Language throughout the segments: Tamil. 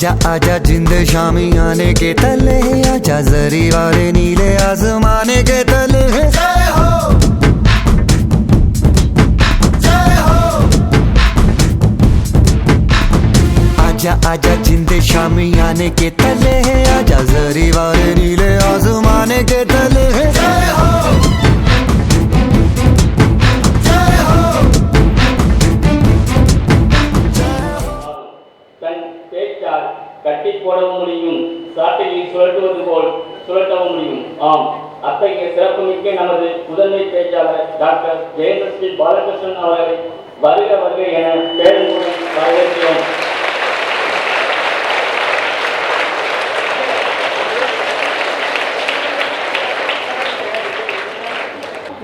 आजा आजा जिंद शामी आने के तले, आजा जरी वाले नीले आसमाने के तले। जय हो जय हो। आजा आजा जिंद शामी आने के तले, आजा जरी वाले नीले आसमाने के तले। जय हो கட்டி போடவும் முடியும், சாட்டில் சுழற்றுவது போல் சுழற்றவும் முடியும். ஆம், அத்தகைய சிறப்புமிக்க நமது முதன்மை பேச்சாளர் டாக்டர் ஜெயந்திரஸ்ரீ பாலகிருஷ்ணன் அவர்களை வருக வருக என பேரன்புடன் வரவேற்கிறோம்.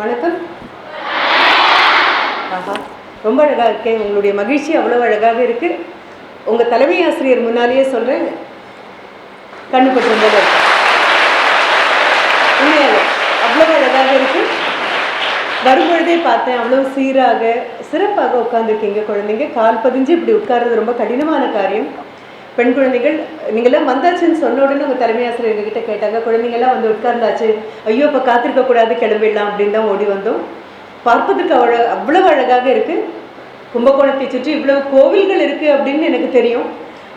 வணக்கம். ரொம்ப அழகாக இருக்கேன். உங்களுடைய மகிழ்ச்சி அவ்வளோ அழகாக இருக்குது. உங்கள் தலைமை ஆசிரியர் முன்னாலேயே சொல்கிறேன், கண்ணுப்பட்டிருந்தது உண்மையாக அவ்வளோ அழகாக இருக்குது. வரும்பொழுதே பார்த்தேன், அவ்வளோ சீராக சிறப்பாக உட்காந்துருக்கீங்க. குழந்தைங்க கால் பதிஞ்சு இப்படி உட்கார்றது ரொம்ப கடினமான காரியம். பெண் குழந்தைகள் நீங்கள்லாம் வந்தாச்சுன்னு சொன்ன உடனே உங்கள் தலைமை ஆசிரியர் எங்ககிட்ட கேட்டாங்க, குழந்தைங்கள்லாம் வந்து உட்கார்ந்தாச்சு, ஐயோ இப்போ காத்திருக்கக்கூடாது, கிளம்பிடலாம் அப்படின்னு தான் ஓடி வந்தோம். பார்ப்பதற்கு அவ்வளோ அழகாக இருக்குது. கும்பகோணத்தை சுற்றி இவ்வளவு கோவில்கள் இருக்குது அப்படின்னு எனக்கு தெரியும்.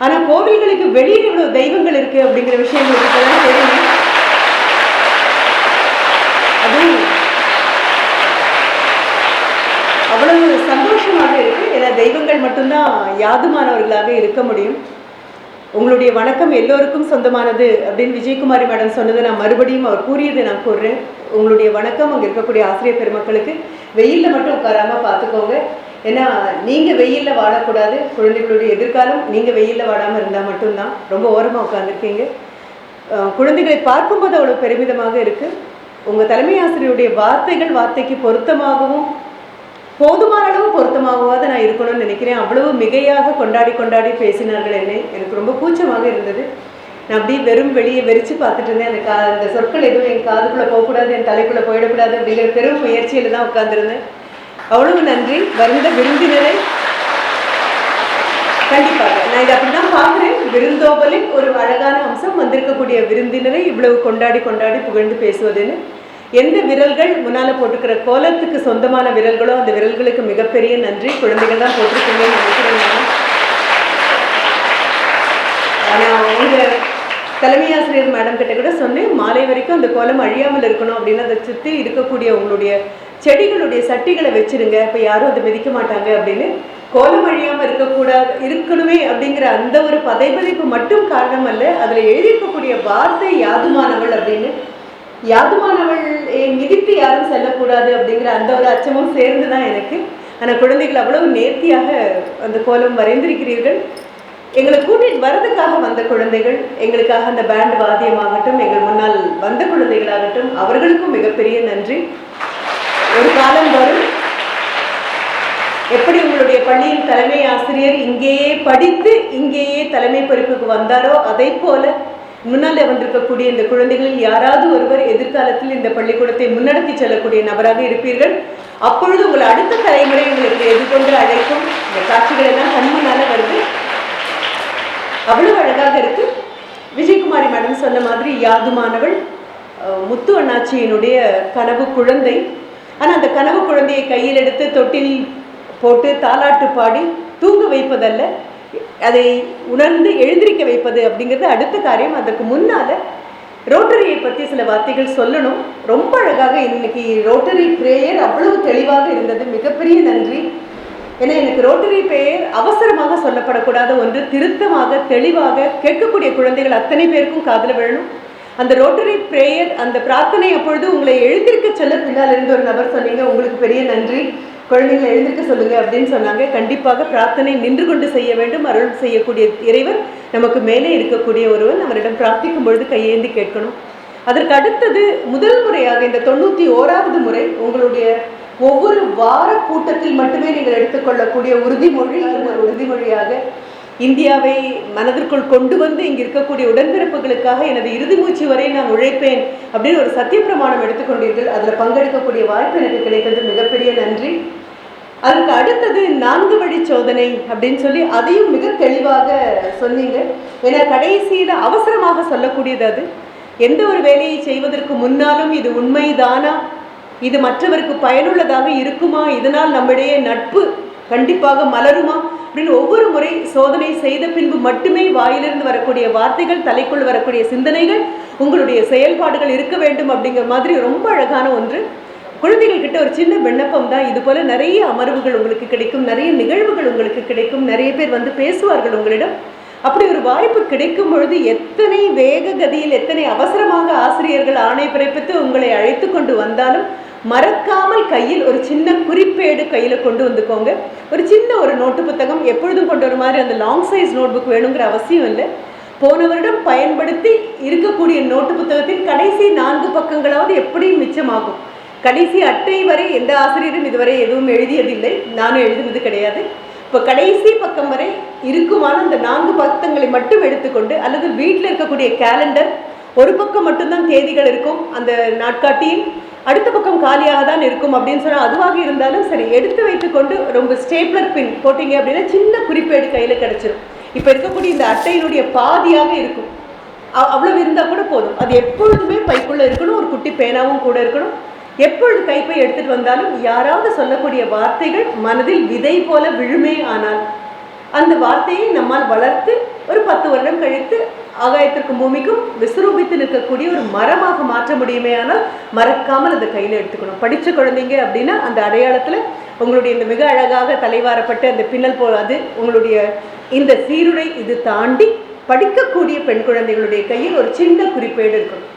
ஆனால் கோவில்களுக்கு வெளியில் இவ்வளோ தெய்வங்கள் இருக்குது அப்படிங்கிற விஷயம் உங்களுக்கு தான் தெரியும். அதுவும் அவ்வளவு சந்தோஷமாக இருக்குது. ஏன்னா தெய்வங்கள் மட்டும்தான் யாதுமானவர்களாக இருக்க முடியும். உங்களுடைய வணக்கம் எல்லோருக்கும் சொந்தமானது அப்படின்னு விஜயகுமாரி மேடம் சொன்னது நான் மறுபடியும் அவர் கூறியதை நான் கூறுறேன். உங்களுடைய வணக்கம் அங்கே இருக்கக்கூடிய ஆசிரியர் பெருமக்களுக்கு. வெயிலில் மட்டும் உட்காராமல் பார்த்துக்கோங்க. ஏன்னா நீங்கள் வெயிலில் வாழக்கூடாது. குழந்தைகளுடைய எதிர்காலம் நீங்கள் வெயிலில் வாடாமல் இருந்தால் மட்டும்தான். ரொம்ப ஓரமாக உட்காந்துருக்கீங்க. குழந்தைகளை பார்க்கும்போது அவ்வளோ பெருமிதமாக இருக்குது. உங்கள் தலைமை ஆசிரியருடைய வார்த்தைக்கு பொருத்தமாகவும் போதுமான அளவு பொருத்தமாகவாத நான் இருக்கணும்னு நினைக்கிறேன். அவ்வளவு மிகையாக கொண்டாடி பேசினார்கள். எனக்கு ரொம்ப கூச்சமாக இருந்தது. நான் அப்படியே வெளியே வெறிச்சு பார்த்துட்டு இருந்தேன். அந்த சொற்கள் எதுவும் என் காதுக்குள்ளே போகக்கூடாது, என் தலைக்குள்ளே போயிடக்கூடாது அப்படிங்கிற பெரும் முயற்சியில் தான் உட்காந்துருந்தேன். அவ்வளவு நன்றி. வருந்த விருந்தினரை கண்டிப்பாக நான் இதை அப்படி தான் பார்க்குறேன். விருந்தோம்பலின் ஒரு அழகான அம்சம் வந்திருக்கக்கூடிய விருந்தினரை இவ்வளவு கொண்டாடி புகழ்ந்து பேசுவதுன்னு. எந்த விரல்கள் முன்னால் போட்டுக்கிற கோலத்துக்கு சொந்தமான விரல்களோ அந்த விரல்களுக்கு மிகப்பெரிய நன்றி. குழந்தைகள் தான் போட்டிருக்கீங்கன்னு நினைக்கிறேன். ஆனால் உங்கள் தலைமை ஆசிரியர் மேடம் கிட்ட கூட சொன்னேன், மாலை வரைக்கும் அந்த கோலம் அழியாமல் இருக்கணும் அப்படின்னு அதை சுற்றி இருக்கக்கூடிய உங்களுடைய செடிகளுடைய சட்டிகளை வச்சிருங்க, இப்போ யாரும் அதை மிதிக்க மாட்டாங்க அப்படின்னு. கோலம் அழியாமல் இருக்கணுமே அப்படிங்கிற அந்த ஒரு பதைபதைப்பு மட்டும் காரணம் அல்ல, அதில் எழுதியிருக்கக்கூடிய வார்த்தை யாதுமானவள் அப்படின்னு. யாதுமானவள் மிதித்து யாரும் செல்லக்கூடாது அப்படிங்கிற அந்த ஒரு அச்சமும் சேர்ந்து தான் எனக்கு. ஆனால் குழந்தைகள் அவ்வளவு நேர்த்தியாக அந்த கோலம் வரைந்திருக்கிறீர்கள். எங்களை கூட்டிகிட்டு வர்றதுக்காக வந்த குழந்தைகள், எங்களுக்காக அந்த பேண்ட் வாத்தியமாகட்டும், எங்கள் முன்னால் வந்த குழந்தைகளாகட்டும், அவர்களுக்கும் மிகப்பெரிய நன்றி. ஒரு காலம் வரும், எப்படி உங்களுடைய பள்ளியின் தலைமை ஆசிரியர் இங்கேயே படித்து இங்கேயே தலைமை பொறுப்புக்கு வந்தாரோ அதை போல முன்னால் வந்திருக்கக்கூடிய இந்த குழந்தைகளில் யாராவது ஒருவர் எதிர்காலத்தில் இந்த பள்ளிக்கூடத்தை முன்னெடுத்து செல்லக்கூடிய நபராக இருப்பீர்கள். அப்பொழுது உங்கள் அடுத்த தலைமுறை உங்களுக்கு எதிர்கொண்டு அழைக்கும். இந்த காட்சிகள் எல்லாம் கண்முன்னால வருது. அவ்வளவு அழகாக இருக்கு. விஜயகுமாரி மேடம் சொன்ன மாதிரி யாதுமானவள் முத்து அண்ணாச்சியினுடைய கனவு குழந்தை. ஆனால் அந்த கனவு குழந்தையை கையில் எடுத்து தொட்டில் போட்டு தாலாட்டு பாடி தூங்க வைப்பதல்ல, அதை உணர்ந்து எழுந்திருக்க வைப்பது அப்படிங்கிறது அடுத்த காரியம். அதற்கு முன்னால் ரோட்டரியை பற்றி சில வார்த்தைகள் சொல்லணும். ரொம்ப அழகாக இன்னைக்கு ரோட்டரி பிரேயர் அவ்வளவு தெளிவாக இருந்தது. மிகப்பெரிய நன்றி. ஏன்னா எனக்கு ரோட்டரி பிரேயர் அவசரமாக சொல்லப்படக்கூடாத ஒன்று, திருத்தமாக தெளிவாக கேட்கக்கூடிய குழந்தைகள் அத்தனை பேருக்கும் காதில் விழணும். அந்த ரோட்டரி பிரேயர், அந்த பிரார்த்தனை அப்பொழுது உங்களை எழுந்திருக்க சொல்ல பின்னால் இருந்து ஒரு நபர் சொன்னீங்க, உங்களுக்கு பெரிய நன்றி, குழந்தைகளை எழுந்திருக்க சொல்லுங்க அப்படின்னு சொன்னாங்க. கண்டிப்பாக பிரார்த்தனை நின்று கொண்டு செய்ய வேண்டும். அருள் செய்யக்கூடிய இறைவர் நமக்கு மேலே இருக்கக்கூடிய ஒருவன், அவரிடம் பிரார்த்திக்கும் பொழுது கையேந்தி கேட்கணும். அதற்கு அடுத்தது முதல் முறையாக இந்த 91வது முறை உங்களுடைய ஒவ்வொரு வார கூட்டத்தில் மட்டுமே நீங்கள் எடுத்துக்கொள்ளக்கூடிய உறுதிமொழி, ஒரு உறுதிமொழியாக இந்தியாவை மனதிற்குள் கொண்டு வந்து இங்கே இருக்கக்கூடிய உடன்பிறப்புகளுக்காக எனது இறுதி மூச்சு வரை நான் உழைப்பேன் அப்படின்னு ஒரு சத்திய பிரமாணம் எடுத்துக்கொண்டீர்கள். அதில் பங்கெடுக்கக்கூடிய வாய்ப்பு எனக்கு கிடைத்தது. மிகப்பெரிய நன்றி. அதுக்கு அடுத்தது 4 வழி சோதனை அப்படின்னு சொல்லி அதையும் மிக தெளிவாக சொன்னீங்க. ஏன்னா கடைசியில் அவசரமாக சொல்லக்கூடியது அது. எந்த ஒரு வேலையை செய்வதற்கு முன்னாலும் இது உண்மைதானா, இது மற்றவருக்கு பயனுள்ளதாக இருக்குமா, இதனால் நம்முடைய நட்பு கண்டிப்பாக மலருமா அப்படின்னு ஒவ்வொரு முறை சோதனை செய்த பின்பு மட்டுமே வாயிலிருந்து வரக்கூடிய வார்த்தைகள், தலைக்குள் வரக்கூடிய சிந்தனைகள், உங்களுடைய செயல்பாடுகள் இருக்க வேண்டும் அப்படிங்கிற மாதிரி ரொம்ப அழகான ஒன்று. குழந்தைகள் கிட்ட ஒரு சின்ன விண்ணப்பம் தான், இது போல நிறைய அமர்வுகள் உங்களுக்கு கிடைக்கும், நிறைய நிகழ்வுகள் உங்களுக்கு கிடைக்கும், நிறைய பேர் வந்து பேசுவார்கள் உங்களிடம். அப்படி ஒரு வாய்ப்பு கிடைக்கும் பொழுது எத்தனை வேக கதியில், எத்தனை அவசரமாக ஆசிரியர்கள் ஆணை பிறப்பித்து உங்களை அழைத்து கொண்டு வந்தாலும் மறக்காமல் கையில் ஒரு சின்ன குறிப்பேடு கையில் கொண்டு வந்துக்கோங்க. ஒரு சின்ன ஒரு நோட்டு புத்தகம் எப்பொழுதும் கொண்டு வர மாதிரி அந்த லாங் சைஸ் நோட் புக் வேணுங்கிற அவசியம் இல்லை. போன வருடம் பயன்படுத்தி இருக்கக்கூடிய நோட்டு புத்தகத்தின் கடைசி 4 பக்கங்களாவது எப்படியும் மிச்சமாகும். கடைசி அட்டை வரை எந்த ஆசிரியரும் இதுவரை எதுவும் எழுதியதில்லை, நானும் எழுதுனது கிடையாது. இப்போ கடைசி பக்கம் வரை இருக்குமான அந்த 4 பக்கங்களை மட்டும் எடுத்துக்கொண்டு, அல்லது வீட்டில் இருக்கக்கூடிய கேலண்டர் ஒரு பக்கம் மட்டும்தான் தேதிகள் இருக்கும், அந்த நாட்காட்டியில் அடுத்த பக்கம் காலியாக தான் இருக்கும் அப்படின்னு சொன்னால் அதுவாக இருந்தாலும் சரி, எடுத்து வைத்துக்கொண்டு ரொம்ப ஸ்டேப்லர் பின் போட்டிங்க அப்படின்னா சின்ன குறிப்பேடு கையில் கிடச்சிரும். இப்போ இருக்கக்கூடிய இந்த அட்டையினுடைய பாதியாக இருக்கும், அவ்வளவு இருந்தால் கூட போதும். அது எப்பொழுதுமே பைக்குள்ளே இருக்கணும், ஒரு குட்டி பேனாவும் கூட இருக்கணும். எப்பொழுது கைப்பை எடுத்துட்டு வந்தாலும் யாராவது சொல்லக்கூடிய வார்த்தைகள் மனதில் விதை போல விழுமே ஆனால் அந்த வார்த்தையை நம்மால் வளர்த்து ஒரு 10 வருடம் கழித்து ஆகாயத்திற்கும் பூமிக்கும் விஸ்வரூபித்து நிற்கக்கூடிய ஒரு மரமாக மாற்ற முடியுமே ஆனால் மறக்காமல் அந்த கையில் எடுத்துக்கணும். படித்த குழந்தைங்க அப்படின்னா அந்த அடையாளத்தில் உங்களுடைய இந்த மிக அழகாக தலைவாரப்பட்ட அந்த பின்னல் போல் அது உங்களுடைய இந்த சீருடை இது தாண்டி படிக்கக்கூடிய பெண் குழந்தைகளுடைய கையில் ஒரு சின்ன குறிப்பேடு இருக்கணும்.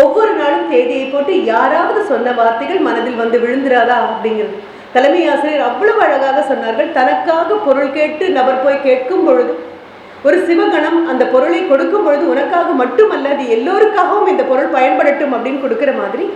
ஒவ்வொரு நாளும் தேதியை போட்டு யாராவது சொன்ன வார்த்தைகள் மனதில் வந்து விழுந்துராதா அப்படிங்கிறது. தலைமை ஆசிரியர் அவ்வளவு அழகாக சொன்னார்கள். தனக்காக பொருள் கேட்டு நபர் போய் கேட்கும் பொழுது ஒரு சிவகணம் அந்த பொருளை கொடுக்கும் பொழுது உனக்காக மட்டுமல்ல, அது எல்லோருக்காகவும் இந்த பொருள் பயன்படட்டும் அப்படின்னு கொடுக்குற மாதிரி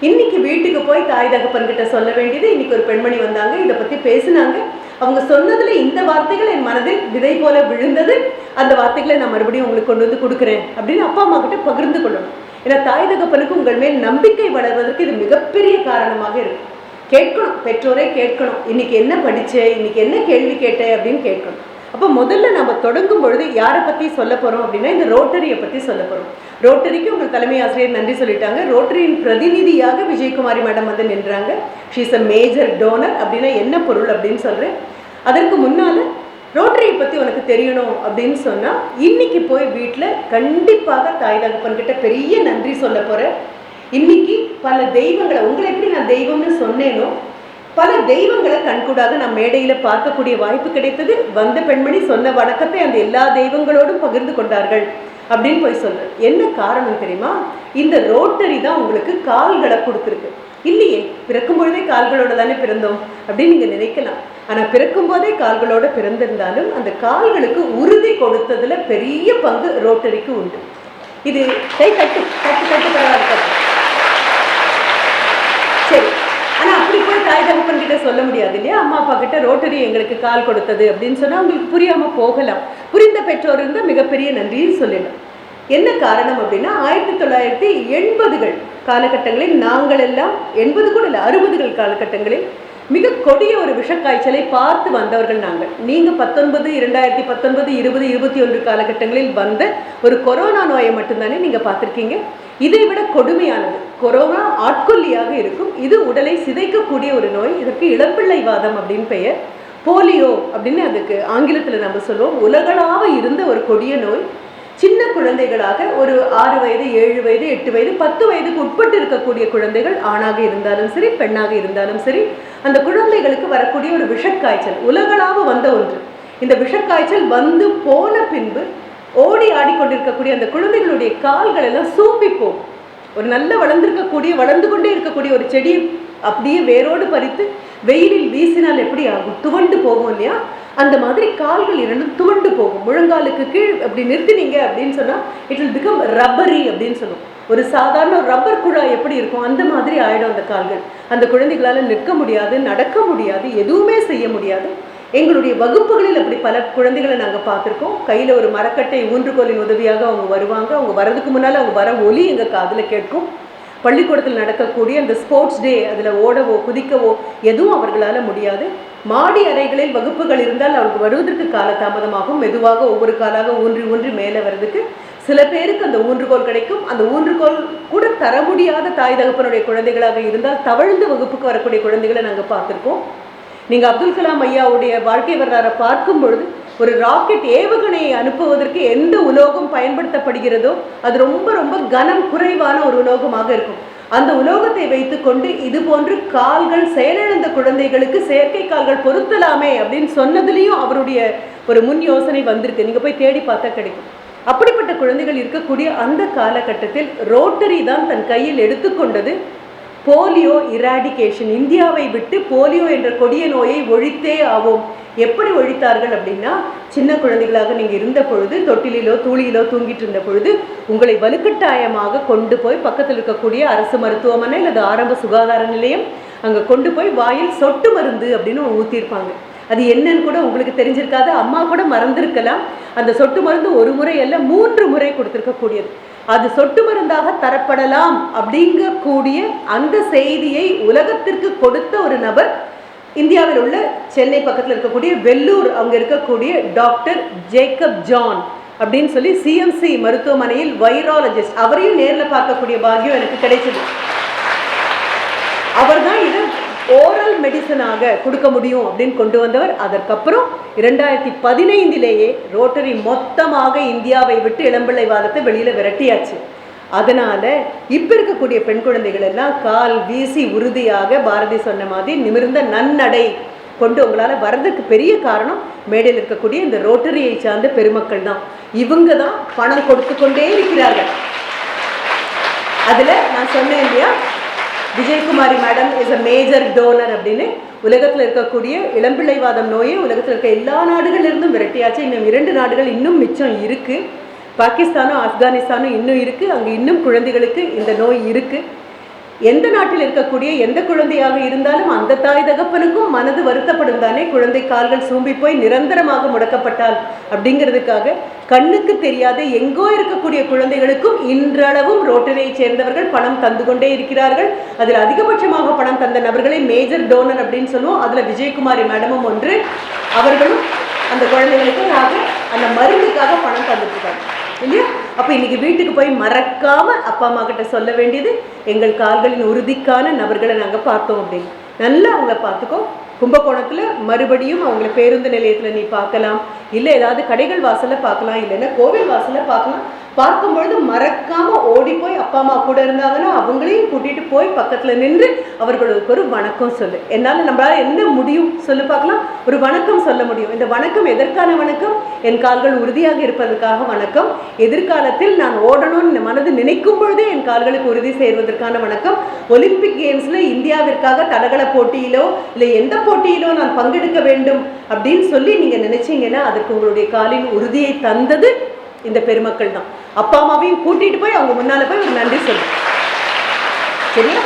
இன்னைக்கு வீட்டுக்கு போய் தாய் தகப்பன்கிட்ட சொல்ல வேண்டியது. இன்னைக்கு ஒரு பெண்மணி வந்தாங்க, இதை பற்றி பேசினாங்க, அவங்க சொன்னதுல இந்த வார்த்தைகள் என் மனதில் விதை போல விழுந்தது, அந்த வார்த்தைகளை நான் மறுபடியும் உங்களுக்கு கொண்டு வந்து கொடுக்குறேன் அப்படின்னு அப்பா அம்மா கிட்ட பகிர்ந்து கொள்ளணும். ஏன்னா தாய் தகப்பனுக்கு உங்கள் மேல் நம்பிக்கை வளர்வதற்கு இது மிகப்பெரிய காரணமாக இருக்கும். கேட்கணும், பெற்றோரை கேட்கணும், இன்னைக்கு என்ன படித்தேன், இன்னைக்கு என்ன கேள்வி கேட்டேன் அப்படின்னு கேட்கணும். அப்போ முதல்ல நம்ம தொடங்கும் பொழுது யாரை பற்றி சொல்ல போகிறோம் அப்படின்னா இந்த ரோட்டரியை பற்றி சொல்ல போகிறோம். ரோட்டரிக்கு உங்கள் தலைமை ஆசிரியர் நன்றி சொல்லிட்டாங்க. ரோட்டரியின் பிரதிநிதியாக விஜயகுமாரி மேடம் வந்து நின்றாங்க. She is a major donor. அப்படின்னா என்ன பொருள் அப்படின்னு சொல்கிறேன். அதற்கு முன்னால் ரோட்டரியை பற்றி உனக்கு தெரியணும் அப்படின்னு சொன்னால் இன்னைக்கு போய் வீட்டில் கண்டிப்பாக தாய் தகப்பன்கிட்ட பெரிய நன்றி சொல்ல போகிறேன். இன்னைக்கு பல தெய்வங்களை, உங்களை எப்படி நான் தெய்வம்னு சொன்னேனோ பல தெய்வங்களை கண்கூடாக நான் மேடையில் பார்க்கக்கூடிய வாய்ப்பு கிடைத்தது. வந்த பெண்மணி சொன்ன வணக்கத்தை அந்த எல்லா தெய்வங்களோடும் பகிர்ந்து கொண்டார்கள் அப்படின்னு போய் சொல்கிறேன். என்ன காரணம் தெரியுமா? இந்த ரோட்டரி தான் உங்களுக்கு கால்களை கொடுத்துருக்கு. இல்லையே, பிறக்கும் பொழுதே கால்களோட தானே பிறந்தோம் அப்படின்னு நீங்கள் நினைக்கலாம். ஆனால் பிறக்கும் போதே கால்களோட பிறந்திருந்தாலும் அந்த கால்களுக்கு உறுதி கொடுத்ததுல பெரிய பங்கு ரோட்டரிக்கு உண்டு. இது கை கட்டு கட்டு கட்டு பரவாயில்ல. சரி, ஆனால் அப்படி போய் தாய் தகப்பன் கிட்ட சொல்ல முடியாது இல்லையா? அம்மா அப்பா கிட்ட ரோட்டரி எங்களுக்கு கால் கொடுத்தது அப்படின்னு சொன்னால் உங்களுக்கு புரியாமல் போகலாம். புரிந்த பெற்றோர் இருந்தால் மிகப்பெரிய நன்றின்னு சொல்லலாம். என்ன காரணம் அப்படின்னா 1980கள் காலகட்டங்களில் நாங்கள் எல்லாம் 80 கூட இல்லை 60கள் காலகட்டங்களில் மிக கொடிய ஒரு விஷக்காய்ச்சலை பார்த்து வந்தவர்கள் நாங்கள். நீங்கள் 2019, 2020, 2021 காலகட்டங்களில் வந்த ஒரு கொரோனா நோயை மட்டும்தானே நீங்கள் பார்த்துருக்கீங்க. இதை விட கொடுமையானது கொரோனா ஆட்கொல்லியாக இருக்கும். இது உடலை சிதைக்கக்கூடிய ஒரு நோய். இதற்கு இளம்பிள்ளை வாதம் அப்படின்னு பெயர். போலியோ அப்படின்னு அதுக்கு ஆங்கிலத்தில் நம்ம சொல்லுவோம். உலகளாவ இருந்த ஒரு கொடிய நோய். சின்ன குழந்தைகளாக ஒரு 6 வயது, 7 வயது, 8 வயது, 10 வயதுக்கு உட்பட்டு இருக்கக்கூடிய குழந்தைகள், ஆணாக இருந்தாலும் சரி பெண்ணாக இருந்தாலும் சரி, அந்த குழந்தைகளுக்கு வரக்கூடிய ஒரு விஷக்காய்ச்சல் உலகளாவ வந்த ஒன்று. இந்த விஷக்காய்ச்சல் வந்து போன பின்பு ஓடி ஆடிக்கொண்டிருக்கக்கூடிய அந்த குழந்தைகளுடைய கால்கள் எல்லாம் சூம்பி போகும். ஒரு நல்ல வளர்ந்து கொண்டே இருக்கக்கூடிய ஒரு செடியை அப்படியே வேரோடு பறித்து வெயிலில் வீசினால் எப்படி ஆகும்? துவண்டு போகும் இல்லையா? அந்த மாதிரி கால்கள் இரண்டும் துவண்டு போகும். முழங்காலுக்கு கீழ் அப்படி நிறுத்தினீங்க அப்படின்னு சொன்னால் இட் வில் பிகம் ரப்பரி அப்படின்னு சொல்லுவோம். ஒரு சாதாரண ரப்பர் குழாய் எப்படி இருக்கும் அந்த மாதிரி ஆயிடும் அந்த கால்கள். அந்த குழந்தைகளால் நிற்க முடியாது, நடக்க முடியாது, எதுவுமே செய்ய முடியாது. எங்களுடைய வகுப்புகளில் அப்படி பல குழந்தைகளை நாங்கள் பார்த்துருக்கோம். கையில் ஒரு மரக்கட்டை ஊன்றுகோலின் உதவியாக அவங்க வருவாங்க. அவங்க வர்றதுக்கு முன்னால் அவங்க வர ஒலி எங்கள் காதில் கேட்கும். பள்ளிக்கூடத்தில் நடக்கக்கூடிய அந்த ஸ்போர்ட்ஸ் டே, அதில் ஓடவோ குதிக்கவோ எதுவும் அவர்களால் முடியாது. மாடி அறைகளில் வகுப்புகள் இருந்தால் அவருக்கு வருவதற்கு காலதாமதமாகும். மெதுவாக ஒவ்வொரு காலாக ஊன்றி ஊன்றி மேலே வர்றதுக்கு சில பேருக்கு அந்த ஊன்றுகோல் கிடைக்கும். அந்த ஊன்றுகோல் கூட தர முடியாத தாய் தகப்பனுடைய குழந்தைகளாக இருந்தால் தவழ்ந்து வகுப்புக்கு வரக்கூடிய குழந்தைகளை நாங்கள் பார்த்துருக்கோம். நீங்கள் அப்துல் கலாம் ஐயாவுடைய வாழ்க்கை வரலாறை பார்க்கும் பொழுது ஒரு ராக்கெட் ஏவுகணையை அனுப்புவதற்கு எந்த உலோகம் பயன்படுத்தப்படுகிறதோ அது ரொம்ப ரொம்ப கனம் குறைவான ஒரு உலோகமாக இருக்கும். அந்த உலோகத்தை வைத்துக்கொண்டு இது போன்று கால்கள் செயலிழந்த குழந்தைகளுக்கு செயற்கை கால்கள் பொருத்தலாமே அப்படின்னு சொன்னதுலேயும் அவருடைய ஒரு முன் யோசனை வந்திருக்கு. நீங்கள் போய் தேடி பார்த்தா கிடைக்கும். அப்படிப்பட்ட குழந்தைகள் இருக்கக்கூடிய அந்த காலகட்டத்தில் ரோட்டரி தான் தன் கையில் எடுத்துக்கொண்டது போலியோ இராடிகேஷன். இந்தியாவை விட்டு போலியோ என்ற கொடிய நோயை ஒழித்தே ஆவோம். எப்படி ஒழித்தார்கள் அப்படின்னா, சின்ன குழந்தைகளாக நீங்கள் இருந்த பொழுது தொட்டிலிலோ தூளியிலோ தூங்கிட்டு இருந்த பொழுது உங்களை வலுக்கட்டாயமாக கொண்டு போய் பக்கத்தில் இருக்கக்கூடிய அரசு மருத்துவமனை அல்லது ஆரம்ப சுகாதார நிலையம் அங்கே கொண்டு போய் வாயில் சொட்டு மருந்து அப்படின்னு ஊற்றிருப்பாங்க. அது என்னன்னு கூட உங்களுக்கு தெரிஞ்சிருக்காது, அம்மா கூட மறந்திருக்கலாம். அந்த சொட்டு மருந்து ஒரு முறை அல்ல 3 முறை கொடுத்துருக்கக்கூடியது. அது சொட்டு மருந்தாக தரப்படலாம் அப்படிங்கக்கூடிய அந்த செய்தியை உலகத்திற்கு கொடுத்த ஒரு நபர் இந்தியாவில் உள்ள சென்னை பக்கத்தில் இருக்கக்கூடிய வெள்ளூர் அங்கே இருக்கக்கூடிய டாக்டர் ஜேக்கப் ஜான் அப்படின்னு சொல்லி சிஎம்சி மருத்துவமனையில் வைராலஜிஸ்ட். அவரையும் நேரில் பார்க்கக்கூடிய பாக்கியம் எனக்கு கிடைச்சது. அவர் தான் இதை ஓரல் மெடிசனாக கொடுக்க முடியும் அப்படின்னு கொண்டு வந்தவர். அதற்கப்புறம் 2015 ரோட்டரி மொத்தமாக இந்தியாவை விட்டு இளம்பிள்ளைவாதத்தை வெளியில் விரட்டியாச்சு. அதனால இப்போ இருக்கக்கூடிய பெண் குழந்தைகள் எல்லாம் கால் வீசி உறுதியாக பாரதி சொன்ன மாதிரி நிமிர்ந்த நன்னடை கொண்டு உங்களால் வர்றதுக்கு பெரிய காரணம் மேடையில் இருக்கக்கூடிய இந்த ரோட்டரியை சார்ந்த பெருமக்கள் தான். இவங்க தான் பணம் கொடுத்து கொண்டே இருக்கிறார்கள். அதில் நான் சொன்னேன் இல்லையா, Vijayakumari madam is a major toner அப்படின்னு. உலகத்தில் இருக்கக்கூடிய இளம்பிள்ளைவாதம் நோயை உலகத்தில் இருக்க எல்லா நாடுகளிலிருந்தும் விரட்டியாச்சு. இன்னும் 2 நாடுகள் இன்னும் மிச்சம் இருக்குது. பாகிஸ்தானும் ஆப்கானிஸ்தானும் இன்னும் இருக்குது. அங்கே இன்னும் குழந்தைகளுக்கு இந்த நோய் இருக்குது. எந்த நாட்டில் இருக்கக்கூடிய எந்த குழந்தையாக இருந்தாலும் அந்த தாய் தகப்பனுக்கும் மனது வருத்தப்படும் தானே. குழந்தை கால்கள் சூம்பி போய் நிரந்தரமாக முடக்கப்பட்டால் அப்படிங்கிறதுக்காக கண்ணுக்கு தெரியாத எங்கோ இருக்கக்கூடிய குழந்தைகளுக்கும் இன்றளவும் ரோட்டரியை சேர்ந்தவர்கள் பணம் தந்து கொண்டே இருக்கிறார்கள். அதில் அதிகபட்சமாக பணம் தந்த நபர்களை மேஜர் டோனர் அப்படின்னு சொல்லுவோம். அதில் விஜயகுமாரி மேடமும் ஒன்று. அவர்களும் அந்த குழந்தைகளுக்காக அந்த மருந்துக்காக பணம் தந்துட்டுருக்காங்க இல்லையா. அப்போ இன்னைக்கு வீட்டுக்கு போய் மறக்காம அப்பா அம்மா கிட்ட சொல்ல வேண்டியது, எங்கள் கால்களின் உறுதிக்கான நபர்களை நாங்கள் பார்த்தோம் அப்படின்னு. நல்லா அவங்கள பார்த்துக்கோ. கும்பகோணத்தில் மறுபடியும் அவங்கள பேருந்து நிலையத்தில் நீ பார்க்கலாம், இல்லை ஏதாவது கடைகள் வாசலில் பார்க்கலாம், இல்லைன்னா கோவில் வாசலில் பார்க்கலாம். பார்க்கும்பொழுது மறக்காம ஓடி போய் அப்பா அம்மா கூட இருந்தாங்கன்னா அவங்களையும் கூட்டிட்டு போய் பக்கத்தில் நின்று அவர்களுக்கு ஒரு வணக்கம் சொல்லு. என்னால் நம்மளால என்ன முடியும் சொல்லு பார்க்கலாம். ஒரு வணக்கம் சொல்ல முடியும். இந்த வணக்கம் எதற்கான வணக்கம்? என் கால்கள் உறுதியாக இருப்பதற்காக வணக்கம். எதிர்காலத்தில் நான் ஓடணும்னு மனது நினைக்கும் பொழுதே என் கால்களுக்கு உறுதி செய்வதற்கான வணக்கம். ஒலிம்பிக் கேம்ஸில் இந்தியாவிற்காக தடகள போட்டியிலோ இல்லை எந்த போட்டியிலோ நான் பங்கெடுக்க வேண்டும் அப்படின்னு சொல்லி நீங்கள் நினைச்சீங்கன்னா அதற்கு உங்களுடைய காலின் உறுதியை தந்தது இந்த பெருமக்கள் தான். அப்பா அம்மாவையும் கூட்டிட்டு போய் அவங்க முன்னால போய் ஒரு நன்றி சொல்லு. சரியா?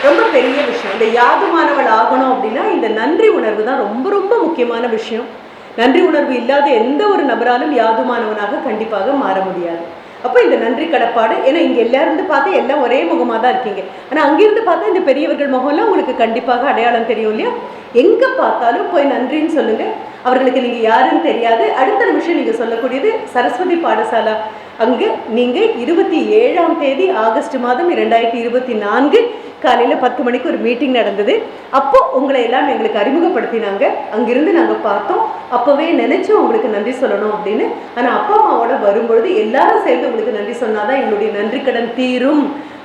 ரொம்ப பெரிய விஷயம். இந்த யாதுமானவள் ஆகணும் அப்படின்னா இந்த நன்றி உணர்வு தான் ரொம்ப ரொம்ப முக்கியமான விஷயம். நன்றி உணர்வு இல்லாத எந்த ஒரு நபராலும் யாதுமானவனாக கண்டிப்பாக மாற முடியாது. அப்போ இந்த நன்றி கடப்பாடு, ஏன்னா இங்கே எல்லாருந்து பார்த்தா எல்லாம் ஒரே முகமாக தான் இருக்கீங்க. ஆனால் அங்கிருந்து பார்த்தா இந்த பெரியவர்கள் முகம்லாம் உங்களுக்கு கண்டிப்பாக அடையாளம் தெரியும் இல்லையா. எங்கே பார்த்தாலும் போய் நன்றின்னு சொல்லுங்கள். அவர்களுக்கு நீங்கள் யாருன்னு தெரியாது. அடுத்த நிமிஷம் நீங்கள் சொல்லக்கூடியது சரஸ்வதி பாடசாலா. அங்கே நீங்கள் 27ஆம் தேதி ஆகஸ்ட் மாதம் 2024 காலையில் 10 மணிக்கு ஒரு மீட்டிங் நடந்தது. அப்போது உங்களை எல்லாம் எங்களுக்கு அறிமுகப்படுத்தினாங்க. அங்கிருந்து நாங்கள் பார்த்தோம். அப்போவே நினச்சோம் உங்களுக்கு நன்றி சொல்லணும் அப்படின்னு. ஆனால் அப்பா அம்மாவோட வரும்பொழுது எல்லாரும் சேர்ந்து உங்களுக்கு நன்றி சொன்னாதான் எங்களுடைய நன்றி கடன் தீரும்.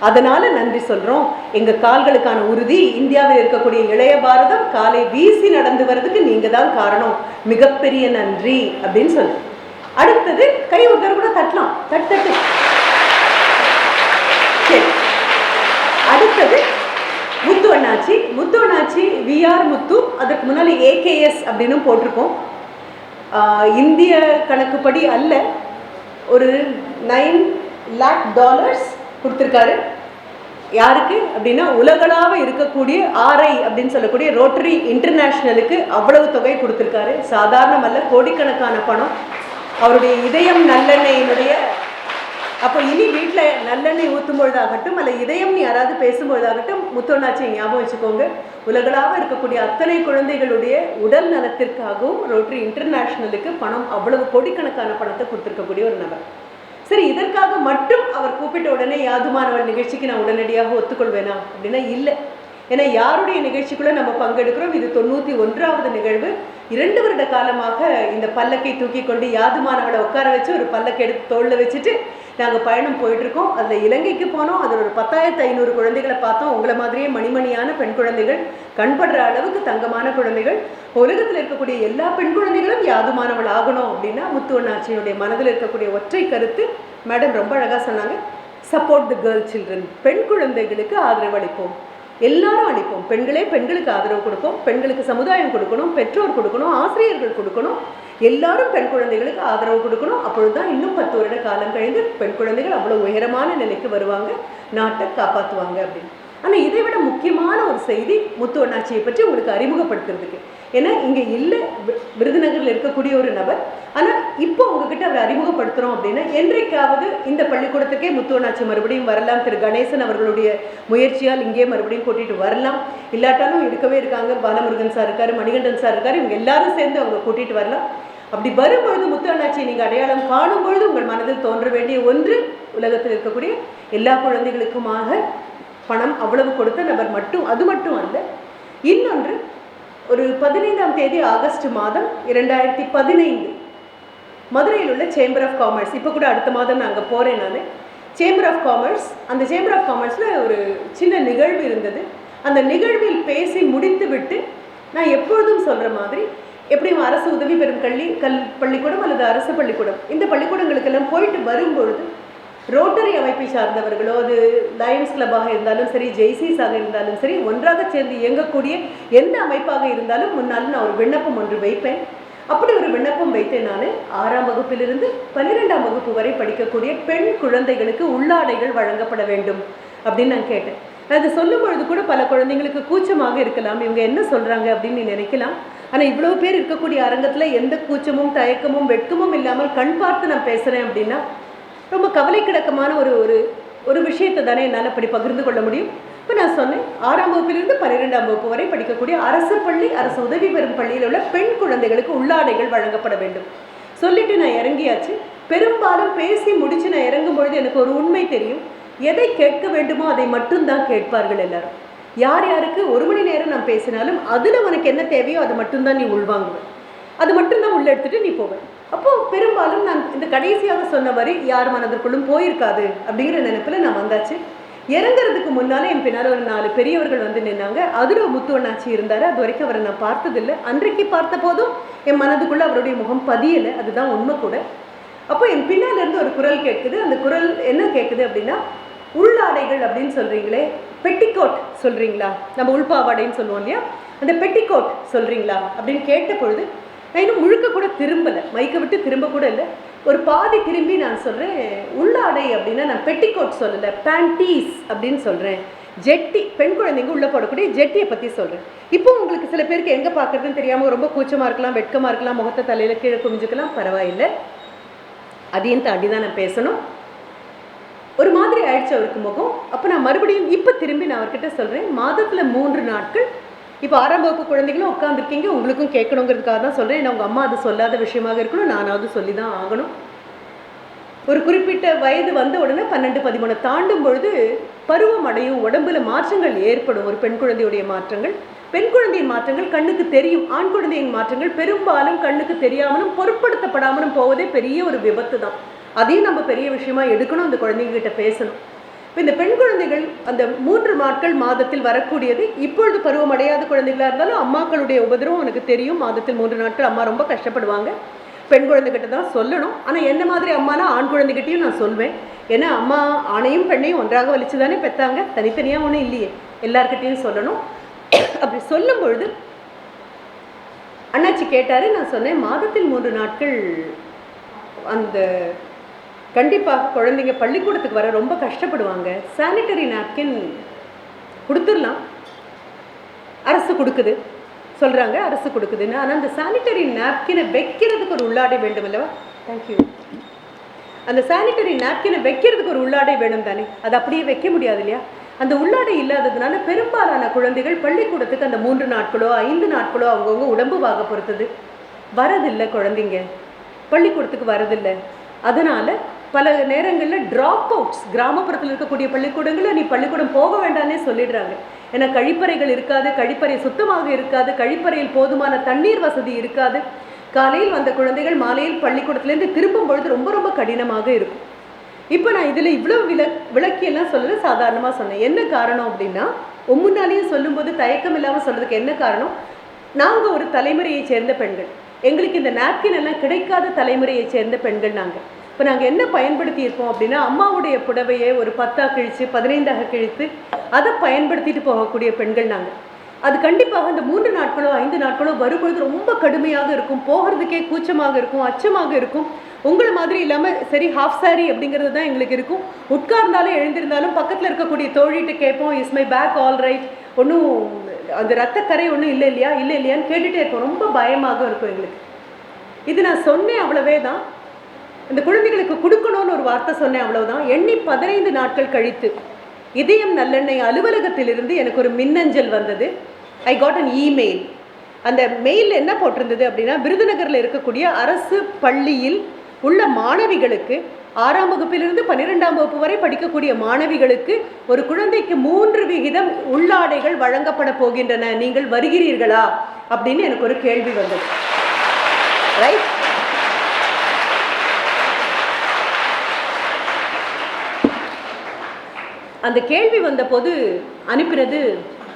அதனால் நன்றி சொல்கிறோம். எங்கள் கால்களுக்கான உறுதி, இந்தியாவில் இருக்கக்கூடிய இளைய பாரதம் காலை வீசி நடந்து வர்றதுக்கு நீங்கள் தான் காரணம். மிகப்பெரிய நன்றி அப்படின்னு சொல்லு. அடுத்தது கை ஒருத்தர் கூட தட்டலாம். தட்டு. சரி, அடுத்தது முத்து அண்ணாச்சி. முத்து அண்ணாச்சி விஆர் முத்து. அதுக்கு முன்னாடி ஏகேஎஸ் அப்படின்னு போட்டிருக்கோம். இந்திய கணக்குப்படி அல்ல, ஒரு $9 lakh கொடுத்துருக்காரு. யாருக்கு அப்படின்னா உலகளாவ இருக்கக்கூடிய RI அப்படின்னு சொல்லக்கூடிய ரோட்டரி இன்டர்நேஷ்னலுக்கு அவ்வளவு தொகை கொடுத்துருக்காரு. சாதாரணமல்ல, கோடிக்கணக்கான பணம். அவருடைய இதயம் நல்லெண்ணெயினுடைய அப்போ இனி வீட்டில் நல்லெண்ணெய் ஊற்றும் பொழுதாகட்டும் அல்ல இதயம் யாராவது பேசும்பொழுதாகட்டும் முத்தோண்ணாச்சியை ஞாபகம் வச்சுக்கோங்க. உலகளாக இருக்கக்கூடிய அத்தனை குழந்தைகளுடைய உடல் நலத்திற்காகவும் ரோட்டரி இன்டர்நேஷ்னலுக்கு பணம் அவ்வளவு கோடிக்கணக்கான பணத்தை கொடுத்துருக்கக்கூடிய ஒரு நபர். சரி, இதற்காக மட்டும் அவர் கூப்பிட்ட உடனே யாதுமானவள் நிகழ்ச்சிக்கு நான் உடனடியாக ஒத்துக்கொள்வேனா அப்படின்னா இல்லை. ஏன்னா யாருடைய நிகழ்ச்சிக்குள்ள நம்ம பங்கெடுக்கிறோம். இது 91வது நிகழ்வு. 2 வருட காலமாக இந்த பல்லக்கை தூக்கி கொண்டு யாதுமானவளை உட்கார வச்சு ஒரு பல்லக்கை எடுத்து தோளில் வச்சுட்டு நாங்கள் பயணம் போயிட்டுருக்கோம். அதில் இலங்கைக்கு போனோம். அதில் ஒரு 10,500 குழந்தைகளை பார்த்தோம். உங்களை மாதிரியே மணிமணியான பெண் குழந்தைகள், கண்படுற அளவுக்கு தங்கமான குழந்தைகள். உலகத்தில் இருக்கக்கூடிய எல்லா பெண் குழந்தைகளும் யாதுமானவள் ஆகணும் அப்படின்னா முத்துவண்ணாச்சியினுடைய மனதில் இருக்கக்கூடிய ஒற்றை கருத்து, மேடம் ரொம்ப அழகாக சொன்னாங்க, சப்போர்ட் தி கேர்ள் சில்ட்ரன். பெண் குழந்தைகளுக்கு ஆதரவு அளிப்போம், எல்லாரும் அளிப்போம். பெண்களே பெண்களுக்கு ஆதரவு கொடுப்போம். பெண்களுக்கு சமுதாயம் கொடுக்கணும், பெற்றோர் கொடுக்கணும், ஆசிரியர்கள் கொடுக்கணும். எல்லாரும் பெண் குழந்தைகளுக்கு ஆதரவு கொடுக்கணும். அப்பொழுதுதான் இன்னும் 10 வருட காலம் கழிந்து பெண் குழந்தைகள் அவ்வளோ உயரமான நிலைக்கு வருவாங்க, நாட்டை காப்பாற்றுவாங்க அப்படின்னு. ஆனால் இதை விட முக்கியமான ஒரு செய்தி முத்துவண்ணாச்சியை பற்றி உங்களுக்கு அறிமுகப்படுத்துறதுக்கு. ஏன்னா இங்கே இல்லை, விருதுநகரில் இருக்கக்கூடிய ஒரு நபர். ஆனால் இப்போ உங்ககிட்ட அவரை அறிமுகப்படுத்துகிறோம் அப்படின்னா என்றைக்காவது இந்த பள்ளிக்கூடத்துக்கே முத்துவண்ணாச்சி மறுபடியும் வரலாம். திரு கணேசன் அவர்களுடைய முயற்சியால் இங்கே மறுபடியும் கூட்டிகிட்டு வரலாம். இல்லாட்டாலும் இருக்கவே இருக்காங்க, பாலமுருகன் சார் இருக்காரு, மணிகண்டன் சார் இருக்காரு, இவங்க எல்லாரும் சேர்ந்து அவங்க கூட்டிகிட்டு வரலாம். அப்படி வரும்பொழுது முத்துவண்ணாச்சியை நீங்கள் அடையாளம் காணும் பொழுது உங்கள் மனதில் தோன்ற வேண்டிய ஒன்று, உலகத்தில் இருக்கக்கூடிய எல்லா குழந்தைகளுக்குமாக பணம் அவ்வளவு கொடுத்த நபர் மட்டும், அது மட்டும் அல்ல. இன்னொன்று, ஒரு 15ஆம் தேதி ஆகஸ்ட் மாதம் 2015 மதுரையில் உள்ள சேம்பர் ஆஃப் காமர்ஸ், இப்போ கூட அடுத்த மாதம் நான் அங்கே போகிறேன். நான் சேம்பர் ஆஃப் காமர்ஸ், அந்த சேம்பர் ஆஃப் காமர்ஸில் ஒரு சின்ன நிகழ்வு இருந்தது. அந்த நிகழ்வில் பேசி முடித்து விட்டு நான் எப்பொழுதும் சொல்கிற மாதிரி, எப்படியும் அரசு உதவி பெறும் பள்ளிக்கூடம் அல்லது அரசு பள்ளிக்கூடம், இந்த பள்ளிக்கூடங்களுக்கெல்லாம் போயிட்டு வரும்பொழுது ரோட்டரி அமைப்பை சார்ந்தவர்களோ, அது லயன்ஸ் கிளப்பாக இருந்தாலும் சரி, ஜெய்சிஸாக இருந்தாலும் சரி, ஒன்றாக சேர்ந்து இயங்கக்கூடிய எந்த அமைப்பாக இருந்தாலும் முன்னாலும் நான் ஒரு விண்ணப்பம் ஒன்று வைப்பேன். அப்படி ஒரு விண்ணப்பம் வைத்தேன். நான் 6ஆம் வகுப்பிலிருந்து 12ஆம் வகுப்பு வரை படிக்கக்கூடிய பெண் குழந்தைகளுக்கு உள்ளாடைகள் வழங்கப்பட வேண்டும் அப்படின்னு நான் கேட்டேன். நான் அதை சொல்லும் பொழுது கூட பல குழந்தைங்களுக்கு கூச்சமாக இருக்கலாம், இவங்க என்ன சொல்கிறாங்க அப்படின்னு நீ நினைக்கலாம். ஆனால் இவ்வளோ பேர் இருக்கக்கூடிய அரங்கத்தில் எந்த கூச்சமும் தயக்கமும் வெட்கமும் இல்லாமல் கண் பார்த்து நான் பேசுகிறேன் அப்படின்னா ரொம்ப கவலைக்கிடக்கமான ஒரு விஷயத்தை தானே என்னால் அப்படி பகிர்ந்து கொள்ள முடியும். இப்போ நான் சொன்னேன், 6ஆம் வகுப்பிலிருந்து 12ஆம் வகுப்பு வரை படிக்கக்கூடிய அரசு பள்ளி, அரசு உதவி பெறும் பள்ளியில் உள்ள பெண் குழந்தைகளுக்கு உள்ளாடைகள் வழங்கப்பட வேண்டும் சொல்லிட்டு நான் இறங்கியாச்சு. பெரும்பாலும் பேசி முடித்து நான் இறங்கும் பொழுது எனக்கு ஒரு உண்மை தெரியும், எதை கேட்க வேண்டுமோ அதை மட்டும்தான் கேட்பார்கள் எல்லாரும். யார் யாருக்கு 1 மணி நேரம் நான் பேசினாலும் அதில் உனக்கு என்ன தேவையோ அது மட்டும்தான் நீ உள்வாங்குவேன், அது மட்டும்தான் உள்ள எடுத்துகிட்டு நீ போவேன். அப்போது பெரும்பாலும் நான் இந்த கடைசியாக சொன்ன வரி யார் மனதிற்குள்ளும் போயிருக்காது அப்படிங்கிற நினைப்பில் நான் வந்தாச்சு. இறங்குறதுக்கு முன்னால் என் பின்னால் ஒரு 4 பெரியவர்கள் வந்து நின்னாங்க. அதில் முத்துவண்ணாச்சி இருந்தார். அது வரைக்கும் அவரை நான் பார்த்ததில்லை. அன்றைக்கு பார்த்த போதும் என் மனதுக்குள்ளே அவருடைய முகம் பதியலை, அதுதான் உண்மை கூட. அப்போ என் பின்னால் இருந்து ஒரு குரல் கேட்குது. அந்த குரல் என்ன கேட்குது அப்படின்னா, உள்ளாடைகள் அப்படின்னு சொல்கிறீங்களே, பெட்டிக்கோட் சொல்கிறீங்களா, நம்ம உள்பாவாடைன்னு சொல்லுவோம் இல்லையா, அந்த பெட்டிக்கோட் சொல்கிறீங்களா அப்படின்னு கேட்ட பொழுது நான் இன்னும் முழுக்க கூட திரும்பலை, மைக்கை விட்டு திரும்ப கூட இல்லை, ஒரு பாதி திரும்பி நான் சொல்கிறேன், உள்ளாடை அப்படின்னா நான் பெட்டிக்கோட் சொல்லலை, பேண்டீஸ் அப்படின்னு சொல்கிறேன். ஜெட்டி, பெண் குழந்தைங்க உள்ளே போடக்கூடிய ஜெட்டியை பற்றி சொல்கிறேன். இப்போ உங்களுக்கு சில பேருக்கு எங்கே பார்க்குறதுன்னு தெரியாமல் ரொம்ப கூச்சமாக இருக்கலாம், வெட்கமாக இருக்கலாம், முகத்தை தலையில் கீழே குமிஞ்சுக்கலாம், பரவாயில்லை, அதையும் தாண்டி தான் நான் பேசணும். ஒரு மாதிரி ஆயிடுச்சு அவருக்கு முகம். அப்போ நான் மறுபடியும் இப்போ திரும்பி நான் அவர்கிட்ட சொல்கிறேன், மாதத்தில் 3 நாட்கள், இப்போ 6ஆம் வகுப்பு குழந்தைகளும் உட்காந்துருக்கீங்க, உங்களுக்கும் கேட்கணுங்கிறதுக்காக தான் சொல்கிறேன். ஏன்னா உங்கள் அம்மா அது சொல்லாத விஷயமாக இருக்கணும், நானாவது சொல்லி தான் ஆகணும். ஒரு குறிப்பிட்ட வயது வந்த உடனே 12, 13 தாண்டும் பொழுது பருவம் அடையும், உடம்புல மாற்றங்கள் ஏற்படும். ஒரு பெண் குழந்தையுடைய மாற்றங்கள், பெண் குழந்தையின் மாற்றங்கள் கண்ணுக்கு தெரியும். ஆண் குழந்தையின் மாற்றங்கள் பெரும்பாலும் கண்ணுக்கு தெரியாமலும் பொருட்படுத்தப்படாமலும் போவதே பெரிய ஒரு விபத்து தான். அதையும் நம்ம பெரிய விஷயமா எடுக்கணும், அந்த குழந்தைங்கிட்ட பேசணும். இப்போ இந்த பெண் குழந்தைகள் அந்த 3 நாட்கள் மாதத்தில் வரக்கூடியது. இப்பொழுது பருவம் அடையாத குழந்தைகளாக இருந்தாலும் அம்மாக்களுடைய உபதிரவம் எனக்கு தெரியும். மாதத்தில் 3 நாட்கள் அம்மா ரொம்ப கஷ்டப்படுவாங்க. பெண் குழந்தைகிட்ட தான் சொல்லணும். ஆனால் என்ன மாதிரி அம்மானா ஆண் குழந்தைகிட்டையும் நான் சொல்வேன். ஏன்னா அம்மா ஆணையும் பெண்ணையும் ஒன்றாக வலிச்சு தானே பெற்றாங்க, தனித்தனியாக ஒன்றும் இல்லையே, எல்லார்கிட்டையும் சொல்லணும். அப்படி சொல்லும் பொழுது அண்ணாச்சி கேட்டார். நான் சொன்னேன், மாதத்தில் 3 நாட்கள் அந்த கண்டிப்பாக குழந்தைங்க பள்ளிக்கூடத்துக்கு வர ரொம்ப கஷ்டப்படுவாங்க. சானிட்டரி நாப்கின் கொடுத்துடலாம், அரசு கொடுக்குது சொல்கிறாங்க, அரசு கொடுக்குதுன்னு. ஆனால் அந்த சானிட்டரி நாப்கினை வைக்கிறதுக்கு ஒரு உள்ளாடை வேண்டும் அல்லவா? தேங்க்யூ. அந்த சானிட்டரி நாப்கினை வைக்கிறதுக்கு ஒரு உள்ளாடை வேணும் தானே, அது அப்படியே வைக்க முடியாது இல்லையா? அந்த உள்ளாடை இல்லாததுனால பெரும்பாலான குழந்தைகள் பள்ளிக்கூடத்துக்கு அந்த 3 நாட்களோ 5 நாட்களோ அவங்கவுங்க உடம்பு வாக பொறுத்தது வரதில்லை. குழந்தைங்க பள்ளிக்கூடத்துக்கு வரதில்லை. அதனால் பல நேரங்களில் ட்ராப் அவுட்ஸ், கிராமப்புறத்தில் இருக்கக்கூடிய பள்ளிக்கூடங்களில் நீ பள்ளிக்கூடம் போக வேண்டானே சொல்லிடுறாங்க. ஏன்னா கழிப்பறைகள் இருக்காது, கழிப்பறை சுத்தமாக இருக்காது, கழிப்பறையில் போதுமான தண்ணீர் வசதி இருக்காது. காலையில் வந்த குழந்தைகள் மாலையில் பள்ளிக்கூடத்துலேருந்து திரும்பும் பொழுது ரொம்ப ரொம்ப கடினமாக இருக்கும். இப்போ நான் இதில் இவ்வளோ விளக்கியெல்லாம் சொல்லலை, சாதாரணமாக சொன்னேன். என்ன காரணம் அப்படின்னா, முன்னாலேயும் சொல்லும்போது தயக்கம் இல்லாமல் சொல்கிறதுக்கு என்ன காரணம், நாங்கள் ஒரு தலைமுறையை சேர்ந்த பெண்கள், எங்களுக்கு இந்த நாப்கின் எல்லாம் கிடைக்காத தலைமுறையை சேர்ந்த பெண்கள் நாங்கள். இப்போ நாங்கள் என்ன பயன்படுத்தி இருப்போம் அப்படின்னா, அம்மாவுடைய புடவையை ஒரு 10ஆக கிழித்து 15ஆக கிழித்து அதை பயன்படுத்திட்டு போகக்கூடிய பெண்கள் நாங்கள். அது கண்டிப்பாக அந்த 3 நாட்களோ 5 நாட்களோ வரும்பொழுது ரொம்ப கடுமையாக இருக்கும், போகிறதுக்கே கூச்சமாக இருக்கும், அச்சமாக இருக்கும். உங்களை மாதிரி இல்லாமல் சரி ஹாஃப் சாரி அப்படிங்கிறது தான் எங்களுக்கு இருக்கும். உட்கார்ந்தாலும் எழுந்திருந்தாலும் பக்கத்தில் இருக்கக்கூடிய தோழிட்டு கேட்போம், is my bag all right, ஒன்றும் அந்த ரத்தக்கரை ஒன்றும் இல்லை இல்லையா இல்லை இல்லையான்னு கேட்டுகிட்டே இருப்போம். ரொம்ப பயமாக இருக்கும் எங்களுக்கு. இது நான் சொன்னேன் அவ்வளவே தான். இந்த குழந்தைகளுக்கு கொடுக்கணும்னு ஒரு வார்த்தை சொன்னேன் அவ்வளவுதான். எண்ணி 15 நாட்கள் கழித்து இதயம் நல்லெண்ணெய் அலுவலகத்திலிருந்து எனக்கு ஒரு மின்னஞ்சல் வந்தது. I got an email. அந்த மெயிலில் என்ன போட்டிருந்தது அப்படின்னா, விருதுநகரில் இருக்கக்கூடிய அரசு பள்ளியில் உள்ள மாணவிகளுக்கு 6ஆம் வகுப்பிலிருந்து 12ஆம் வகுப்பு வரை படிக்கக்கூடிய மாணவிகளுக்கு ஒரு குழந்தைக்கு 3% உள்ளாடைகள் வழங்கப்பட போகின்றன, நீங்கள் வருகிறீர்களா அப்படின்னு எனக்கு ஒரு கேள்வி வந்தது. ரைட். அந்த கேள்வி வந்தபோது அனுப்பினது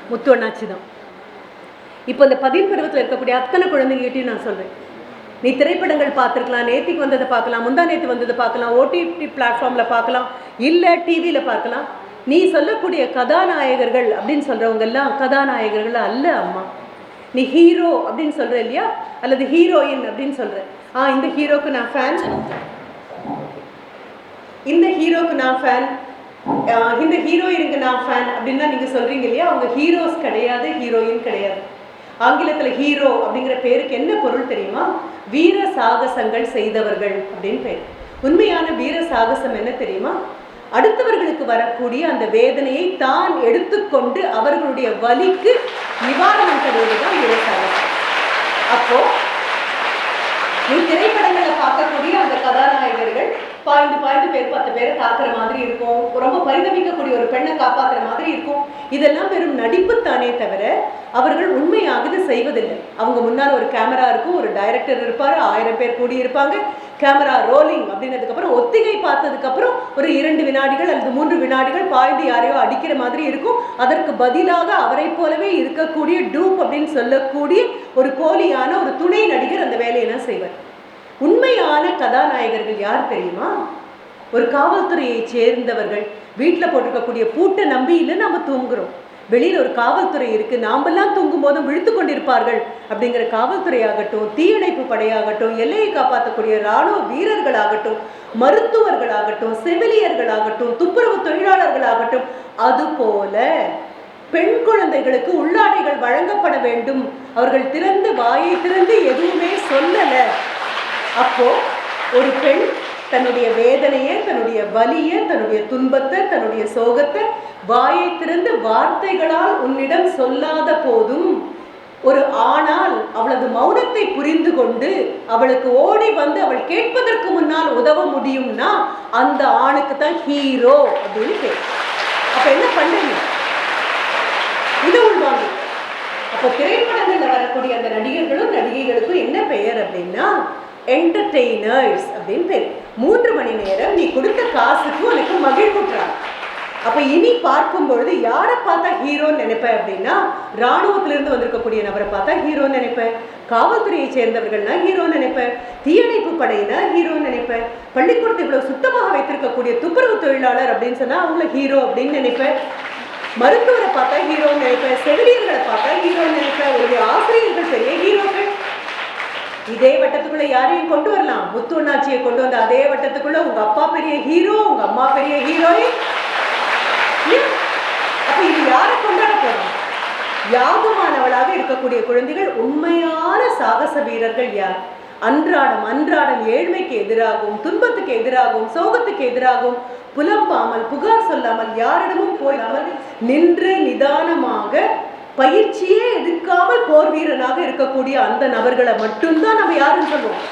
முத்து அண்ணாச்சி தான். இப்போ இந்த 10 பருவத்தில் இருக்கக்கூடிய அத்தனை குழந்தைகிட்டையும் நான் சொல்கிறேன், நீ திரைப்படங்கள் பார்த்துருக்கலாம், நேத்திக்கு வந்ததை பார்க்கலாம், முந்தா நேற்று வந்ததை பார்க்கலாம், ஓடிடி பிளாட்ஃபார்மில் பார்க்கலாம், இல்லை டிவியில் பார்க்கலாம். நீ சொல்லக்கூடிய கதாநாயகர்கள் அப்படின்னு சொல்கிறவங்கெல்லாம் கதாநாயகர்கள் அல்ல அம்மா. நீ ஹீரோ அப்படின்னு சொல்கிற இல்லையா, அல்லது ஹீரோயின் அப்படின்னு சொல்கிற. இந்த ஹீரோக்கு நான் ஃபேன், இந்த ஹீரோக்கு நான் ஃபேன், இந்த ஹீரோயினுக்கு நான் ஃபேன் அப்படின்னா நீங்கள் சொல்கிறீங்க இல்லையா, அவங்க ஹீரோஸ் கிடையாது, ஹீரோயின் கிடையாது. ஆங்கிலத்தில் ஹீரோ அப்படிங்கிற பேருக்கு என்ன பொருள் தெரியுமா? வீர சாகசங்கள் செய்தவர்கள் அப்படின்னு பேர். உண்மையான வீர சாகசம் என்ன தெரியுமா? அடுத்தவர்களுக்கு வரக்கூடிய அந்த வேதனையை தான் எடுத்துக்கொண்டு அவர்களுடைய வலிக்கு நிவாரணம் தருவது தான் வீர சாகசம். அப்போ நீ திரைப்படங்களை பார்க்கக்கூடிய அந்த கதாநாயகர்கள் பாய்ந்து பேர் 10 பேரை தாக்குற மாதிரி இருக்கும், ரொம்ப பரிதவிக்கக்கூடிய ஒரு பெண்ணை காப்பாற்றுற மாதிரி இருக்கும். இதெல்லாம் வெறும் நடிப்புத்தானே தவிர அவர்கள் உண்மையாக இது செய்வதில்லை. அவங்க முன்னால் ஒரு கேமரா இருக்கும், ஒரு டைரக்டர் இருப்பார், 1000 பேர் கூடி இருப்பாங்க. கேமரா ரோலிங் அப்படின்னதுக்கப்புறம் ஒத்திகை பார்த்ததுக்கப்புறம் ஒரு 2 வினாடிகள் அல்லது 3 வினாடிகள் பாய்ந்து யாரையோ அடிக்கிற மாதிரி இருக்கும். அதற்கு பதிலாக அவரை போலவே இருக்கக்கூடிய டூப் அப்படின்னு சொல்லக்கூடிய ஒரு போலியான ஒரு துணை நடிகர் அந்த வேலையெல்லாம் செய்வார். உண்மையான கதாநாயகர்கள் யார் தெரியுமா? ஒரு காவல்துறையை சேர்ந்தவர்கள். வீட்டில் போட்டிருக்கக்கூடிய பூட்டை நம்பி இல்லை நம்ம தூங்குறோம், வெளியில் ஒரு காவல்துறை இருக்கு, நாமெல்லாம் தூங்கும் போதும் விழுத்து கொண்டிருப்பார்கள் அப்படிங்கிற காவல்துறையாகட்டும், தீயணைப்பு படையாகட்டும், எல்லையை காப்பாற்றக்கூடிய இராணுவ வீரர்களாகட்டும், மருத்துவர்களாகட்டும், செவிலியர்களாகட்டும், துப்புரவு தொழிலாளர்களாகட்டும், அதுபோல பெண் குழந்தைகளுக்கு உள்ளாடைகள் வழங்கப்பட வேண்டும். அவர்கள் திறந்து வாயை திறந்து எதுவுமே சொல்லலை. அப்போ ஒரு பெண் தன்னுடைய வேதனையை, தன்னுடைய வலியை, தன்னுடைய துன்பத்தை, தன்னுடைய சோகத்தை வாயை திறந்து வார்த்தைகளால் உன்னிடம் சொல்லாத போதும் ஒரு ஆணால் அவளது மௌனத்தை புரிந்து கொண்டு அவளுக்கு ஓடி வந்து அவள் கேட்பதற்கு முன்னால் உதவ முடியும்னா அந்த ஆணுக்கு தான் ஹீரோ அப்படின்னு பேர். அப்ப என்ன பண்றீங்க? இதை உள்வாங்க. அப்போ திரைப்படங்கள்ல வரக்கூடிய அந்த நடிகர்களும் நடிகைகளுக்கும் என்ன பெயர் அப்படின்னா என்டர்டெய்னர்ஸ் அப்படின்னு பேர். 3 மணி நேரம் நீ கொடுத்த காசுக்கு உனக்கு மகிழ்வுற்றாங்க. அப்ப இனி பார்க்கும் பொழுது யாரை பார்த்தா ஹீரோன்னு நினைப்பேன் அப்படின்னா, இராணுவத்திலிருந்து வந்திருக்கக்கூடிய நபரை பார்த்தா ஹீரோன்னு நினைப்பேன், காவல்துறையை சேர்ந்தவர்கள்னா ஹீரோன்னு நினைப்பேன், தீயணைப்பு படையினா ஹீரோன்னு நினைப்பேன், பள்ளிக்கூடத்தை இவ்வளவு சுத்தமாக வைத்திருக்கக்கூடிய துப்புரவு தொழிலாளர் அப்படின்னு சொன்னா அவங்கள ஹீரோ அப்படின்னு நினைப்பேன், மருத்துவரை பார்த்தா ஹீரோன்னு நினைப்பேன், செவிலியர்களை பார்த்தா ஹீரோன்னு நினைப்பேன், உங்களுடைய ஆசிரியர்கள் பெரிய ஹீரோக்கள். இதே வட்டத்துக்குள்ள யாரையும் கொண்டு வரலாம், முத்து அண்ணாச்சியை கொண்டு வந்த அதே வட்டத்துக்குள்ள உங்க அப்பா பெரிய ஹீரோ, உங்க அம்மா பெரிய ஹீரோயின். அப்ப இது யாரை கொண்டாட போறோம்? யாகமானவளாக இருக்கக்கூடிய குழந்தைகள் உண்மையான சாகச வீரர்கள் யார்? அன்றாடம் அன்றாடம் ஏழ்மைக்கு எதிராகவும் துன்பத்துக்கு எதிராகவும் சோகத்துக்கு எதிராகவும் புலம்பாமல் புகார் சொல்லாமல் யாரிடமும் போயிடாமல் நின்று நிதானமாக பயிற்சியே எடுக்காமல் போர் வீரனாக இருக்கக்கூடிய அந்த நபர்களை மட்டும்தான் நம்ம யாருன்னு சொல்லுவோம்,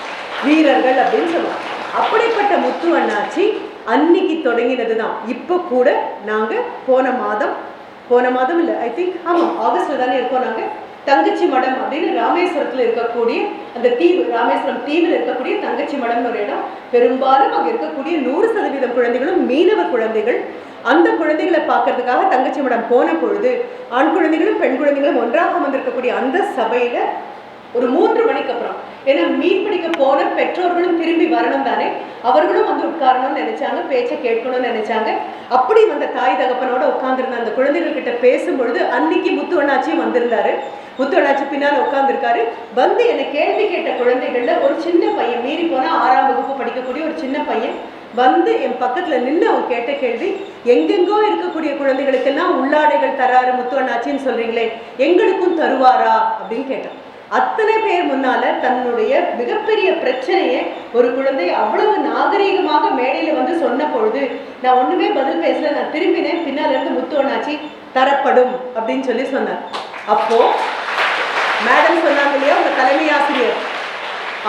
வீரர்கள் அப்படின்னு சொல்லுவோம். அப்படிப்பட்ட முத்து அண்ணாச்சி அன்னைக்கு தொடங்கினது தான். இப்போ கூட நாங்கள் போன மாதம் இல்லை, ஐ திங்க் ஆமாம் ஆகஸ்ட்ல தானே இருக்கோம். நாங்கள் தங்கச்சி மடம் அப்படின்னு ராமேஸ்வரத்தில் இருக்கக்கூடிய அந்த தீவு, ராமேஸ்வரம் தீவில் இருக்கக்கூடிய தங்கச்சி மடம்னு ஒரு இடம். பெரும்பாலும் அங்கே இருக்கக்கூடிய 100% குழந்தைகளும் மீனவ குழந்தைகள். அந்த குழந்தைகளை பார்க்கறதுக்காக தங்கச்சி மடம் போன பொழுது ஆண் குழந்தைகளும் பெண் குழந்தைகளும் ஒன்றாக வந்திருக்கக்கூடிய அந்த சபையில ஒரு 3 மணிக்கு அப்புறம், ஏன்னா மீன் பிடிக்க போன பெற்றோர்களும் திரும்பி வரணும் தானே, அவர்களும் வந்து உட்காரணும்னு நினைச்சாங்க, பேச்சை கேட்கணும்னு நினைச்சாங்க. அப்படி வந்த தாய் தகப்பனோட உட்கார்ந்துருந்த அந்த குழந்தைகள் கிட்ட பேசும்பொழுது அன்னைக்கு முத்து அண்ணாச்சியும் வந்திருந்தாரு. முத்து அண்ணாச்சி பின்னால் உட்கார்ந்துருக்காரு. வந்து என்னை கேள்வி கேட்ட குழந்தைகள்ல ஒரு சின்ன பையன், மீறி போனா 6ஆம் வகுப்பு படிக்கக்கூடிய ஒரு சின்ன பையன் வந்து என் பக்கத்துல நின்று அவன் கேட்ட கேள்வி, எங்கெங்கோ இருக்கக்கூடிய குழந்தைகளுக்கெல்லாம் உள்ளாடைகள் தராரு முத்து அண்ணாச்சின்னு சொல்றீங்களே, எங்களுக்கும் தருவாரா அப்படின்னு கேட்டான். அத்தனை பேர் முன்னால தன்னுடைய மிகப்பெரிய பிரச்சனையை ஒரு குழந்தை அவ்வளவு நாகரீகமாக மேடையில வந்து சொன்ன பொழுது நான் ஒண்ணுமே பதில் பேசல. நான் திரும்பினேன். பின்னால இருந்து முத்து அண்ணாச்சி தரப்படும் அப்படின்னு சொல்லி சொன்னார். அப்போ மேடம் சொன்னாங்க இல்லையா, உங்க தலைமை ஆசிரியர்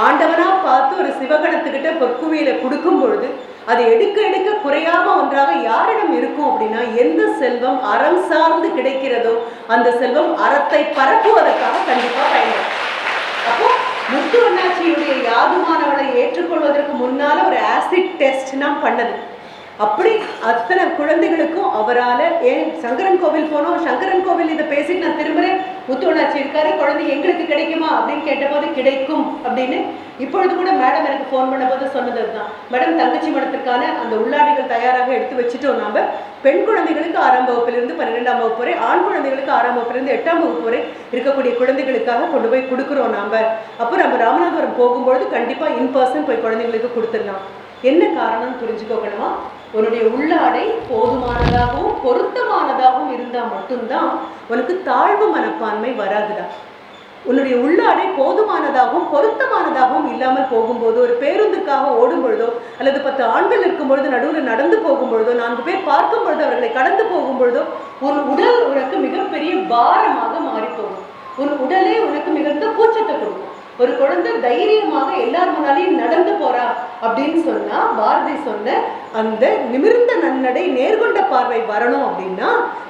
ஆண்டவனா பார்த்து ஒரு சிவகணத்துக்கிட்ட பொற்குவியில கொடுக்கும் பொழுது அது எடுக்க எடுக்க குறையாம ஒன்றாக யாரிடம் இருக்கும் அப்படின்னா, எந்த செல்வம் அறம் சார்ந்து கிடைக்கிறதோ அந்த செல்வம் அறத்தை பரப்புவதற்காக கண்டிப்பா பயன்படும். அப்போ முத்து அண்ணாச்சியுடைய யாதுமானவளை ஏற்றுக்கொள்வதற்கு முன்னால ஒரு ஆசிட் டெஸ்ட் நாம் பண்ணது. அப்படி அத்தனை குழந்தைகளுக்கும் அவரால், ஏன் சங்கரன் கோவில் போனோம், சங்கரன் கோவில் இதை பேசிட்டு நான் திரும்புறேன், முத்து அண்ணாச்சி இருக்காரு, குழந்தை எங்களுக்கு கிடைக்குமா அப்படின்னு கேட்டபோது கிடைக்கும் அப்படின்னு. இப்பொழுது கூட மேடம் எனக்கு ஃபோன் பண்ண போது சொன்னது தான், மேடம் தங்கச்சி மடத்திற்கான அந்த உள்ளாடைகள் தயாராக எடுத்து வச்சுட்டோம். நாம பெண் குழந்தைகளுக்கு 6ஆம் வகுப்பிலிருந்து 12ஆம் வகுப்பு வரை, ஆண் குழந்தைகளுக்கு 6ஆம் வகுப்பிலிருந்து 8ஆம் வகுப்பு வரை இருக்கக்கூடிய குழந்தைகளுக்காக கொண்டு போய் கொடுக்குறோம் நாம. அப்போ நம்ம ராமநாதபுரம் போகும்பொழுது கண்டிப்பா இன்பர்சன் போய் குழந்தைங்களுக்கு கொடுத்துடலாம். என்ன காரணம் புரிஞ்சுக்கோங்கணுமா, உன்னுடைய உள்ளாடை போதுமானதாகவும் பொருத்தமானதாகவும் இருந்தா மட்டும்தான் உனக்கு தாழ்வு மனப்பான்மை வராதுடா. உன்னுடைய உள்ளாடை போதுமானதாகவும் பொருத்தமானதாகவும் இல்லாமல் போகும்போது, ஒரு பேருந்துக்காக ஓடும் பொழுதோ அல்லது 10 ஆண்கள் இருக்கும் பொழுது நடுவில் நடந்து போகும் பொழுதோ, 4 பேர் பார்க்கும் பொழுது அவர்களை கடந்து போகும் பொழுதோ ஒரு உடல் உனக்கு மிகப்பெரிய பாரமாக மாறி போகும். உன் உடலே உனக்கு மிகுந்த கூச்சத்தை கொடுக்கும். ஒரு குழந்தை தைரியமாக எல்லார் முன்னாலையும் நடந்து போறா அப்படின்னு சொன்னா, பாரதி சொன்ன அந்த நிமிர்ந்த நன்னடை நேர்கொண்ட பார்வை வரணும் அப்படின்னா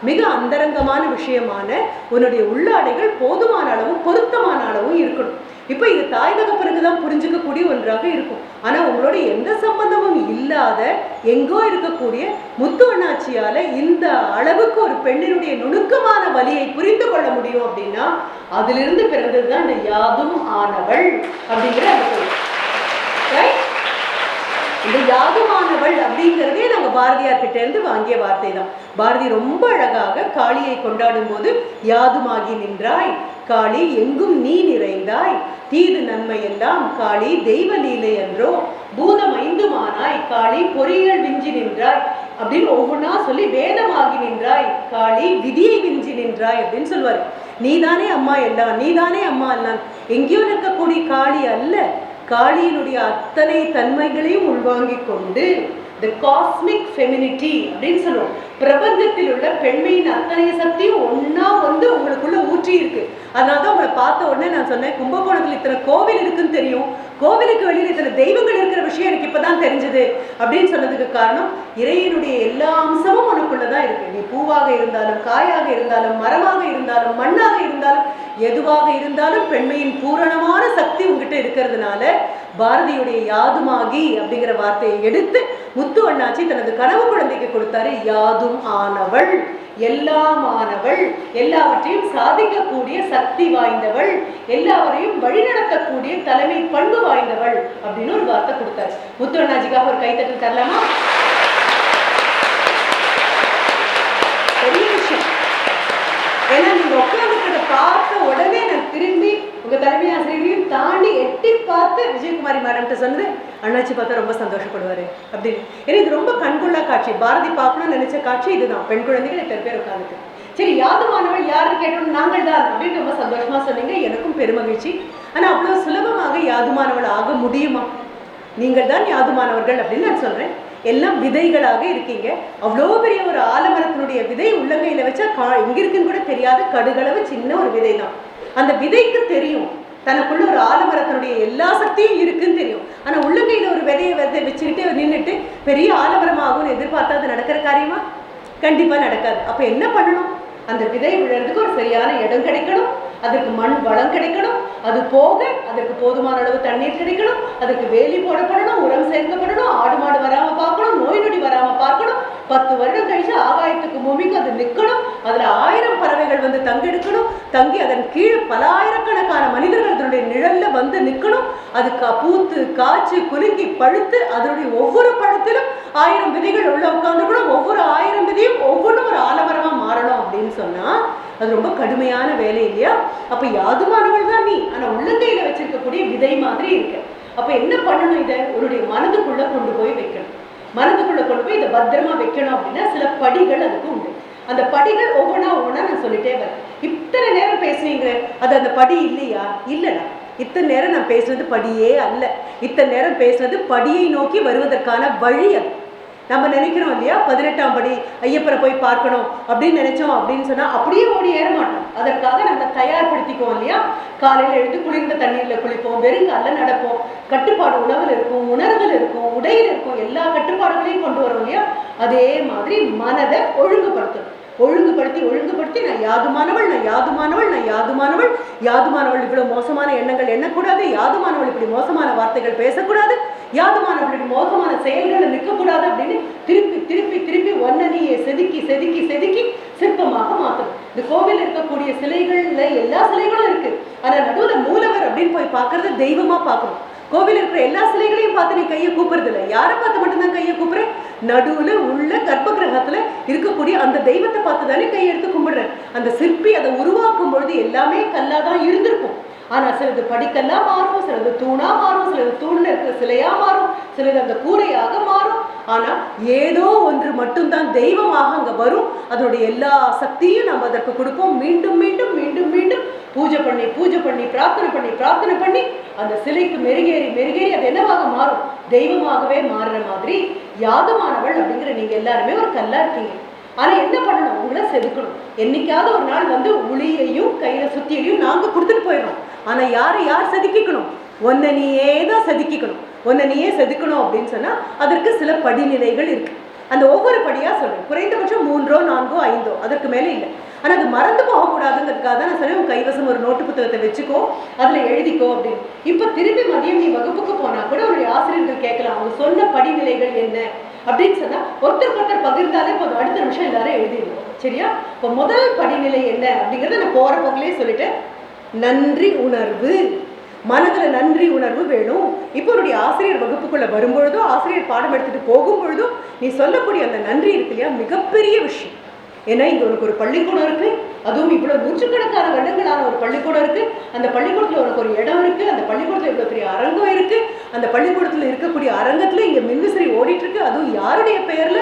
மிக அந்தரங்கமான விஷயமான உன்னுடைய உள்ளாடைகள் போதுமான அளவும் பொருத்தமான அளவும் இருக்கணும். இப்ப இது தாய் தகப்பனுக்கு தான் புரிஞ்சுக்கக்கூடிய ஒன்றாக இருக்கும். ஆனா உங்களோட எந்த சம்பந்தமும் இல்லாத எங்கோ இருக்கக்கூடிய முத்து அண்ணாச்சியால இந்த அளவுக்கு ஒரு பெண்ணினுடைய நுணுக்கமான வலியை புரிந்து கொள்ள முடியும் அப்படின்னா அதிலிருந்து பிறந்ததுதான் இந்த யாதும் ஆனவள் அப்படிங்கிற அந்த பொருள். இந்த யாதுமானவள் அப்படிங்கிறதே நாங்க பாரதியார் கிட்ட இருந்து வாங்கிய வார்த்தை தான். பாரதி ரொம்ப அழகாக காளியை கொண்டாடும் போது யாதுமாகி நின்றாய் காளி, எங்கும் நீ நிறைந்தாய், தீது நன்மை எல்லாம் காளி தெய்வ லீலை என்றோ, பூதம் 5மானாய் காளி, பொறிகள் விஞ்சி நின்றாய் அப்படின்னு ஒவ்வொன்னா சொல்லி, வேதமாகி நின்றாய் காளி, விதியை விஞ்சி நின்றாய் அப்படின்னு சொல்லுவாரு. நீதானே அம்மா எல்லாம், நீதானே அம்மா எல்லாம். எங்கேயோ இருக்கக்கூடிய காளி அல்ல, காளியினுடைய அத்தனை தன்மைகளையும் உள்வாங்கிக் கொண்டு the cosmic femininity அப்படின்னு சொல்லுவோம். பிரபஞ்சத்தில் உள்ள பெண்மையின் அத்தனை சக்தியும் ஒன்னா வந்து உங்களுக்குள்ள ஊற்றி இருக்கு. அதனாலதான் உங்களை பார்த்த உடனே நான் சொன்னேன், கும்பகோணத்துல இத்தனை கோவில் இருக்குன்னு தெரியும், கோவிலுக்கு வெளியில் இத்தனை தெய்வங்கள் இருக்கிற விஷயம் எனக்கு இப்பதான் தெரிஞ்சது அப்படின்னு சொன்னதுக்கு காரணம், இறைவனுடைய எல்லா அம்சமும் உனக்குள்ளதான் இருக்கு. நீ பூவாக இருந்தாலும், காயாக இருந்தாலும், மரமாக இருந்தாலும், மண்ணாக இருந்தாலும், எதுவாக இருந்தாலும் பெண்மையின் பூரணமான சக்தி உங்ககிட்ட இருக்கிறதுனால பாரதியுடைய யாதுமாகி அப்படிங்கிற வார்த்தையை எடுத்து முத்து அண்ணாச்சி தனது கனவு குழந்தைக்கு கொடுத்தாரு. யாதும் ஆனவள், எல்லாமானவள், எல்லாவற்றையும் சாதிக்கக்கூடிய சக்தி வாய்ந்தவள், எல்லாவரையும் வழிநடத்தக்கூடிய தலைமை பண்பு வாய்ந்தவள் அப்படின்னு ஒரு வார்த்தை கொடுத்தாரு. முத்து அண்ணாச்சிக்காக ஒரு கைத்தட்டல் தரலாமா? பெரிய விஷயம். ஏன்னா நீங்க உட்கார்ந்து பார்த்த உடனே நான் திரும்பி உங்க தலைமை ஆசிரியரையும் தாண்டி எட்டி பார்த்து விஜயகுமாரி மேடம்கிட்ட சொன்னது, அண்ணாச்சி பார்த்தா ரொம்ப சந்தோஷப்படுவாரு அப்படின்னு. ஏன்னா இது ரொம்ப கண்கொள்ளா காட்சி. பாரதி பார்க்கணும்னு நினைச்ச காட்சி இதுதான். பெண் குழந்தைகள் 8 பேர் உட்காந்துட்டு, சரி யாதுமானவள் யாருன்னு கேட்டோம், நாங்கள் தான் அப்படின்னு ரொம்ப சந்தோஷமா சொன்னீங்க. எனக்கும் பெருமகிழ்ச்சி. ஆனா அவ்வளவு சுலபமாக யாதுமானவள் ஆக முடியுமா? நீங்கள் தான் யாதுமானவர்கள் அப்படின்னு நான் சொல்றேன். எல்லாம் விதைகளாக இருக்கீங்க. அவ்வளோ பெரிய ஒரு ஆலமரத்தினுடைய விதை உள்ளங்கையில வச்சா எங்க இருக்குன்னு கூட தெரியாது. கடுகளவு சின்ன ஒரு விதை தான். அந்த விதைக்கு தெரியும் தனக்குள்ள ஒரு ஆலமரத்தினுடைய எல்லா சக்தியும் இருக்குன்னு தெரியும். ஆனா உள்ளங்கையில ஒரு விதையை வச்சுக்கிட்டு நின்றுட்டு பெரிய ஆலமரமாகும்னு எதிர்பார்த்தா அது நடக்கிற காரியமா? கண்டிப்பா நடக்காது. அப்ப என்ன பண்ணணும்? அந்த விதை விழுறதுக்கு ஒரு சரியான இடம் கிடைக்கணும், அதற்கு மண் வளம் கிடைக்கணும், அது போக அதற்கு போதுமான அளவு தண்ணீர் கிடைக்கணும், அதுக்கு வேலி போடப்படணும், உரம் சேர்க்கப்படணும், ஆடு மாடு வராம பார்க்கணும், நோய் நொடி வராம பார்க்கணும். 10 வருடம் கழிச்சு ஆகாயத்துக்கு பூமிக்கு அது நிற்கணும். அதுல 1000 பறவைகள் வந்து தங்கெடுக்கணும், தங்கி அதன் கீழ் பல ஆயிரக்கணக்கான மனிதர்கள் அதனுடைய நிழல்ல வந்து நிற்கணும். அது பூத்து காய்ச்சி குலுங்கி பழுத்து அதனுடைய ஒவ்வொரு பழத்திலும் 1000 விதைகள் உள்ள உட்காந்துக்கணும். ஒவ்வொரு 1000 விதையும் ஒவ்வொன்றும் ஒரு ஆலமரமா மாறணும் அப்படின்னு சொன்னா அது ரொம்ப கடுமையான வேலை இல்லையா? அப்ப யாதுமானவள் தான் நீ, ஆனா உள்ளங்கையில வச்சிருக்கக்கூடிய விதை மாதிரி இருக்க. அப்ப என்ன பண்ணணும்? இதை உன்னுடைய மனதுக்குள்ள கொண்டு போய் வைக்கணும். மனதுக்குள்ள கொண்டு போய் இதை பத்திரமா வைக்கணும் அப்படின்னா சில படிகள் அதுக்கு உண்டு. அந்த படிகள் ஒவ்வொன்றா நான் சொல்லிட்டே வரேன். இத்தனை நேரம் பேசுனீங்க, அது அந்த படி இல்லையா? இல்லடா, இத்தனை நேரம் நான் பேசுனது படியே அல்ல. இத்தனை நேரம் பேசுனது படியை நோக்கி வருவதற்கான வழி. அது நம்ம நினைக்கிறோம் இல்லையா, 18ஆம் படி ஐயப்பரை போய் பார்க்கணும் அப்படின்னு நினைச்சோம் அப்படின்னு சொன்னா அப்படியே ஓடி ஏற மாட்டோம். அதற்காக நம்ம தயார்படுத்திக்குவோம் இல்லையா? காலையில எழுந்து குளிர்ந்த தண்ணீர்ல குளிப்போம், வெறுங்கால நடப்போம், கட்டுப்பாடு உணவில் இருக்கும், உணர்வில் இருக்கும், உடையில் இருக்கும், எல்லா கட்டுப்பாடுகளையும் கொண்டு வரோம் இல்லையா? அதே மாதிரி மனதை ஒழுங்குபடுத்தணும். ஒழுங்குபடுத்தி நான் யாதுமானவள், நான் யாதுமானவள், நான் யாதுமானவள், யாதுமானவள் இவ்வளவு மோசமான எண்ணங்கள் எண்ணக்கூடாது, யாதுமானவள் இப்படி மோசமான வார்த்தைகள் பேசக்கூடாது, யாதுமானவளுடைய மோசமான செயல்கள் நிற்கக்கூடாது அப்படின்னு திருப்பி திருப்பி திருப்பி ஒன்னனியை செதுக்கி செதுக்கி செதுக்கி சிற்பமாக மாற்றணும். இந்த கோவில் இருக்கக்கூடிய சிலைகள்ல எல்லா சிலைகளும் இருக்கு. ஆனா நடுவுல மூலவர் அப்படின்னு போய் பார்க்கறது தெய்வமா பார்க்கணும். கோவில் இருக்கிற எல்லா சிலைகளையும் பார்த்து நீ கையை கூப்பிடுறது இல்லை. யாரை பார்த்து மட்டும்தான் கையை கூப்பிடுற? நடுவுல உள்ள கர்ப்ப கிரகத்துல இருக்கக்கூடிய அந்த தெய்வத்தை பார்த்து தானே கையெடுத்து கும்பிடுற. அந்த சிற்பி அதை உருவாக்கும் பொழுது எல்லாமே கல்லாதான் இருந்திருக்கும். ஆனா சிலது படிக்கல்லா மாறும், சிலது தூணா மாறும், சிலது தூண்ல இருக்கிற சிலையா மாறும், சிலது அந்த கூரையாக மாறும். ஆனா ஏதோ ஒன்று மட்டும்தான் தெய்வமாக அங்க வரும். அதனுடைய எல்லா சக்தியும் நம்ம அதற்கு கொடுப்போம். மீண்டும் மீண்டும் மீண்டும் மீண்டும் பூஜை பண்ணி பிரார்த்தனை பண்ணி அந்த சிலைக்கு மெருகேறி அது என்னவாக மாறும்? தெய்வமாகவே மாறுற மாதிரி யாதுமானவள் அப்படிங்கிற நீங்க எல்லாருமே ஒரு கல்லா இருக்கீங்க. ஆனா என்ன பண்ணணும்? உங்களை செதுக்கணும். என்னைக்காவது ஒரு நாள் வந்து உளியையும் கையில சுத்தியையும் நாங்க கொடுத்துட்டு போயிடும். ஆனா யார் செதுக்கிக்கணும்? ஒன்னை நீயே தான் செதுக்கிக்கணும். ஒன்னை நீயே செதுக்கணும் அப்படின்னு சொன்னா அதற்கு சில படிநிலைகள் இருக்கு. அந்த ஒவ்வொரு படியா சொல்றேன். குறைந்தபட்சம் 3, 4, 5 அதற்கு மேல இல்லை. ஆனா அது மறந்து போகக்கூடாதுங்கிறதுக்காக தான் நான் சொன்னேன், உன் கைவசம் ஒரு நோட்டு புத்தகத்தை வச்சுக்கோ, அதுல எழுதிக்கோ அப்படின்னு. இப்ப திரும்பி மதியம் நீ வகுப்புக்கு போனா கூட ஒரு ஆசிரியர்கள் கேட்கலாம், அவங்க சொன்ன படிநிலைகள் என்ன அப்படின்னு சொன்னா ஒருத்தர் பகிர்ந்தாலே இப்போ அடுத்த நிமிஷம் எல்லாரும் எழுதிடுவோம். சரியா? இப்போ முதல் படிநிலை என்ன அப்படிங்கிறத நான் போற போக்கிலே சொல்லிட்டேன். நன்றி உணர்வு. மனதுல நன்றி உணர்வு வேணும். இப்போ உன்னுடைய ஆசிரியர் வகுப்புக்குள்ள வரும்பொழுதோ, ஆசிரியர் பாடம் எடுத்துட்டு போகும் பொழுதோ நீ சொல்லக்கூடிய அந்த நன்றி இருக்கு இல்லையா, மிகப்பெரிய விஷயம். ஏன்னா இங்க உனக்கு ஒரு பள்ளிக்கூடம் இருக்கு, அதுவும் இவ்வளவு நூற்றுக்கணக்கான வருடங்களான ஒரு பள்ளிக்கூடம் இருக்கு. அந்த பள்ளிக்கூடத்துல உனக்கு ஒரு இடம் இருக்கு. அந்த பள்ளிக்கூடத்துல இவ்வளவு பெரிய அரங்கம் இருக்கு. அந்த பள்ளிக்கூடத்துல இருக்கக்கூடிய அரங்கத்துல இங்க மின்விசிறி ஓடிட்டு இருக்கு. அதுவும் யாருடைய பெயர்ல?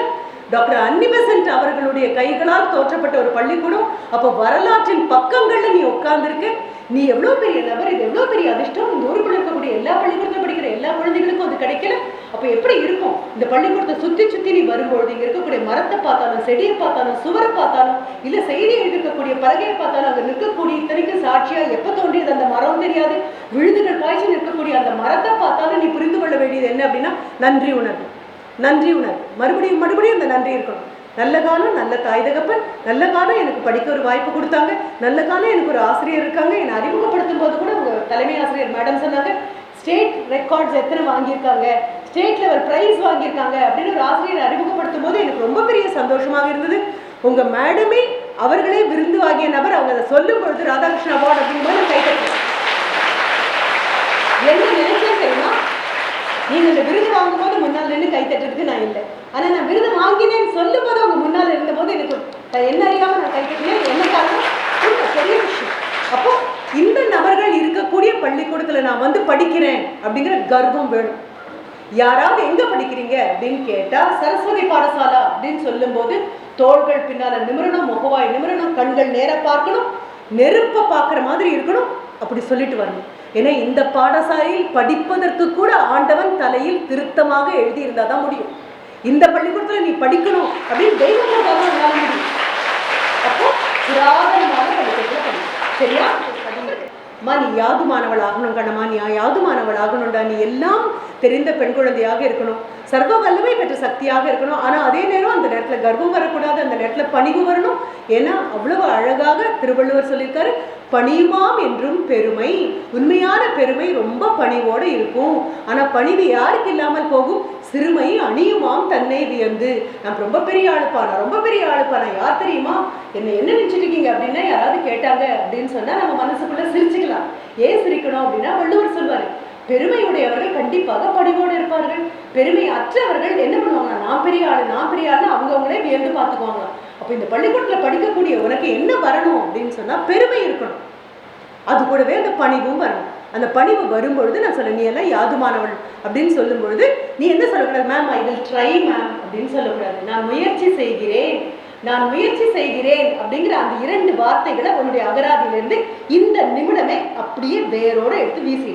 டாக்டர் அன்னி பெசன்ட் அவர்களுடைய கைகளால் தோற்றப்பட்ட ஒரு பள்ளிக்கூடம். அப்போ வரலாற்றின் பக்கங்கள்ல நீ உட்கார்ந்துருக்க. நீ எவ்வளவு பெரிய நபர், இது எவ்வளவு பெரிய அதிர்ஷ்டம். இந்த ஊருக்குள்ள இருக்கக்கூடிய எல்லா பள்ளிக்கூடத்துல படிக்கிற எல்லா குழந்தைகளுக்கும் அது கிடைக்கல. அப்ப எப்படி இருக்கும்? இந்த பள்ளிக்கூடத்தை சுத்தி நீ வரும்பொழுது இங்க இருக்கக்கூடிய மரத்தை பார்த்தாலும், செடியை பார்த்தாலும், சுவரை பார்த்தாலும், இல்ல செய்தி எழுதிருக்கக்கூடிய பலகையை பார்த்தாலும், அங்க நிற்கக்கூடிய இத்தனைக்கு சாட்சியா எப்ப தோன்றியது அந்த மரம் தெரியாது. விழுதுகள் பாய்ச்சி நிற்கக்கூடிய அந்த மரத்தை பார்த்தாலும் நீ புரிந்து கொள்ள வேண்டியது என்ன அப்படின்னா நன்றி உணர்வு. மறுபடியும் அந்த நன்றி இருக்கணும். நல்ல காலம், நல்ல தாய் தகப்பன், நல்ல காலம் எனக்கு படிக்க ஒரு வாய்ப்பு கொடுத்தாங்க, நல்ல காலம் எனக்கு ஒரு ஆசிரியர் இருக்காங்க. என்னை அறிமுகப்படுத்தும் போது கூட உங்க தலைமை ஆசிரியர் மேடம் சொன்னாங்க, ஸ்டேட் ரெக்கார்ட்ஸ் எத்தனை வாங்கியிருக்காங்க, ஸ்டேட் லெவல் பிரைஸ் வாங்கியிருக்காங்க அப்படின்னு ஒரு ஆசிரியர் அறிமுகப்படுத்தும் போது எனக்கு ரொம்ப பெரிய சந்தோஷமாக இருந்தது. உங்க மேடமே அவர்களே விருந்து வாங்கிய நபர். அவங்க அதை சொல்லும் பொழுது ராதாகிருஷ்ணன் அவார்டு அப்படிங்கும்போது கை தட்டுறேன். என்ன நினைச்சேன் தெரியுமா? நீங்க இந்த விருது வாங்கும் போது முன்னால் நின்று கை தட்டுறதுக்கு நான் இல்லை. ஆனா நான் விருது வாங்கினேன்னு சொல்லும் போது அவங்க முன்னால் இருந்த போது எனக்கு என்ன அறியாம நான் கை தட்டினேன். என்ன காரணம்? பெரிய விஷயம். அப்போ இந்த நபர்கள் இருக்கக்கூடிய பள்ளிக்கூடத்துல நான் வந்து படிக்கிறேன் அப்படிங்கிற கர்வம் வேணும். யாராவது எங்க படிக்கிறீங்க அப்படின்னு கேட்டா சரஸ்வதி பாடசாலா அப்படின்னு சொல்லும் போது தோள்கள் பின்னால நிமிரணும், முகவாய் நிமிரணும், கண்கள் நேர பார்க்கணும், நெருப்ப பார்க்குற மாதிரி இருக்கணும். அப்படி சொல்லிட்டு வரணும். ஏன்னா இந்த பாடசாலையில் படிப்பதற்கு கூட ஆண்டவன் தலையில் திருத்தமாக எழுதியிருந்தால் தான் முடியும். இந்த பள்ளிக்கூடத்தில் நீ படிக்கணும் அப்படின்னு தெய்வமாக முடியும். அப்போ புராதனமான பள்ளிக்கூடத்தில் படிக்கும். சரியா? அம்மா நீ யாதுமானவள் ஆகணும் கண்ணம்மா, நீ யாதுமானவள் ஆகணும்டா, நீ எல்லாம் தெரிந்த பெண் குழந்தையாக இருக்கணும், சர்வ வல்லமை பெற்ற சக்தியாக இருக்கணும். ஆனால் அதே நேரம் அந்த நேரத்தில் கர்வம் வரக்கூடாது, அந்த நேரத்தில் பணிவு வரணும். ஏன்னா அவ்வளவு அழகாக திருவள்ளுவர் சொல்லியிருக்காரு, பணியுமாம் என்றும் பெருமை. உண்மையான பெருமை ரொம்ப பணிவோடு இருக்கும். ஆனால் பணிவு யாருக்கு இல்லாமல் போகும்? சிறுமை அணியுமாம் தன்னை வியந்து. நான் ரொம்ப பெரிய ஆளுப்பா, நான் ரொம்ப பெரிய ஆளுப்பா, நான் யார் தெரியுமா, என்ன நினைச்சிட்டு இருக்கீங்க அப்படின்னா யாராவது கேட்டாங்க அப்படின்னு சொன்னால் நம்ம மனசுக்குள்ள சிரிச்சுக்கலாம். ஏன் சிரிக்கணும் அப்படின்னா வள்ளுவர் சொல்வார், பெருமையுடையவர்கள் கண்டிப்பாக பணிவோடு இருப்பார்கள். பெருமை அற்றவர்கள் என்ன பண்ணுவாங்க, நான் பெரிய ஆளு நான் பெரிய ஆளுன்னு அவங்கவுங்களே வியந்து பார்த்துக்குவாங்க. அப்போ இந்த பள்ளிக்கூடத்தில் படிக்கக்கூடிய உனக்கு என்ன வரணும் அப்படின்னு சொன்னால் பெருமை இருக்கணும், அது கூடவே அந்த பணிவும் வரணும். அந்த பணிவு வரும்பொழுது நான் சொல்ல, நீ எல்லாம் யாதுமானவள் அப்படின்னு சொல்லும் பொழுது நீ என்ன சொல்லக்கூடாது, ma'am I will try ma'am அப்படின்னு சொல்லக்கூடாது. நான் முயற்சி செய்கிறேன், நான் முயற்சி செய்கிறேன் அப்படிங்கிற அந்த 2 வார்த்தைகளை உன்னுடைய அகராதியிலிருந்து இந்த நிமிடமே அப்படியே வேரோடு எடுத்து வீசி.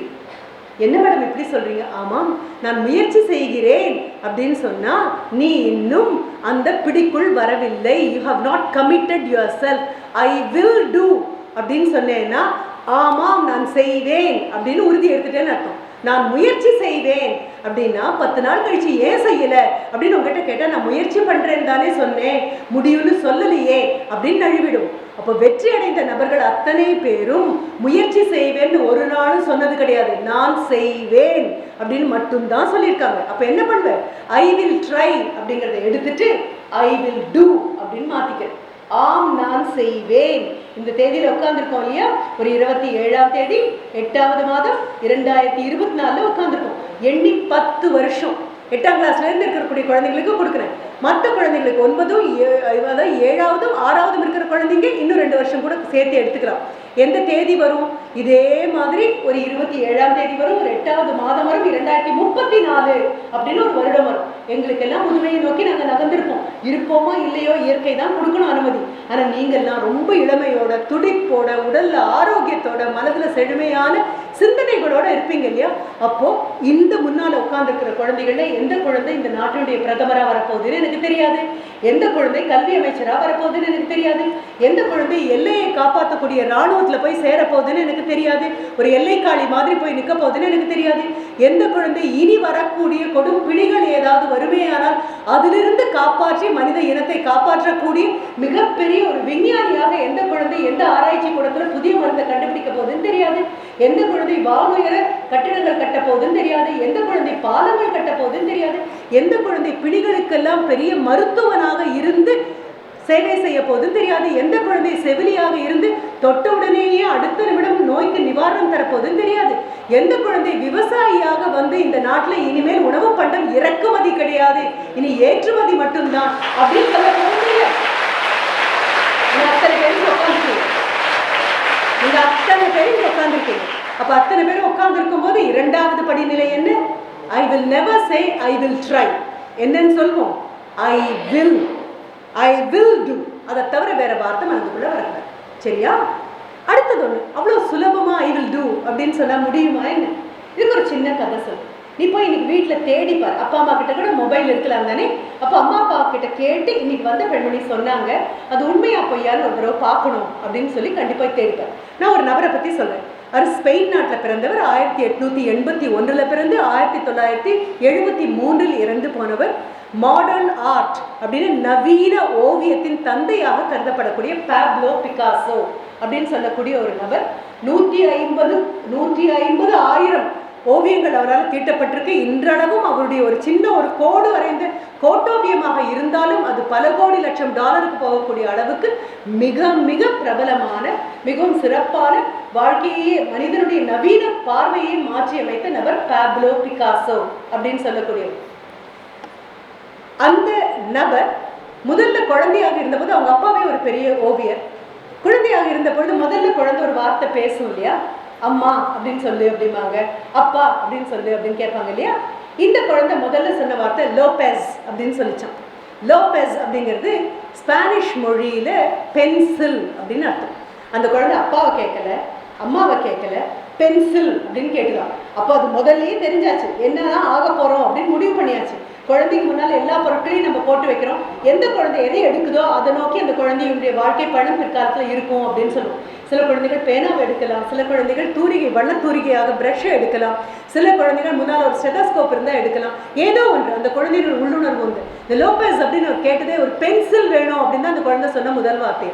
என்ன மேடம் இப்படி சொல்றீங்க? ஆமாம், நான் முயற்சி செய்கிறேன் அப்படின்னு சொன்னா நீ இன்னும் அந்த பிடிக்குள் வரவில்லை. You have not committed yourself. I will do அப்படின்னு சொன்னேன்னா ஆமாம் நான் செய்வேன் அப்படின்னு உறுதி எடுத்துட்டேன்னு அர்த்தம். நான் முயற்சி செய்வேன் அப்படின்னா 10 நாள் கழிச்சு ஏன் செய்யலை அப்படின்னு உங்ககிட்ட கேட்டால் நான் முயற்சி பண்ணுறேன்னு தானே சொன்னேன், முடியும்னு சொல்லலையே அப்படின்னு நழுவிடும். அப்போ வெற்றி அடைந்த நபர்கள் அத்தனை பேரும் முயற்சி செய்வேன்னு ஒரு நாளும் சொன்னது கிடையாது, நான் செய்வேன் அப்படின்னு மட்டும்தான் சொல்லியிருக்காங்க. அப்போ என்ன பண்ணுவேன், ஐ வில் ட்ரை அப்படிங்கிறத எடுத்துட்டு ஐ வில் டூ அப்படின்னு மாற்றிக்கிறேன். ஆம் நான் செய்வேன். இந்த தேதியில் உட்காந்துருக்கோம் இல்லையா, ஒரு 27ஆம் தேதி 8வது மாதம் 2024 உட்காந்துருக்கோம். எண்ணி 10 வருஷம் 8ஆம் கிளாஸ்லேருந்து இருக்கக்கூடிய குழந்தைங்களுக்கு கொடுக்குறேன். மற்ற குழந்தைங்களுக்கு 9ம் 7ஆவதும் 6ஆவதும் இருக்கிற குழந்தைங்க இன்னும் 2 வருஷம் கூட சேர்த்து எடுத்துக்கலாம். எந்த தேதி வரும், இதே மாதிரி ஒரு 27ஆம் தேதி வரும், ஒரு 8வது மாதம் வரும், 2034 அப்படின்னு ஒரு வருடம் வரும். எங்களுக்கெல்லாம் முதுமையை நோக்கி நாங்கள் நகர்ந்திருப்போம். இருப்போமா இல்லையோ, இயற்கை தான் கொடுக்கணும் அனுமதி. ஆனால் நீங்கள்லாம் ரொம்ப இளமையோட, துடிப்போட, உடல்ல ஆரோக்கியத்தோட, மனதில் செழுமையான சிந்தனைகளோட இருப்பீங்க இல்லையா. அப்போ இந்த முன்னால் உட்கார்ந்துருக்கிற குழந்தைகள்ல எந்த குழந்தை இந்த நாட்டினுடைய பிரதமராக வரப்போகுதுன்னு எனக்கு தெரியாது, எந்த குழந்தை கல்வி அமைச்சராக வரப்போகுதுன்னு எனக்கு தெரியாது, எந்த குழந்தை எல்லையை காப்பாற்றக்கூடிய இராணுவத்தில் போய் சேரப்போகுதுன்னு எனக்கு தெரியாது, ஒரு எல்லைக்காளி மாதிரி போய் நிற்க போகுதுன்னு எனக்கு தெரியாது, எந்த குழந்தை இனி வரக்கூடிய கொடும் பிணிகள் ஏதாவது வருமேயானால் அதிலிருந்து காப்பாற்றி மனித இனத்தை காப்பாற்றக்கூடிய மிகப்பெரிய ஒரு விஞ்ஞானியாக எந்த குழந்தை எந்த ஆராய்ச்சி கூடத்தில் புதிய மருந்தை கண்டுபிடிக்க போகுதுன்னு தெரியாது, எந்த குழந்தை வானுயர கட்டிடங்கள் கட்ட போகுதுன்னு தெரியாது, எந்த குழந்தை பாலங்கள் கட்ட போகுதுன்னு தெரியாது, எந்த குழந்தை பிணிகளுக்கெல்லாம் பெரிய மருத்துவனாக இருந்து சேவை செய்ய போதுன்னு தெரியாது, எந்த குழந்தை செவிலியாக இருந்து தொட்ட உடனேயே அடுத்த நிமிடம் நோய்க்கு நிவாரணம் தரப்போதுன்னு தெரியாது, எந்த குழந்தை விவசாயியாக வந்து இந்த நாட்டில் இனிமேல் உணவு பண்டம் இறக்குமதி கிடையாது, இனி ஏற்றுமதி மட்டும்தான் அப்படின்னு சொல்ல போதும். அத்தனை பேரும் உட்காந்துருக்கீங்க, நீங்க அத்தனை பேரும் உட்காந்துருக்கீங்க. அப்ப அத்தனை பேரும் உட்கார்ந்துருக்கும் போது 2வது படிநிலை என்ன, I will never say I will try. என்னன்னு சொல்லுவோம், ஐ வில் டூ. அதை தவிர வேற வார்த்தை மனதுக்குள்ள வரல. சரியா? அடுத்தது ஒன்று, அவ்வளோ சுலபமா ஐ வில் டூ அப்படின்னு சொல்ல முடியுமா என்ன? இதுக்கு ஒரு சின்ன கதை சொல்லு. நீ போய் இன்னைக்கு வீட்டில் தேடிப்பார், அப்பா அம்மா கிட்ட கூட மொபைல் இருக்கலாம் தானே. அப்போ அம்மா அப்பா கிட்ட கேட்டு இன்னைக்கு வந்த பெண்மணி சொன்னாங்க, அது உண்மையா பொய்யான்னு ஒரு தடவை பார்க்கணும் அப்படின்னு சொல்லி கண்டிப்பாக தேடிப்பார். நான் ஒரு நபரை பற்றி சொல்றேன். அவர் ஸ்பெயின் நாட்டில் பிறந்தவர். 1881 பிறந்து 1973 இறந்து போனவர். மாடர்ன் ஆர்ட் அப்படின்னு நவீன ஓவியத்தின் தந்தையாக கருதப்படக்கூடிய பாப்லோ பிகாசோ அப்படின்னு சொல்லக்கூடிய ஒரு நபர். 150,000 ஓவியங்கள் அவரால் தீட்டப்பட்டிருக்கு. இன்றளவும் அவருடைய ஒரு சின்ன ஒரு கோடு வரைந்த கோட்டோவியமாக இருந்தாலும் அது பல கோடி லட்சம் டாலருக்கு போகக்கூடிய அளவுக்கு மிக மிக பிரபலமான, மிகவும் சிறப்பான, வாழ்க்கையே மனிதனுடைய நவீன பார்வையை மாற்றி அமைத்த நபர் பாப்லோ பிகாசோ அப்படின்னு சொல்லக்கூடியவர். அந்த நபர் முதல்ல குழந்தையாக இருந்தபோது அவங்க அப்பாவே ஒரு பெரிய ஓவியர். குழந்தையாக இருந்த பொழுது முதல்ல குழந்தை ஒரு வார்த்தை பேசும் இல்லையா, அம்மா அப்படின்னு சொல்லு அப்படிம்பாங்க, அப்பா அப்படின்னு சொல்லு அப்படின்னு கேட்பாங்க இல்லையா. இந்த குழந்தை முதல்ல சொன்ன வார்த்தை லோபெஸ் அப்படின்னு சொல்லிச்சான். லோபெஸ் அப்படிங்கிறது ஸ்பானிஷ் மொழியில பென்சில் அப்படின்னு அர்த்தம். அந்த குழந்தை அப்பாவை கேட்கல, அம்மாவை கேட்கல, பென்சில் அப்படின்னு கேட்டுதான். அப்போ அது முதல்லயே தெரிஞ்சாச்சு என்னதான் ஆக போறோம் அப்படின்னு முடிவு பண்ணியாச்சு. குழந்தைக்கு முன்னால் எல்லா பொருட்களையும் நம்ம போட்டு வைக்கிறோம். எந்த குழந்தை எதை எடுக்குதோ அதை நோக்கி அந்த குழந்தையுடைய வாழ்க்கை பயணம் பிற்காலத்தில் இருக்கும் அப்படின்னு சொல்லுவோம். சில குழந்தைகள் பேனாவை எடுக்கலாம், சில குழந்தைகள் தூரிகை வண்ண தூரிகையாக பிரஷை எடுக்கலாம், சில குழந்தைகள் முன்னால் ஒரு ஸ்டெதஸ்கோப் இருந்தால் எடுக்கலாம். ஏதோ ஒன்று அந்த குழந்தையோட உள்ளுணர்வு உண்டு. இந்த லோபஸ் அப்படின்னு ஒரு கேட்டதே ஒரு பென்சில் வேணும் அப்படின்னு தான் அந்த குழந்தை சொன்ன முதல் வார்த்தை.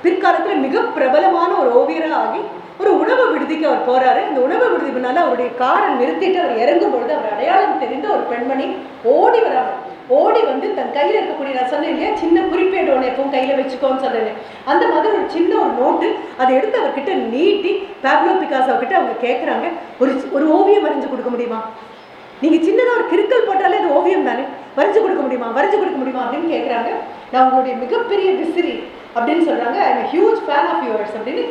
பிற்காலத்தில் மிக பிரபலமான ஒரு ஓவியராக ஆகி ஒரு உணவு விடுதிக்கு அவர் போறாரு. அந்த உணவு விடுதி முன்னால அவருடைய காரை நிறுத்திட்டு அவர் இறங்கும் பொழுது அவர் அடையாளம் தெரிந்த ஒரு பெண்மணி ஓடி வராங்க. ஓடி வந்து தன் கையில் இருக்கக்கூடிய, நான் சொன்னேன் இல்லையா சின்ன குறிப்பேடு ஒன்று எப்பவும் கையில் வச்சுக்கோன்னு சொல்றேன், அந்த மாதிரி ஒரு சின்ன ஒரு நோட்டு அதை எடுத்து அவர்கிட்ட நீட்டி பாப்லோ பிகாசோ கிட்ட அவங்க கேட்குறாங்க, ஒரு ஓவியம் வரைஞ்சு கொடுக்க முடியுமா? நீங்க சின்னதாக ஒரு கிறுக்கல் போட்டாலே அது ஓவியம் தானே, வரைஞ்சு கொடுக்க முடியுமா அப்படின்னு கேட்குறாங்க. நான் உங்களுடைய மிகப்பெரிய விசிறி அப்படின்னு சொல்றாங்க. I am huge fan of yours அப்படின்னு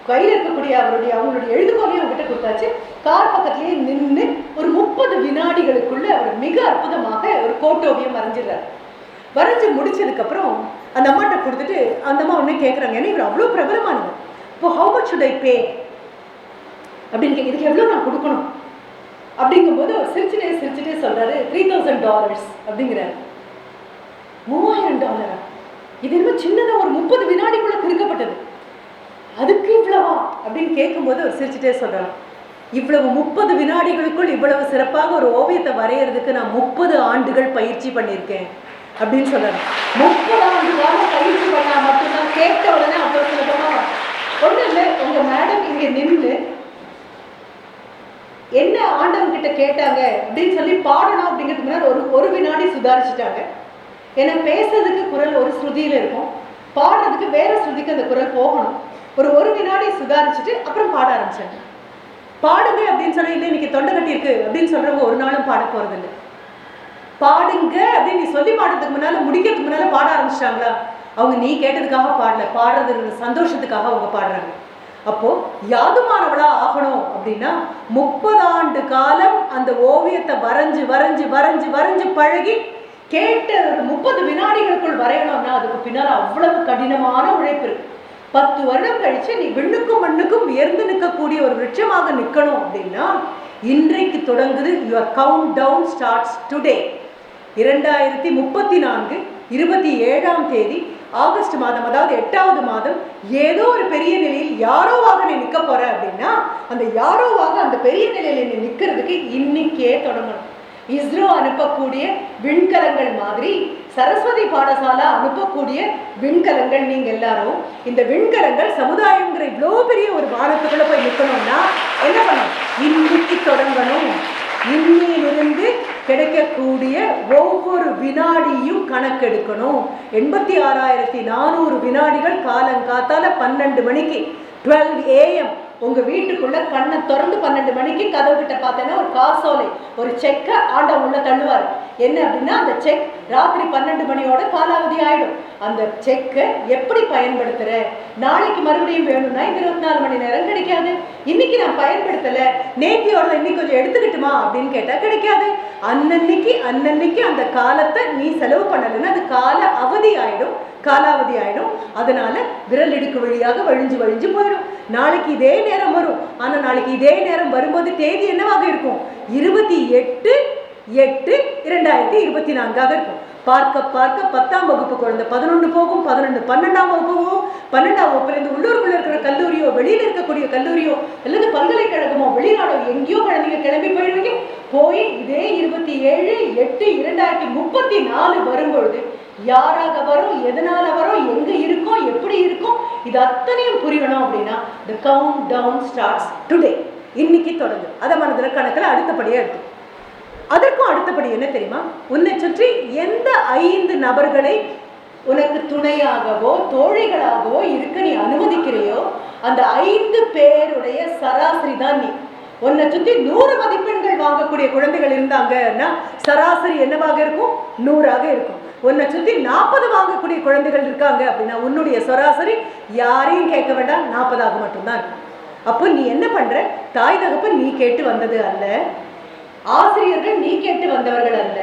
கையில் இருக்கக்கூடிய அவங்களுடைய எழுதுகோலையும் அவங்ககிட்ட கொடுத்தாச்சு. கார் பக்கத்திலேயே நின்று ஒரு 30 வினாடிகளுக்குள்ள அவர் மிக அற்புதமாக ஒரு கோட்டோவியம் வரைஞ்சிடுறாரு. வரைஞ்சி முடிச்சதுக்கப்புறம் அந்த அம்மாட்ட கொடுத்துட்டு அந்த அம்மா ஒன்று கேட்குறாங்க, ஏன்னா இவர் அவ்வளோ பிரபலமானவர், இப்போ ஹவு மச் ஷுட் ஐ பே அப்படின்னு இதுக்கு எவ்வளோ நான் கொடுக்கணும் அப்படிங்கும்போது அவர் சிரிச்சுட்டே சொல்றாரு, $3000 அப்படிங்கிறாரு. $3000? இது என்ன சின்னதாக ஒரு 30 வினாடிக்குள்ள திருக்கப்பட்டது, அதுக்கு இவ்வளவா அப்படின்னு கேட்கும்போது அவர் சிரிச்சுட்டே சொல்றாரு, இவ்வளவு 30 வினாடிகளுக்குள் இவ்வளவு சிறப்பாக ஒரு ஓவியத்தை வரைகிறதுக்கு நான் 30 ஆண்டுகள் பயிற்சி பண்ணியிருக்கேன் அப்படின்னு சொல்றாரு. 30 ஆண்டு காலம் பயிற்சி பண்ணா மட்டும்தான் கேட்ட உடனே அவ்வளோ சுலபமா ஒன்றும் இல்லை. உங்க மேடம் இங்கே நின்று என்ன ஆண்டவன் கிட்ட கேட்டாங்க அப்படின்னு சொல்லி பாடணும் அப்படிங்கிறதுக்கு முன்னாடி ஒரு வினாடி சுதாரிச்சுட்டாங்க. ஏன்னா பேசுறதுக்கு குரல் ஒரு ஸ்ருதியில இருக்கும், பாடுறதுக்கு வேற ஸ்ருதிக்கு அந்த குரல் போகணும். ஒரு வினாடி சுதாரிச்சுட்டு அப்புறம் பாட ஆரம்பிச்சாங்க. பாடுங்க அப்படின்னு சொல்லி இல்லை இன்னைக்கு தொண்டை கட்டி இருக்கு அப்படின்னு சொல்றவங்க ஒரு நாளும் பாட போறது இல்லை. பாடுங்க அப்படின்னு நீ சொல்லி பாடுறதுக்கு முன்னால முடிக்கிறதுக்கு முன்னால பாட ஆரம்பிச்சிட்டாங்களா? அவங்க நீ கேட்டதுக்காக பாடல, பாடுறது சந்தோஷத்துக்காக அவங்க பாடுறாங்க. அப்போ யாதுமானவளா ஆகணும் அப்படின்னா 30 ஆண்டு காலம் அந்த ஓவியத்தை வரைஞ்சு பழகி கேட்ட ஒரு 30 வினாடிகளுக்குள் வரையணும்னா அதுக்கு பின்னால் அவ்வளவு கடினமான உழைப்பு இருக்கு. 10 வருடம் கழிச்சு நீ விண்ணுக்கும் மண்ணுக்கும் உயர்ந்து நிற்கக்கூடிய ஒரு விருட்சமாக நிற்கணும் அப்படின்னா இன்றைக்கு தொடங்குது. Your count down starts today. 2034 27ஆம் தேதி ஆகஸ்ட் மாதம், அதாவது 8வது மாதம், ஏதோ ஒரு பெரிய நிலையில் யாரோவாக நீ நிற்க போற அப்படின்னா அந்த யாரோவாக அந்த பெரிய நிலையில நீ நிற்கிறதுக்கு இன்னைக்கே தொடங்கணும். இஸ்ரோ அனுப்பக்கூடிய விண்கலங்கள் மாதிரி சரஸ்வதி பாடசாலா அனுப்பக்கூடிய விண்கலங்கள் நீங்க எல்லாரும், இந்த விண்கலங்கள் சமுதாயம்ங்கிற இவ்வளோ பெரிய ஒரு வானத்துக்குள்ள போய் நிற்கணும்னா என்ன பண்ணணும்? இன்னைக்கு தொடங்கணும். இன்னிலிருந்து கிடைக்கக்கூடிய ஒவ்வொரு வினாடியும் கணக்கெடுக்கணும். 86,400 வினாடிகள் காலங்காத்தால 12 மணிக்கு 12 AM உங்க வீட்டுக்குள்ள கண்ணை திறந்து 12 மணிக்கு கதவு கிட்ட பார்த்தேன்னா ஒரு காசோலை, ஒரு செக்கை ஆண்டவன் உள்ள தள்ளுவார். என்ன அப்படின்னா அந்த செக் ராத்திரி 12 மணியோட காலாவதி ஆயிடும். அந்த செக்கை எப்படி பயன்படுத்துற, நாளைக்கு மறுபடியும் வேணும்னா 24 மணி நேரம் கிடைக்காது. இன்னைக்கு நான் பயன்படுத்தல, நேத்தியோட இன்னைக்கு கொஞ்சம் எடுத்துக்கிட்டுமா அப்படின்னு கேட்டா கிடைக்காது. அன்னன்னைக்கு அந்த காலத்தை நீ செலவு பண்ணலைன்னா அது காலாவதி ஆயிடும். அதனால விரல் இடுக்கு வழியாக வழிஞ்சு போயிடும். நாளைக்கு இதே நேரம் வரும். ஆனா நாளைக்கு இதே நேரம் வரும்போது தேதி என்னவாக இருக்கும்? 28/8/2024 இருக்கும். பார்க்க 10ஆம் வகுப்பு குழந்தை 11 போகும், 11 12ஆம் வகுப்பு போகும், 12ஆம் வகுப்புல இருந்து உள்ளூருக்குள்ள இருக்கிற கல்லூரியோ வெளியில இருக்கக்கூடிய கல்லூரியோ அல்லது பல்கலைக்கழகமோ வெளிநாடோ எங்கேயோ குழந்தைங்க கிளம்பி போயிடுவீங்க. போய் இதே 27/8/2034 வரும்பொழுது யாராக வரும், எதனால வரும், எங்க இருக்கும், எப்படி இருக்கும், இது அத்தனையும் புரியணும் அப்படின்னா the countdown starts today. இன்னைக்கு தொடங்கு. அதை மனதில் கணக்கில் அடுத்தபடியா எடுத்து. அதற்கும் அடுத்தபடி என்ன தெரியுமா? உன்னை சுற்றி எந்த 5 நபர்களை உனக்கு துணையாகவோ தோழிகளாகவோ இருக்க நீ அனுமதிக்கிறையோ அந்த 5 பேருடைய சராசரி தான் நீ. உன்னை சுற்றி 100 மதிப்பெண்கள் வாங்கக்கூடிய குழந்தைகள் இருந்தாங்கன்னா சராசரி என்னவாக இருக்கும்? 100ஆக இருக்கும். உன்னை சுற்றி 40 வாங்கக்கூடிய குழந்தைகள் இருக்காங்க அப்படின்னா உன்னுடைய சராசரி யாரையும் கேட்க வேண்டாம், 40ஆக மட்டும்தான் இருக்கும். அப்போ நீ என்ன பண்ற? தாய் தகப்பன் நீ கேட்டு வந்தது அல்ல, ஆசிரியர்கள் நீ கேட்டு வந்தவர்கள் அல்ல,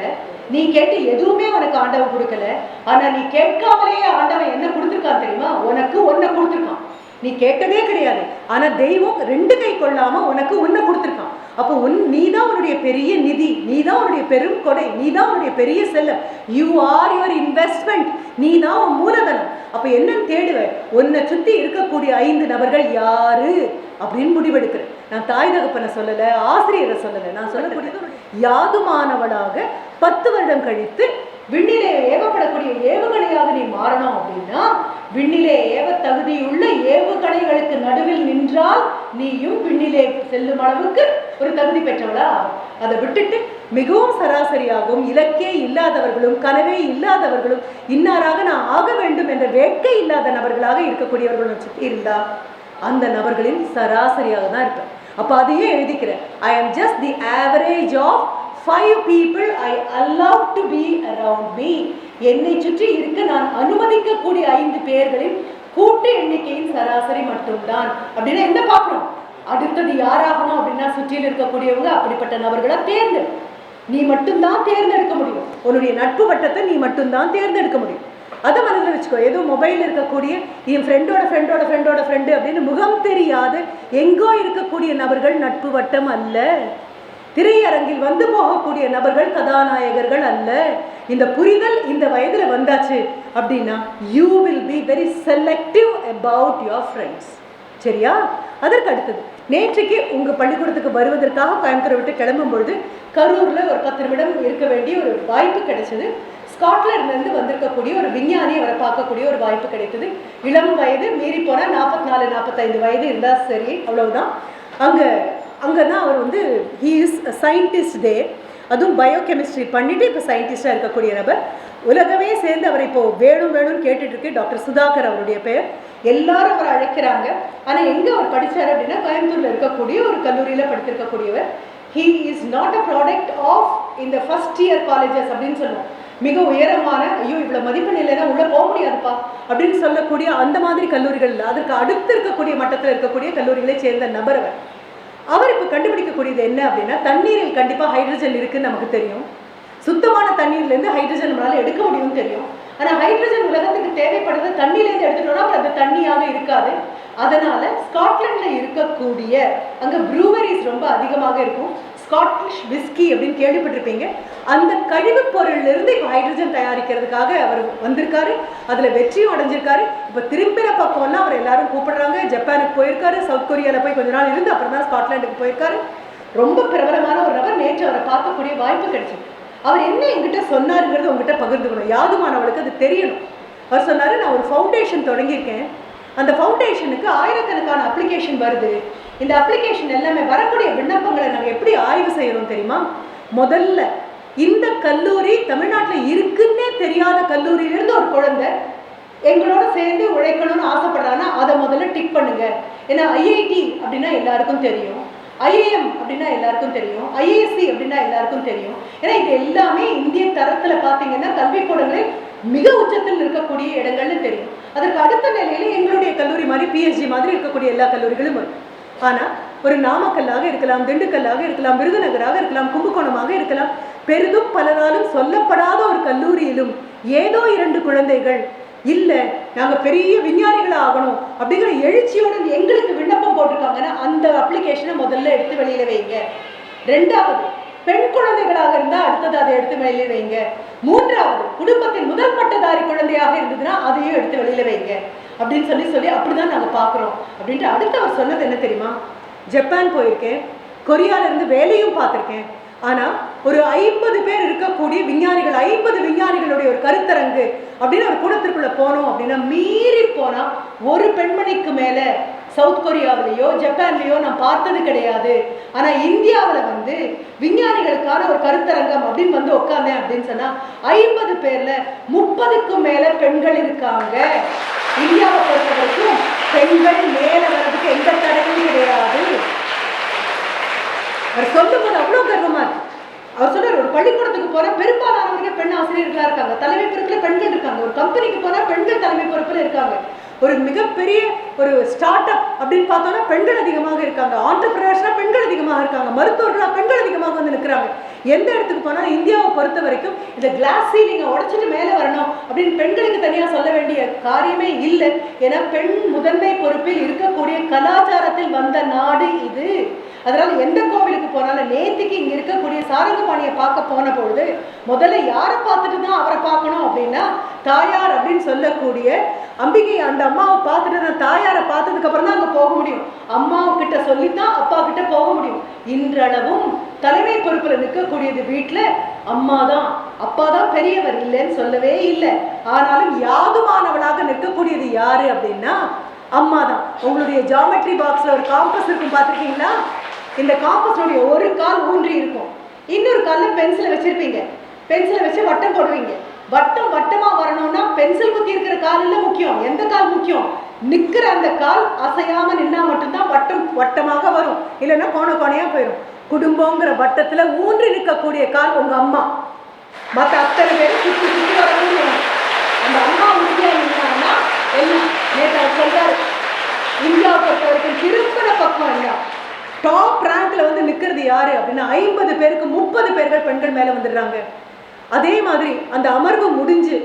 நீ கேட்டு எதுவுமே உனக்கு ஆண்டவன் கொடுக்கல. ஆனா நீ கேட்காமலேயே ஆண்டவன் என்ன கொடுத்துருக்கான் தெரியுமா? உனக்கு ஒன்ன கொடுத்துருக்கான். நீ கேட்டதே கிடையாது. ஆனா தெய்வம் 2 கை கொள்ளாம உனக்கு உன்னை கொடுத்துருக்கான். அப்போ நீ தான் உன்னுடைய பெரிய நிதி, நீ தான் உன்னுடைய பெரும் கொடை, நீ தான் உன்னுடைய பெரிய செல்லம். யூ ஆர் யுவர் இன்வெஸ்ட்மெண்ட், நீ தான் உன் மூலதனம். அப்ப என்னன்னு தேடுவேன், உன்னை சுத்தி இருக்கக்கூடிய 5 நபர்கள் யாரு அப்படின்னு முடிவெடுக்கிறேன். நான் தாய் தகப்பனை சொல்லல, ஆசிரியரை சொல்லல, நான் சொல்லக்கூடியது யாதுமானவளாக 10 வருடம் கழித்து விண்ணிலே ஏவப்படக்கூடிய ஏவுகணையாக நீ மாறணும் அப்படின்னா, விண்ணிலே ஏவ தகுதியுள்ள ஏவுகணைகளுக்கு நடுவில் நின்றால் நீயும் விண்ணிலே செல்லும் அளவுக்கு ஒரு தகுதி பெற்றவளா. அதை விட்டுட்டு மிகவும் சராசரியாகவும் இலக்கே இல்லாதவர்களும் கனவே இல்லாதவர்களும் இன்னாராக நான் ஆக வேண்டும் என்ற வேட்கை இல்லாத நபர்களாக இருக்கக்கூடியவர்களும் சுற்றி இருந்தா அந்த நபர்களின் சராசரியாக தான் இருப்பேன். அப்போ அதையே எழுதிக்கிறேன். I am just the average of 5 people I allow to be around me. என்னை சுற்றி இருக்க நான் அனுமதிக்கக்கூடிய 5 பேர்களின் கூட்டு எண்ணிக்கையின் சராசரி மட்டும்தான். அப்படின்னா என்ன பார்க்கணும், அடுத்தது யாராகணும் அப்படின்னா சுற்றியில் இருக்கக்கூடியவங்க அப்படிப்பட்ட நபர்களை தேர்ந்தெடு. நீ மட்டும்தான் தேர்ந்தெடுக்க முடியும். உன்னுடைய நட்பு வட்டத்தை நீ மட்டும்தான் தேர்ந்தெடுக்க முடியும். அதை மனதில் வச்சுக்கோ. ஏதோ மொபைல் இருக்கக்கூடிய என் ஃப்ரெண்டோட ஃப்ரெண்டோட ஃப்ரெண்டோட ஃப்ரெண்டு அப்படின்னு முகம் தெரியாத எங்கோ இருக்கக்கூடிய நபர்கள் நட்பு வட்டம் அல்ல. திரையரங்கில் வந்து போகக்கூடிய நபர்கள் கதாநாயகர்கள் அல்ல. இந்த புரிதல் இந்த வயதுல வந்தாச்சு அப்படின்னா you will be very selective about your friends. சரியா? அதற்கு அடுத்தது, நேற்றுக்கு உங்க பள்ளிக்கூடத்துக்கு வருவதற்காக கோயம்புத்தூரை விட்டு கிளம்பும் பொழுது கரூர்ல ஒரு 10 நிமிடம் இருக்க வேண்டிய ஒரு வாய்ப்பு கிடைச்சது. ஸ்காட்லாண்ட்லேருந்து வந்திருக்கக்கூடிய ஒரு விஞ்ஞானி அவரை பார்க்கக்கூடிய ஒரு வாய்ப்பு கிடைத்தது. இளம் வயது, மீறி போனால் 44-45 வயது இருந்தால் சரி, அவ்வளவுதான். அங்கே தான் அவர் வந்து ஹீ இஸ் சயின்டிஸ்ட் தேர். அதுவும் பயோகெமிஸ்ட்ரி பண்ணிவிட்டு இப்போ சயின்டிஸ்டாக இருக்கக்கூடிய நபர். உலகமே சேர்ந்து அவர் இப்போது வேணும்னு கேட்டுட்ருக்கு. டாக்டர் சுதாகர் அவருடைய பெயர். எல்லாரும் அவரை அழைக்கிறாங்க. ஆனால் எங்கே அவர் படித்தார் அப்படின்னா கோயம்புத்தூரில் இருக்கக்கூடிய ஒரு கல்லூரியில் படித்திருக்கக்கூடியவர். He is not a product of இந்த ஃபர்ஸ்ட் இயர் காலேஜஸ் அப்படின்னு சொல்லுவோம். மிக உயரமான, ஐயோ இவ்வளோ மதிப்பெண் இல்லைன்னா உள்ளே போக முடியாதுப்பா அப்படின்னு சொல்லக்கூடிய அந்த மாதிரி கல்லூரிகள் இல்லை. அதற்கு அடுத்து இருக்கக்கூடிய மட்டத்தில் இருக்கக்கூடிய கல்லூரிகளை சேர்ந்த நபர் அவர் இப்போ கண்டுபிடிக்கக்கூடியது என்ன அப்படின்னா, தண்ணீரில் கண்டிப்பாக ஹைட்ரஜன் இருக்குன்னு நமக்கு தெரியும். சுத்தமான தண்ணீர்லேருந்து ஹைட்ரஜன் நம்மளால் எடுக்க முடியும்னு தெரியும். ஆனால் ஹைட்ரஜன் உலகத்துக்கு தேவைப்படுறது தண்ணியிலேருந்து எடுத்துட்டோம்னா அப்புறம் அது தண்ணியாக இருக்காது. அதனால ஸ்காட்லாண்டில் இருக்கக்கூடிய அங்கே ப்ரூவரிஸ் ரொம்ப அதிகமாக இருக்கும். ஸ்காட்டிஷ் விஸ்கி அப்படின்னு கேள்விப்பட்டிருப்பீங்க. அந்த கழிவுப் பொருளிலிருந்து இப்போ ஹைட்ரஜன் தயாரிக்கிறதுக்காக அவர் வந்திருக்காரு. அதில் வெற்றியும் அடைஞ்சிருக்காரு. இப்போ திரும்பின பக்கம்லாம் அவர் எல்லாரும் கூப்பிடுறாங்க. ஜப்பானுக்கு போயிருக்காரு, சவுத் கொரியாவில் போய் கொஞ்ச நாள் இருந்து அப்புறம் தான் ஸ்காட்லாண்டுக்கு போயிருக்காரு. ரொம்ப பிரபலமான ஒரு நபர். நேற்று அவரை பார்க்கக்கூடிய வாய்ப்பு கிடைச்சிது. அவர் என்ன என்கிட்ட சொன்னாருங்கிறது உங்ககிட்ட பகிர்ந்துக்கணும். யாதுமானவளுக்கு அது தெரியணும். அவர் சொன்னார், நான் ஒரு ஃபவுண்டேஷன் தொடங்கியிருக்கேன். அந்த ஃபவுண்டேஷனுக்கு ஆயிரக்கணக்கான அப்ளிகேஷன் வருது. இந்த அப்ளிகேஷன் எல்லாமே வரக்கூடிய விண்ணப்பங்களை நாங்கள் எப்படி ஆய்வு செய்கிறோம் தெரியுமா? முதல்ல இந்த கல்லூரி தமிழ்நாட்டில் இருக்குன்னே தெரியாத கல்லூரியிலிருந்து ஒரு குழந்தை எங்களோட சேர்ந்து உழைக்கணும்னு ஆசைப்படுறாங்கன்னா அதை முதல்ல டிக் பண்ணுங்க. ஏன்னா ஐஐடி அப்படின்னா எல்லாருக்கும் தெரியும், ஐஏஎம் அப்படின்னா எல்லாருக்கும் தெரியும், ஐஏஎஸ்சி அப்படின்னா எல்லாருக்கும் தெரியும். ஏன்னா இது எல்லாமே இந்திய தரத்தில் பார்த்தீங்கன்னா கல்விக்கூடங்களில் மிக உச்சத்தில் இருக்கக்கூடிய இடங்கள்னு தெரியும். அதற்கு அடுத்த நிலையில எங்களுடைய கல்லூரி மாதிரி பிஎஸ்ஜி மாதிரி இருக்கக்கூடிய எல்லா கல்லூரிகளும் வரும். ஆனால் ஒரு நாமக்கல்லாக இருக்கலாம், திண்டுக்கல்லாக இருக்கலாம், விருதுநகராக இருக்கலாம், கும்பகோணமாக இருக்கலாம், பெரிதும் பலராலும் சொல்லப்படாத ஒரு கல்லூரியிலும் ஏதோ 2 குழந்தைகள் இல்லை நாங்கள் பெரிய விஞ்ஞானிகளாக ஆகணும் அப்படிங்கிற எழுச்சியோடு எங்களுக்கு விண்ணப்பம் போட்டிருக்காங்கன்னா அந்த அப்ளிகேஷனை முதல்ல எடுத்து வெளியில வைங்க. 2வது, பெண் குழந்தைகளாக இருந்தால் அடுத்தது அதை எடுத்து வெளியில வைங்க. 3வது, குடும்பத்தின் முதல் பட்டதாரி குழந்தையாக இருந்ததுன்னா அதையும் எடுத்து வெளியில வைங்க அப்படின்னு சொல்லி அப்படிதான் நாங்கள் பார்க்குறோம் அப்படின்ட்டு. அடுத்து அவர் சொன்னது என்ன தெரியுமா? ஜப்பான் போயிருக்கேன், கொரியாவிலேருந்து வேலையும் பார்த்துருக்கேன். ஆனால் ஒரு 50 பேர் இருக்கக்கூடிய விஞ்ஞானிகள், 50 விஞ்ஞானிகளுடைய ஒரு கருத்தரங்கு அப்படின்னு ஒரு கூடத்திற்குள்ளே போனோம் அப்படின்னா மீறி போனால் ஒரு பெண்மணிக்கு மேலே சவுத் கொரியாவிலேயோ ஜப்பான்லேயோ நான் பார்த்தது கிடையாது. ஆனால் இந்தியாவில் வந்து விஞ்ஞானிகளுக்கான ஒரு கருத்தரங்கம் அப்படின்னு வந்து உட்காந்தேன் அப்படின்னு சொன்னால் 50 பேரில் 30க்கும் மேலே பெண்கள் இருக்காங்க. இந்தியாவை பொறுத்த வரைக்கும் பெண்கள் மேலே வர்றதுக்கு எந்த தடையும் கிடையாது. அவர் சொல்லும் போது அவ்வளோ கர்வமா இருக்கு. அவர் சொல்றாரு, ஒரு பள்ளிக்கூடத்துக்கு போனா பெரும்பாலானவர்கள் பெண் ஆசிரியர்களா இருக்காங்க, தலைமை பொறுப்புல பெண்கள் இருக்காங்க. ஒரு கம்பெனிக்கு போனா பெண்கள் தலைமை பொறுப்புல இருக்காங்க. ஒரு மிகப்பெரிய ஒரு ஸ்டார்ட் அப் அப்படின்னு பார்த்தோம்னா பெண்கள் அதிகமாக இருக்காங்க. ஆண்டர்பிரினர்ஸ்னா பெண்கள் அதிகமாக இருக்காங்க. மருத்துவர்களாக பெண்கள் அதிகமாக வந்து நிற்கிறாங்க. எந்த இடத்துக்கு போனாலும் இந்தியாவை பொறுத்த வரைக்கும் இந்த கிளாஸ் சீலிங்கை உடைச்சிட்டு மேலே வரணும் அப்படின்னு பெண்களுக்கு தனியாக சொல்ல வேண்டிய காரியமே இல்லை. ஏன்னா பெண் முதன்மை பொறுப்பில் இருக்கக்கூடிய கலாச்சாரத்தில் வந்த நாடு இது. அதனால எந்த கோவிலுக்கு போனாலும் நேற்றுக்கு இங்கே இருக்கக்கூடிய சாரங்கபாணியை பார்க்க போன பொழுது முதல்ல யாரை பார்த்துட்டு தான் அவரை பார்க்கணும் அப்படின்னா தாயார் அப்படின்னு சொல்லக்கூடிய அம்பிகை அந்த அம்மாவை பார்த்துட்டு தான் தாயாரை பார்த்ததுக்கு அப்புறம் தான் அங்கே போக முடியும். அம்மாவுக்கிட்ட சொல்லித்தான் அப்பா கிட்ட போக முடியும். இன்றளவும் தலைமை பொறுப்பில் நிற்கக்கூடியது வீட்டில் அம்மா தான், அப்பா தான் பெரியவர் இல்லைன்னு சொல்லவே இல்லை. ஆனாலும் யாதுமானவளாக நிற்கக்கூடியது யாரு அப்படின்னா அம்மா தான். உங்களுடைய ஜாமெட்ரி பாக்ஸில் ஒரு காம்பஸ் இருக்கும், பார்த்துருக்கீங்களா? இந்த காம்பஸோடைய ஒரு கால் ஊன்றி இருக்கும், இன்னொரு காலில் பென்சிலை வச்சிருப்பீங்க. பென்சிலை வச்சு வட்டம் போடுவீங்க. வட்டம் வட்டமா வரணும்னா பென்சில் குத்தி இருக்கிற கால் இல்லை முக்கியம். எந்த கால் முக்கியம்? நிற்கிற அந்த கால் அசையாம நின்னா மட்டும்தான் வட்டம் வட்டமாக வரும், இல்லைன்னா கோண கோணையா போயிடும். குடும்பங்கிற வட்டத்துல ஊன்றி நிற்கக்கூடிய கால் உங்க அம்மா. மற்ற அத்தனை பேரும் சுற்றி சுற்றி வரணும். அந்த அம்மா உறுதியா இருந்தாங்கன்னா என்ன? நேற்று அவர் சொல்றாரு, இந்தியாவை பொறுத்த வரைக்கும் திரும்பின பக்கம் இல்ல, டாப் ரேங்க்ல வந்து நிற்கிறது யாரு அப்படின்னா 50 பேருக்கு 30 பேர்கள் பெண்கள் மேலே வந்துடுறாங்க. அதே மாதிரி அந்த அமர்வு முடிஞ்சு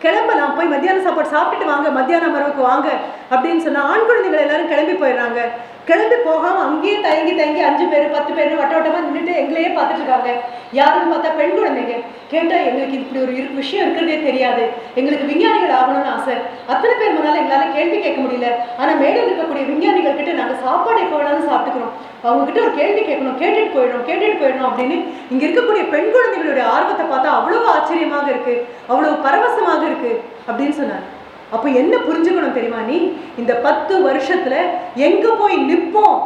கிளம்பலாம், போய் மத்தியான சாப்பாடு சாப்பிட்டுட்டு வாங்க, மத்தியான அமர்வுக்கு வாங்க அப்படின்னு சொன்னால் ஆண் குழந்தைகள் எல்லாரும் கிளம்பி போயிடுறாங்க. கிளம்பி போகாமல் அங்கேயே தயங்கி 5 பேர் 10 பேர் வட்ட வட்டமாக நின்றுட்டு எங்களையே பார்த்துட்டு இருக்காங்க. யாருன்னு பார்த்தா பெண் குழந்தைங்க. கேட்டால் எங்களுக்கு இப்படி ஒரு விஷயம் இருக்கிறதே தெரியாது, எங்களுக்கு விஞ்ஞானிகள் ஆகணும்னு ஆசை. அத்தனை பேர் முன்னால் எங்களால் கேள்வி கேட்க முடியல. ஆனால் மேடையில் இருக்கக்கூடிய விஞ்ஞானிகள் கிட்ட நாங்கள் சாப்பாடு எப்போ வேணாலும் சாப்பிட்டுக்கிறோம், அவங்ககிட்ட ஒரு கேள்வி கேட்கணும், கேட்டுட்டு போயிடணும் அப்படின்னு இங்கே இருக்கக்கூடிய பெண் குழந்தைகளுடைய ஆர்வத்தை பார்த்தா அவ்வளவு ஆச்சரியமாக இருக்கு, அவ்வளவு பரவசமாக இருக்கு அப்படின்னு சொன்னார். அப்போ என்ன புரிஞ்சுக்கணும் தெரியுமா? நீ இந்த 10 வருஷத்துல எங்க போய் நிற்போம்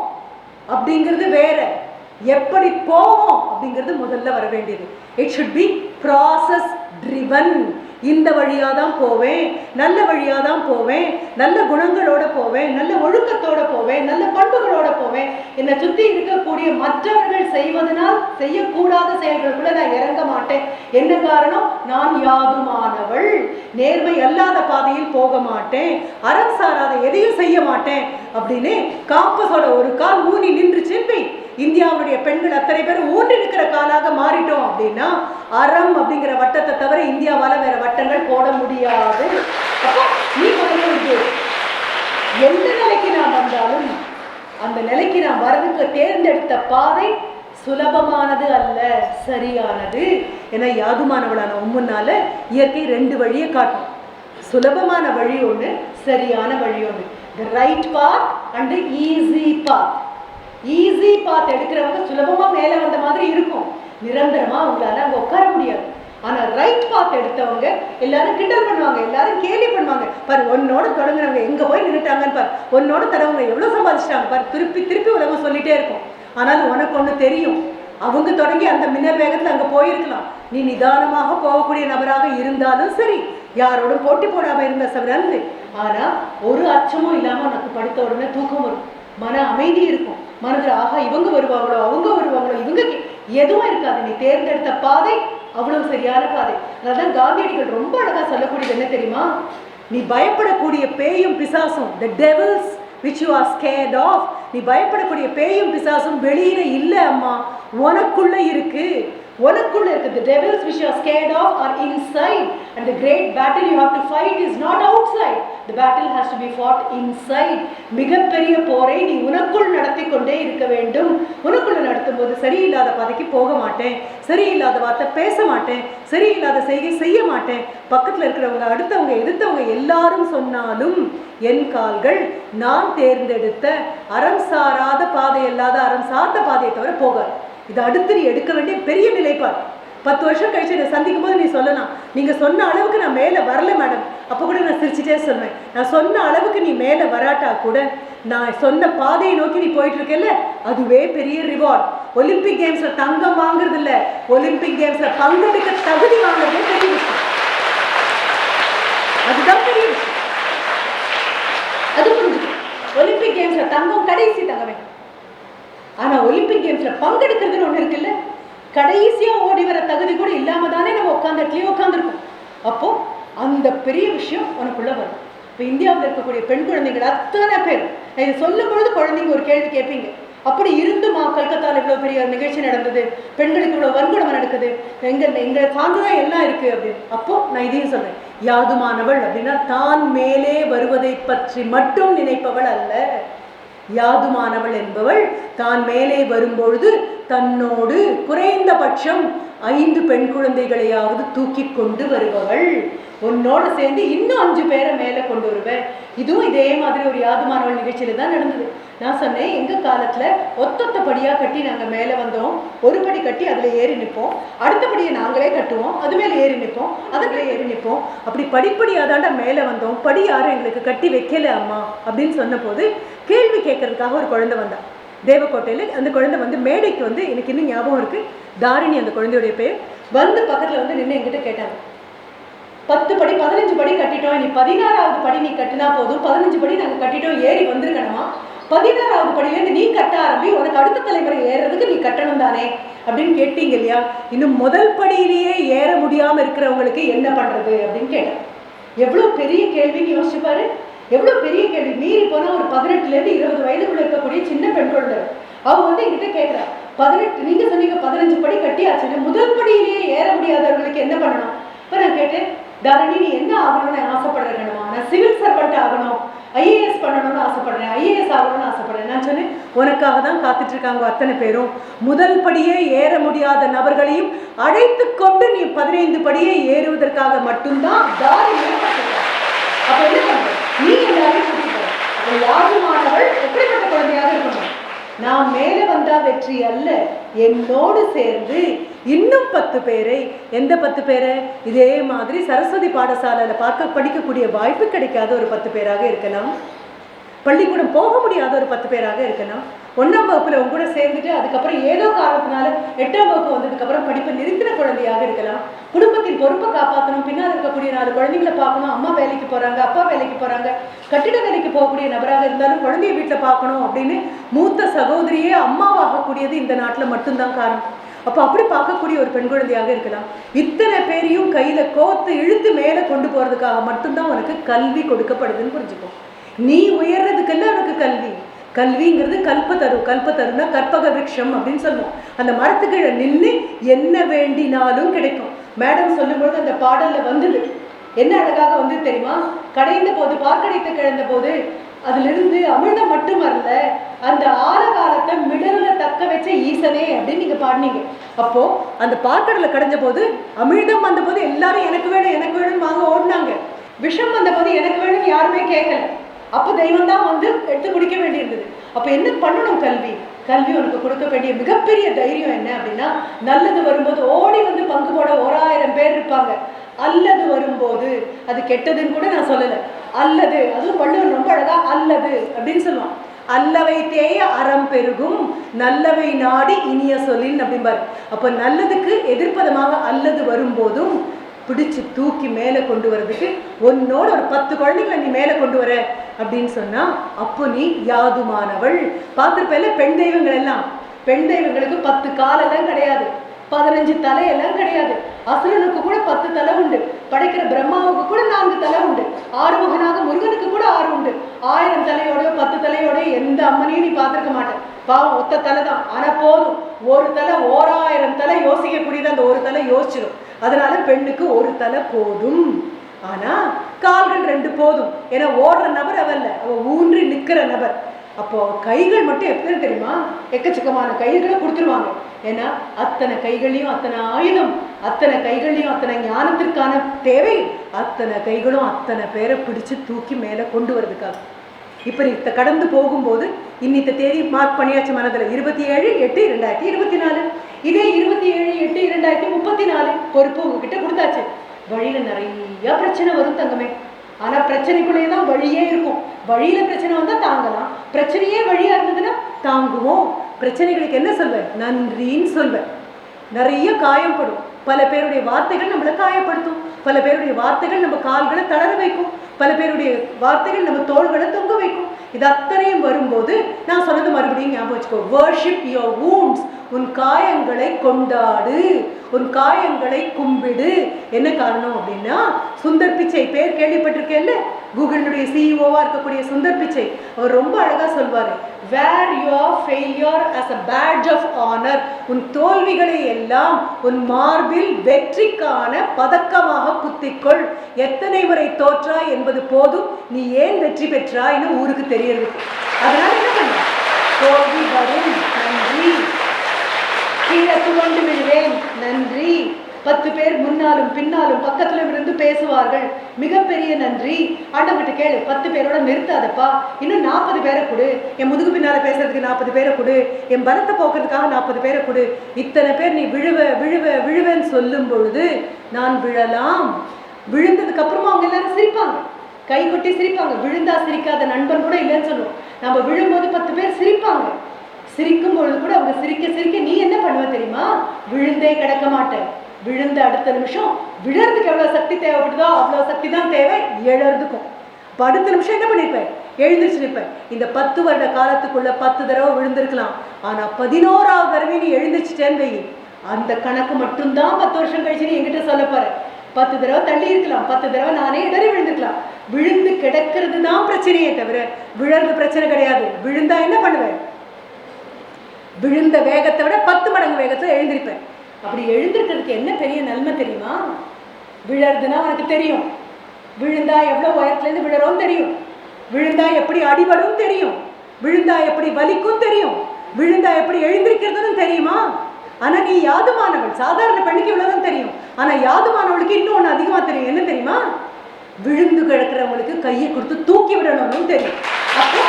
அப்படிங்கிறது வேற, எப்படி போவோம் அப்படிங்கிறது முதல்ல வர வேண்டியது. It should be process driven. இந்த வழியாக தான் போவேன், நல்ல வழியாக தான் போவேன், நல்ல குணங்களோட போவேன், நல்ல ஒழுக்கத்தோட போவேன், நல்ல பண்புகளோட போவேன். என்னை சுற்றி இருக்கக்கூடிய மற்றவர்கள் செய்வதனால் செய்யக்கூடாத செயல்களுக்குள்ள நான் இறங்க மாட்டேன். என்ன காரணம்? நான் யாதுமானவள், நேர்மை அல்லாத பாதையில் போக மாட்டேன், அறம் சாராத எதையும் செய்ய மாட்டேன் அப்படின்னு காம்பஸோட ஒரு கால் ஊனி நின்றுச்சு. இந்தியாவுடைய பெண்கள் அத்தனை பேர் ஊன்றி நிற்கிற காலாக மாறிட்டோம் அப்படின்னா அறம் அப்படிங்கிற வட்டத்தை தவிர இந்தியாவால வேற வட்டங்கள் போட முடியாது. அப்போ நீ முதல்ல எந்த நிலைக்கு நாம் வந்தாலும் அந்த நிலைக்கு நாம் வரதுக்கு தேர்ந்தெடுத்த பாதை சுலபமானது அல்ல, சரியானது. ஏன்னா யாதுமானவளான முன்னால இயற்கை 2 வழியை காட்டும். சுலபமான வழி ஒன்று, சரியான வழி ஒன்று. The right path and the easy path. Easy path எடுக்கிறவங்க சுலபமா மேலே வந்த மாதிரி இருக்கும், நிரந்தரமா அவங்களால அங்கே உட்கார முடியாது. ஆனா ரைட் பாத் எடுத்தவங்க எல்லாரும் கிண்டல் பண்ணுவாங்க, எல்லாரும் கேலி பண்ணுவாங்க. பாரு, உன்னோட தொடங்குறவங்க எங்க போய் நின்றுட்டாங்கன்னு பாரு, உன்னோட தரவங்க எவ்வளவு சம்பாதிச்சிட்டாங்க பாரு, திருப்பி உலகம் சொல்லிட்டே இருக்கும். ஆனாலும் உனக்கு ஒன்று தெரியும், அவங்க தொடங்கி அந்த மின்னல் வேகத்தில் அங்கே போயிருக்கலாம். நீ நிதானமாக போகக்கூடிய நபராக இருந்தாலும் சரி, யாரோடும் போட்டி போடாமல் இருந்த சவரந்து. ஆனால் ஒரு அச்சமும் இல்லாமல் உனக்கு படுத்த உடனே தூக்கம் வரும், மன அமைதி இருக்கும். மனதில் ஆகா இவங்க வருவாங்களோ அவங்க வருவாங்களோ இவங்க எதுவும் இருக்காது. நீ தேர்ந்தெடுத்த பாதை அவ்வளவு சரியான பாதை. அதான் காந்தியடிகள் ரொம்ப அழகா சொல்லக்கூடியது என்ன தெரியுமா? நீ பயப்படக்கூடிய பேயும் பிசாசும், the devils which you are scared of, நீ பயப்படக்கூடிய பேயும் பிசாசும் வெளியில இல்லை அம்மா, உனக்குள்ள இருக்கு. உனக்குள்ள இருக்கு. The devils which you are scared of are inside, and the great battle you have to fight is not outside. The battle has to be fought inside. மிகப்பெரிய போரை நீ உனக்குள் நடத்தி கொண்டே இருக்க வேண்டும். உனக்குள்ள நடத்தும் போது சரியில்லாத பாதைக்கு போக மாட்டேன், சரியில்லாத வார்த்தை பேச மாட்டேன், சரியில்லாத செய்கை செய்ய மாட்டேன். பக்கத்தில் இருக்கிறவங்க, அடுத்தவங்க, எதிர்த்தவங்க எல்லாரும் சொன்னாலும் என் கால்கள் நான் தேர்ந்தெடுத்த அறம் சாராத பாதை அல்லாத அறம் சார்ந்த பாதையை தவிர போகாது. இது அடுத்து நீ எடுக்க வேண்டிய பெரிய நிலைப்பாடு. 10 வருஷம் கழிச்சு என்னை சந்திக்கும் போது நீ சொல்லலாம், நீங்கள் சொன்ன அளவுக்கு நான் மேலே வரல மேடம். அப்போ கூட நான் சிரிச்சுட்டே சொல்வேன், நான் சொன்ன அளவுக்கு நீ மேலே வராட்டா கூட நான் சொன்ன பாதையை நோக்கி நீ போயிட்டு இருக்கல, அதுவே பெரிய ரிவார்ட். ஒலிம்பிக் கேம்ஸில் தங்கம் வாங்குறது இல்லை, ஒலிம்பிக் கேம்ஸில் பங்கெடுக்க தகுதி வாங்குறதே பெரிய விஷயம். அதுதான் பெரிய விஷயம். அது புரிஞ்சுக்கணும். ஒலிம்பிக் கேம்ஸில் தங்கம் கடைசி தங்கமே. ஆனால் ஒலிம்பிக் கேம்ஸில் பங்கெடுக்கிறதுன்னு ஒன்று இருக்குல்ல, கடைசியாக ஓடி வர தகுதி கூட இல்லாமல் தானே நம்ம உட்காந்துருக்கோம். அப்போது அந்த பெரிய விஷயம் உனக்குள்ளே வரும். இப்போ இந்தியாவில் இருக்கக்கூடிய பெண் குழந்தைகள் அத்தனை பேர், இதை சொல்லும் பொழுது குழந்தைங்க ஒரு கேள்வி கேட்பீங்க, அப்படி இருந்துமா கல்கத்தாவில் இவ்வளோ பெரிய நிகழ்ச்சி நடந்தது, பெண்களுக்கு இவ்வளோ வன்கொடுமை நடக்குது, எங்கள் சார்ந்துதான் எல்லாம் இருக்குது அப்படின்னு. அப்போது நான் இதையும் சொல்கிறேன், யாதுமானவள் அப்படின்னா தான் மேலே வருவதை பற்றி மட்டும் நினைப்பவள் அல்ல. யாதுமானவள் என்பவள் தான் மேலே வரும்பொழுது தன்னோடு குறைந்தபட்சம் 5 பெண் குழந்தைகளையாவது தூக்கி கொண்டு வருபவள். உன்னோடு சேர்ந்து இன்னும் 5 பேரை மேலே கொண்டு வருவேன். இதுவும் இதே மாதிரி ஒரு யாதுமானவள் நிகழ்ச்சியில தான் நடந்தது. நான் சொன்னேன், எங்கள் காலத்தில் ஒத்தொத்த படியாக கட்டி நாங்கள் மேலே வந்தோம். ஒரு படி கட்டி அதில் ஏறி நிற்போம், அடுத்த படியை நாங்களே கட்டுவோம், அது மேலே ஏறி நிற்போம், அதுக்குள்ளே ஏறி நிற்போம். அப்படி படிப்படியாக தாண்டா மேலே வந்தோம், படி யாரும் எங்களுக்கு கட்டி வைக்கல அம்மா அப்படின்னு சொன்ன போது கேள்வி கேட்கறதுக்காக ஒரு குழந்தை வந்தா தேவக்கோட்டையில். அந்த குழந்தை வந்து மேடைக்கு வந்து எனக்கு இன்னும் ஞாபகம் இருக்குது, தாரிணி அந்த குழந்தையுடைய பேர். வந்து பக்கத்தில் வந்து நின்று என்கிட்ட கேட்டாங்க, 10 படி 15 படி கட்டிட்டோம், நீ 16வது படி நீ கட்டினா போதும், 15 படி நாங்கள் கட்டிட்டோம், ஏறி வந்துருக்கணுமா, 16வது படியிலேருந்து நீ கட்ட ஆரம்பி, உனக்கு அடுத்த தலைமுறை ஏறுறதுக்கு நீ கட்டணும் தானே அப்படின்னு கேட்டீங்க இல்லையா. இன்னும் முதல் படியிலேயே ஏற முடியாமல் இருக்கிறவங்களுக்கு என்ன பண்ணுறது அப்படின்னு கேட்டேன். எவ்வளோ பெரிய கேள்வின்னு யோசிச்சு பாரு, எவ்வளோ பெரிய கேள்வி. மீறி போனால் ஒரு 18லேருந்து 20 வயதுக்குள்ள இருக்கக்கூடிய சின்ன பெண் குழந்தை அவங்க வந்து என்கிட்ட கேட்குறா, 18 நீங்கள் சொன்னீங்க 15 படி கட்டியாச்சுன்னு, முதல் படியிலேயே ஏற முடியாதவர்களுக்கு என்ன பண்ணணும். இப்போ நான் கேட்டேன், தாரணி நீ என்ன ஆகணும்னு ஆசைப்படுறேன்மா, நான் சிவில் சர்வெண்ட் ஆகணும், ஐஏஎஸ் பண்ணணும்னு ஆசைப்படுறேன், ஐஏஎஸ் ஆகணும்னு ஆசைப்படுறேன். நான் சொன்னேன், உனக்காக தான் காத்துட்டு இருக்காங்க அத்தனை பேரும். முதல் படியே ஏற முடியாத நபர்களையும் அழைத்து கொண்டு நீ 15 படியே ஏறுவதற்காக மட்டும்தான் தாரணி. அப்போ என்ன பண்ற, நீ எல்லாரையும் கூட்டிட்டு யாருமானவள் எப்படிப்பட்ட குழந்தையாக இருக்கணும், நான் மேலே வந்தா வெற்றி அல்ல, என்னோடு சேர்ந்து இன்னும் 10 பேரை. எந்த 10 பேரை? இதே மாதிரி சரஸ்வதி பாடசாலையில் படிக்கக்கூடிய வாய்ப்பு கிடைக்காத ஒரு 10 பேராக இருக்கலாம், பள்ளிக்கூடம் போக முடியாத ஒரு 10 பேராக இருக்கலாம், 1ஆம் வகுப்புல உங்க கூட சேர்ந்துட்டு அதுக்கப்புறம் ஏதோ காரணத்தினால 8ஆம் வகுப்பு வந்ததுக்கப்புறம் படிப்பை நிறுத்தின குழந்தையாக இருக்கலாம், குடும்பத்தின் பொறுப்பை காப்பாற்றணும், பின்னால் இருக்கக்கூடிய 4 குழந்தைங்களை பார்க்கணும், அம்மா வேலைக்கு போகிறாங்க, அப்பா வேலைக்கு போகிறாங்க, கட்டிட வேலைக்கு போகக்கூடிய நபராக இருந்தாலும் குழந்தைய வீட்டில் பார்க்கணும் அப்படின்னு மூத்த சகோதரியே அம்மாவாகக்கூடியது இந்த நாட்டில் மட்டும்தான் காரணம். அப்போ அப்படி பார்க்கக்கூடிய ஒரு பெண் குழந்தையாக இருக்கலாம். இத்தனை பேரையும் கையில் கோத்து இழுத்து மேலே கொண்டு போகிறதுக்காக மட்டும்தான் உனக்கு கல்வி கொடுக்கப்படுதுன்னு புரிஞ்சுக்கோ. நீ உயர்றதுக்கெல்லாம் உனக்கு கல்வி, கல்விங்கிறது கல்பத்தருன்னா கற்பக விருட்சம் அப்படின்னு சொல்லுவோம். அந்த மரத்துக்கு நின்று என்ன வேண்டினாலும் கிடைக்கும். மேடம் சொல்லும்போது அந்த பாடலில் வந்தது என்ன அழகாக வந்து தெரியுமா, கடைந்த போது பார்க்கடைத்து கிழந்த போது அதிலிருந்து அமிர்தம் மட்டும் வரல, அந்த ஆழகாலத்தை மிடர்ல தக்க வச்ச ஈசனே அப்படின்னு நீங்க பாடினீங்க. அப்போ அந்த பார்க்கடலை கடைஞ்ச போது அமிர்தம் வந்த போது எல்லாரும் எனக்கு வேணும் வாங்க ஓடினாங்க. விஷம் வந்த போது எனக்கு வேணும் யாருமே கேட்கல. அப்போ தெய்வம் தான் வந்து எடுத்து குடிக்க வேண்டியிருந்தது. அப்போ என்ன பண்ணணும், கல்வி உனக்கு கொடுக்க வேண்டிய மிகப்பெரிய தைரியம் என்ன அப்படின்னா, நல்லது வரும்போது ஓடி வந்து பங்கு போட 1000 பேர் இருப்பாங்க. அல்லது வரும்போது, அது கெட்டதுன்னு கூட நான் சொல்லலை, அல்லது, அதுவும் வள்ளுவர் ரொம்ப அழகா அல்லது அப்படின்னு சொல்லுவான். அல்லவை தேய அறம் பெருகும் நல்லவை நாடி இனிய சொல்லின் அப்படிம்பாரு. அப்போ நல்லதுக்கு எதிர்ப்பதமாக அல்லது வரும்போதும் பிடிச்சு தூக்கி மேலே கொண்டு வர்றதுக்கு உன்னோட ஒரு 10 குழந்தைகளை நீ மேலே கொண்டு வர அப்படின்னு சொன்னா அப்போ நீ யாதுமானவள். பார்த்துருப்பேல பெண் தெய்வங்கள் எல்லாம், பெண் தெய்வங்களுக்கு 10 காலெல்லாம் கிடையாது, 15 தலையெல்லாம் கிடையாது. அசுரனுக்கு கூட 10 தலை உண்டு, படைக்கிற பிரம்மாவுக்கு கூட 4 தலை உண்டு, ஆறுமுகனாக முருகனுக்கு கூட 6 உண்டு. 1000 தலையோட 10 தலையோட எந்த அம்மனையும் நீ பார்த்துருக்க மாட்டேன். பாவம் ஒத்த தலை தான், ஆனா போதும் ஒரு தலை 1000 தலை யோசிக்கக்கூடியது, அந்த ஒரு தலை யோசிச்சிடும். அதனால பெண்ணுக்கு ஒரு தலை போதும். ஆனா கால்கள் 2 போதும். ஏன்னா ஓடுற நபர் அவல்ல, அவ ஊன்றி நிற்கிற நபர். அப்போ கைகள் மட்டும் எப்படி தெரியுமா, எக்கச்சக்கமான கைகளை கொடுத்துருவாங்க. ஏன்னா அத்தனை கைகளையும் அத்தனை ஆயுதம், அத்தனை கைகளையும் அத்தனை ஞானத்திற்கான தேவை, அத்தனை கைகளும் அத்தனை பேரை பிடிச்சு தூக்கி மேலே கொண்டு வர்றதுக்காக. இப்போ இத்த கடந்து போகும்போது இன்னித்த தேதி மார்க் பண்ணியாச்சு மனதில், 27/8/2024. இதே 27/8/2034 பொறுப்பு உங்ககிட்ட கொடுத்தாச்சு. வழியில் நிறைய பிரச்சனை வரும் தங்கமே. ஆனால் பிரச்சனைக்குள்ளேயே தான் வழியே இருக்கும். வழியில் பிரச்சனை வந்தால் தாங்கலாம், பிரச்சனையே வழியாக இருந்ததுன்னா தாங்குவோம். பிரச்சனைகளுக்கு என்ன சொல்வேன், நன்றின்னு சொல்வேன். நிறைய காயப்படும், பல பேருடைய வார்த்தைகள் நம்மளை காயப்படுத்தும், பல பேருடைய வார்த்தைகள் நம்ம கால்களை தளர வைக்கும், பல பேருடைய வார்த்தைகள் நம்ம தோள்களை தொங்க வைக்கும். இது அத்தனையும் வரும்போது நான் சொன்னது மறுபடியும் ஞாபகம் வச்சுக்கோ, வர்ஷிப் யுவர் வூண்ட்ஸ். உன் காயங்களை கொண்டாடு, உன் காயங்களை கும்பிடு. என்ன காரணம் அப்படின்னா, சுந்தர் பிச்சை பேர் கேள்விப்பட்டிருக்கேன்ல, கூகுளுடைய சிஇஓவா இருக்கக்கூடிய சுந்தர் பிச்சை அவர் ரொம்ப அழகா சொல்வாரு, where your failure as a badge of honor. உன் தோல்விகளை எல்லாம் உன் மார்பில் வெற்றிக்கான பதக்கமாக குத்திக்கொள். எத்தனை முறை தோற்றாய் என்பது போதும், நீ ஏன் வெற்றி பெற்றாய்னு ஊருக்கு தெரியறது. அதனால என்ன பண்ண, தோல்வி வரும், நன்றி, கீழே துவண்டு விழுவேன், நன்றி, 10 பேர் முன்னாலும் பின்னாலும் பக்கத்துல இருந்து பேசுவார்கள், மிகப்பெரிய நன்றி. ஆண்டவர்கிட்ட கேளு, 10 பேரோட நிறுத்தாதப்பா, இன்னும் 40 பேரை கொடு, என் முதுகு பின்னால பேசுறதுக்கு 40 பேரை கொடு, என் பலத்தை போக்குறதுக்காக 40 பேரை கொடு. இத்தனை பேர் நீ விழுவ விழுவ விழுவேன்னு சொல்லும் பொழுது நான் விழலாம். விழுந்ததுக்கு அப்புறமா அவங்க எல்லாரும் சிரிப்பாங்க, கை கொட்டி சிரிப்பாங்க. விழுந்தா சிரிக்காத நண்பன் கூட இல்லைன்னு சொல்லுவோம். நம்ம விழும்போது 10 பேர் சிரிப்பாங்க. சிரிக்கும் பொழுது கூட அவங்க சிரிக்க சிரிக்க நீ என்ன பண்ணுவ தெரியுமா, விழுந்தே கிடக்க மாட்டேன். விழுந்த அடுத்த நிமிஷம் விழறதுக்கு எவ்வளவு சக்தி தேவைப்படுதோ அவ்வளவு சக்தி தான் தேவை எழறதுக்கும். இப்போ அடுத்த நிமிஷம் என்ன பண்ணிருப்பேன், எழுந்திரிச்சு நிற்பேன். இந்த 10 வருட காலத்துக்குள்ள 10 தடவை விழுந்திருக்கலாம், ஆனா 11ஆவது தடவை நீ எழுந்திரிச்சிட்டேன்னு வை, அந்த கணக்கு மட்டும்தான் 10 வருஷம் கழிச்சு நீ என்கிட்ட சொல்ல போற. 10 தடவை தள்ளி இருக்கலாம், 10 தடவை நானே இடறி விழுந்துக்கலாம். விழுந்து கிடக்கிறது தான் பிரச்சனையே தவிர விழறது பிரச்சனை கிடையாது. விழுந்தா என்ன பண்ணுவேன், விழுந்த வேகத்தை விட 10 மடங்கு வேகத்துல எழுந்திருப்பேன். அப்படி எழுந்திருக்கிறதுக்கு என்ன பெரிய நன்மை தெரியுமா, விழறதுன்னா உனக்கு தெரியும், விழுந்தா எவ்வளவு உயரத்துலேருந்து விழறோம் தெரியும், விழுந்தா எப்படி அடிபடும் தெரியும், விழுந்தா எப்படி வலிக்கும் தெரியும், விழுந்தா எப்படி எழுந்திருக்கிறதுன்னு தெரியுமா. ஆனா நீ யாதுமானவள், சாதாரண பெண்ணுக்கு இவ்வளவுதான் தெரியும். ஆனா யாதுமானவளுக்கு இன்னும் ஒண்ணு அதிகமா தெரியும். என்ன தெரியுமா, விழுந்து கிடக்கிறவங்களுக்கு கையை கொடுத்து தூக்கி விடணும்னு தெரியும். அப்போ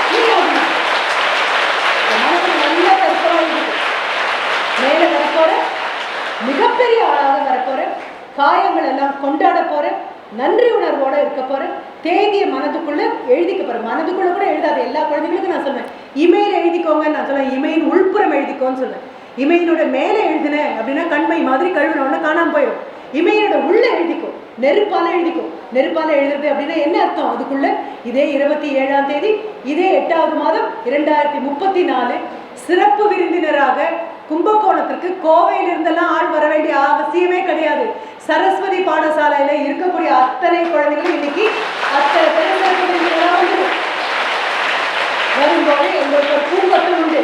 நல்ல கற்பனை மேல வரப்போற, மிகப்பெரிய ஆளாக வரப்போற, காயங்கள் எல்லாம் கொண்டாட போற, நன்றி உணர்வோட இருக்க போற, தேதியை மனதுக்குள்ள எழுதிக்க போற. மனதுக்குள்ள கூட எழுதாது. எல்லா குழந்தைகளுக்கும் நான் சொல்லுவேன், இமெயில் எழுதிக்கோங்கன்னு நான் சொல்லுவேன். இமெயில் உள்புறம் எழுதிக்கோன்னு சொல்லுவேன். இமெயிலோட மேலே எழுதினேன் அப்படின்னா கண்மை மாதிரி கழுவினோட காணாம போயிடும். இமெயிலோட உள்ள எழுதிக்கோ, நெருப்பால எழுதிக்கோ. நெருப்பால எழுதுறது அப்படின்னா என்ன அர்த்தம், அதுக்குள்ள இதே 27ஆம் தேதி இதே 8வது மாதம் 2034 சிறப்பு விருந்தினராக கும்பகோணத்திற்கு கோவையில் இருந்தெல்லாம் ஆள் வர வேண்டிய அவசியமே கிடையாது. சரஸ்வதி பாடசாலையில இருக்கக்கூடிய அத்தனை குழந்தைகளும் இன்னைக்கு அத்தனை பேர் வரும்போது எங்களுக்கு ஒரு பூங்கொட்டம் உண்டு,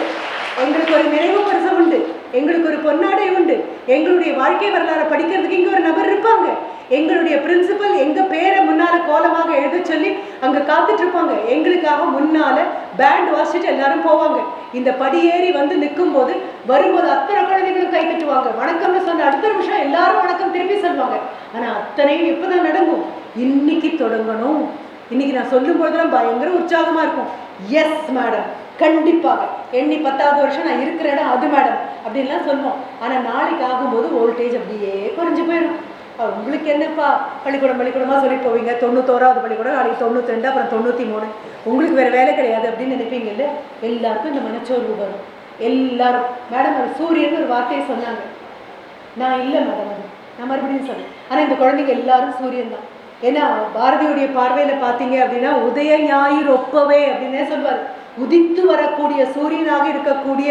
எங்களுக்கு ஒரு நினைவு பரிசு உண்டு, எங்களுக்கு ஒரு பொன்னாடை உண்டு. எங்களுடைய வாழ்க்கை வரலாறு படிக்கிறதுக்கு இங்க ஒரு நபர் இருப்பாங்க. எங்களுடைய பிரின்சிபல் எங்க பேரை முன்னால கோலமாக எழுத சொல்லி அங்க காத்துட்டு இருப்பாங்க. எங்களுக்காக முன்னால பேண்ட் வாசிச்சுட்டு எல்லாரும் போவாங்க. இந்த படியேறி வந்து நிற்கும் போது வரும்போது அத்தனை குழந்தைகளும் கை தட்டுவாங்க. வணக்கம்னு சொன்ன அடுத்த நிமிஷம் எல்லாரும் வணக்கம் திருப்பி சொல்லுவாங்க. ஆனா அத்தனையும் எப்பதான் நடக்கும், இன்னைக்கு தொடங்கணும். இன்னைக்கு நான் சொல்லும் போதுதான் பயங்கர உற்சாகமா இருக்கும். எஸ் மேடம், கண்டிப்பாக எண்ணி 10வது வருஷம் நான் இருக்கிற இடம் அது மேடம் அப்படின்லாம் சொல்லுவோம். ஆனா நாளைக்கு ஆகும்போது வோல்டேஜ் அப்படியே குறைஞ்சு போயிடும். உங்களுக்கு என்னப்பா பள்ளிக்கூடமா சொல்லி போவீங்க, 91வது பள்ளிக்கூடம், நாளைக்கு 92, அப்புறம் 93, உங்களுக்கு வேற வேலை கிடையாது அப்படின்னு நினைப்பீங்கல்ல. எல்லாருக்கும் இந்த மனச்சோர்வு வரும். எல்லாரும் மேடம் ஒரு சூரியன் ஒரு வார்த்தையை சொன்னாங்க, நான் இல்லை மேடம், அது நான் மறுபடியும் சொன்னேன். ஆனா இந்த குழந்தைங்க எல்லாரும் சூரியன் தான். ஏன்னா பாரதியுடைய பார்வையில பாத்தீங்க அப்படின்னா உதய ஞாயிறு ஒப்பவே அப்படின்னே சொல்வார். உதித்து வரக்கூடிய சூரியனாக இருக்கக்கூடிய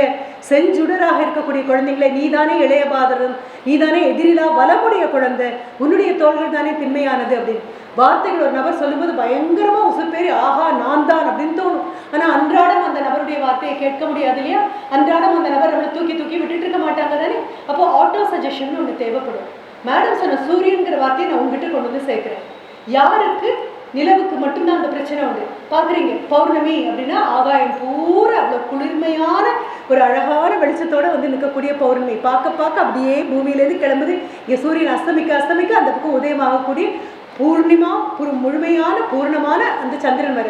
செஞ்சுடராக இருக்கக்கூடிய குழந்தைங்களை நீதானே இளைய பாதரன், நீதானே எதிரிலா வளமுடைய குழந்தை, உன்னுடைய தோள்கள் தானே திண்மையானது அப்படின்னு வார்த்தைகள் ஒரு நபர் சொல்லும்போது பயங்கரமா உசுப்பேறி ஆஹா நான் தான் அப்படின்னு தோணும். ஆனா அன்றாடம் அந்த நபருடைய வார்த்தையை கேட்க முடியாது இல்லையா. அன்றாடம் அந்த நபர் நம்மளை தூக்கி தூக்கி விட்டுட்டு இருக்க மாட்டாங்க தானே. அப்போ ஆட்டோ சஜஷன் ஒன்று தேவைப்படும். மேடம் சொன்ன சூரியன்கிற வார்த்தையை நான் உங்ககிட்ட கொண்டு வந்து சேர்க்கிறேன். யாருக்கு, நிலவுக்கு மட்டும்தான் அந்த பிரச்சனை உண்டு. பாக்குறீங்க பௌர்ணமி அப்படின்னா ஆகாயம் பூரா அவ்வளவு குளிர்மையான ஒரு அழகான வெளிச்சத்தோட வந்து நிற்கக்கூடிய பௌர்ணமி. பார்க்க பார்க்க அப்படியே பூமியிலேருந்து கிளம்புது. இங்க சூரியன் அஸ்தமிக்க அஸ்தமிக்க அந்த பக்கம் உதயமாகக்கூடிய பூர்ணிமா முழுமையான பூர்ணமான அந்த சந்திரன் வர.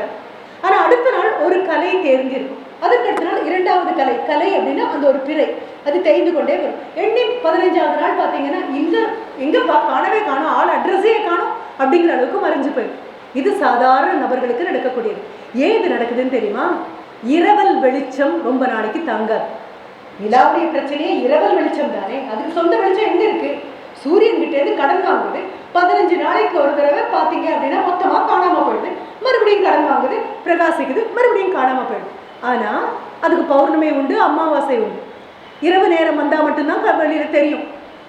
ஆனா அடுத்த நாள் ஒரு கலை தேர்ந்திருக்கும். அதுக்கு அடுத்த நாள் 2வது கலை. கலை அப்படின்னா அந்த ஒரு பிறை, அது தேய்ந்து கொண்டே வரும். எண்ணி 15வது நாள் பார்த்தீங்கன்னா இந்த எங்க காணவே காணும், ஆள் அட்ரஸே காணும் அப்படிங்கிற அளவுக்கு மறைஞ்சு போயிடும். இது சாதாரண நபர்களுக்கு நடக்கக்கூடியது. ஏன் இது நடக்குதுன்னு தெரியுமா? இரவல் வெளிச்சம் ரொம்ப நாளைக்கு தாங்காது. நிலாவுடைய பிரச்சனையே இரவல் வெளிச்சம் தானே. அதுக்கு சொந்த வெளிச்சம் எங்க இருக்கு? சூரியன் கிட்ட இருந்து கடன் வாங்குது. 15 நாளைக்கு ஒரு தடவை பார்த்தீங்க அப்படின்னா மொத்தமா காணாம போயிடுது. மறுபடியும் கடன் வாங்குது, பிரகாசிக்குது, மறுபடியும் காணாம போயிடுது. ஆனா அதுக்கு பௌர்ணமி உண்டு, அமாவாசை உண்டு. இரவு நேரம் வந்தா மட்டும்தான் வெளியில தெரியும்.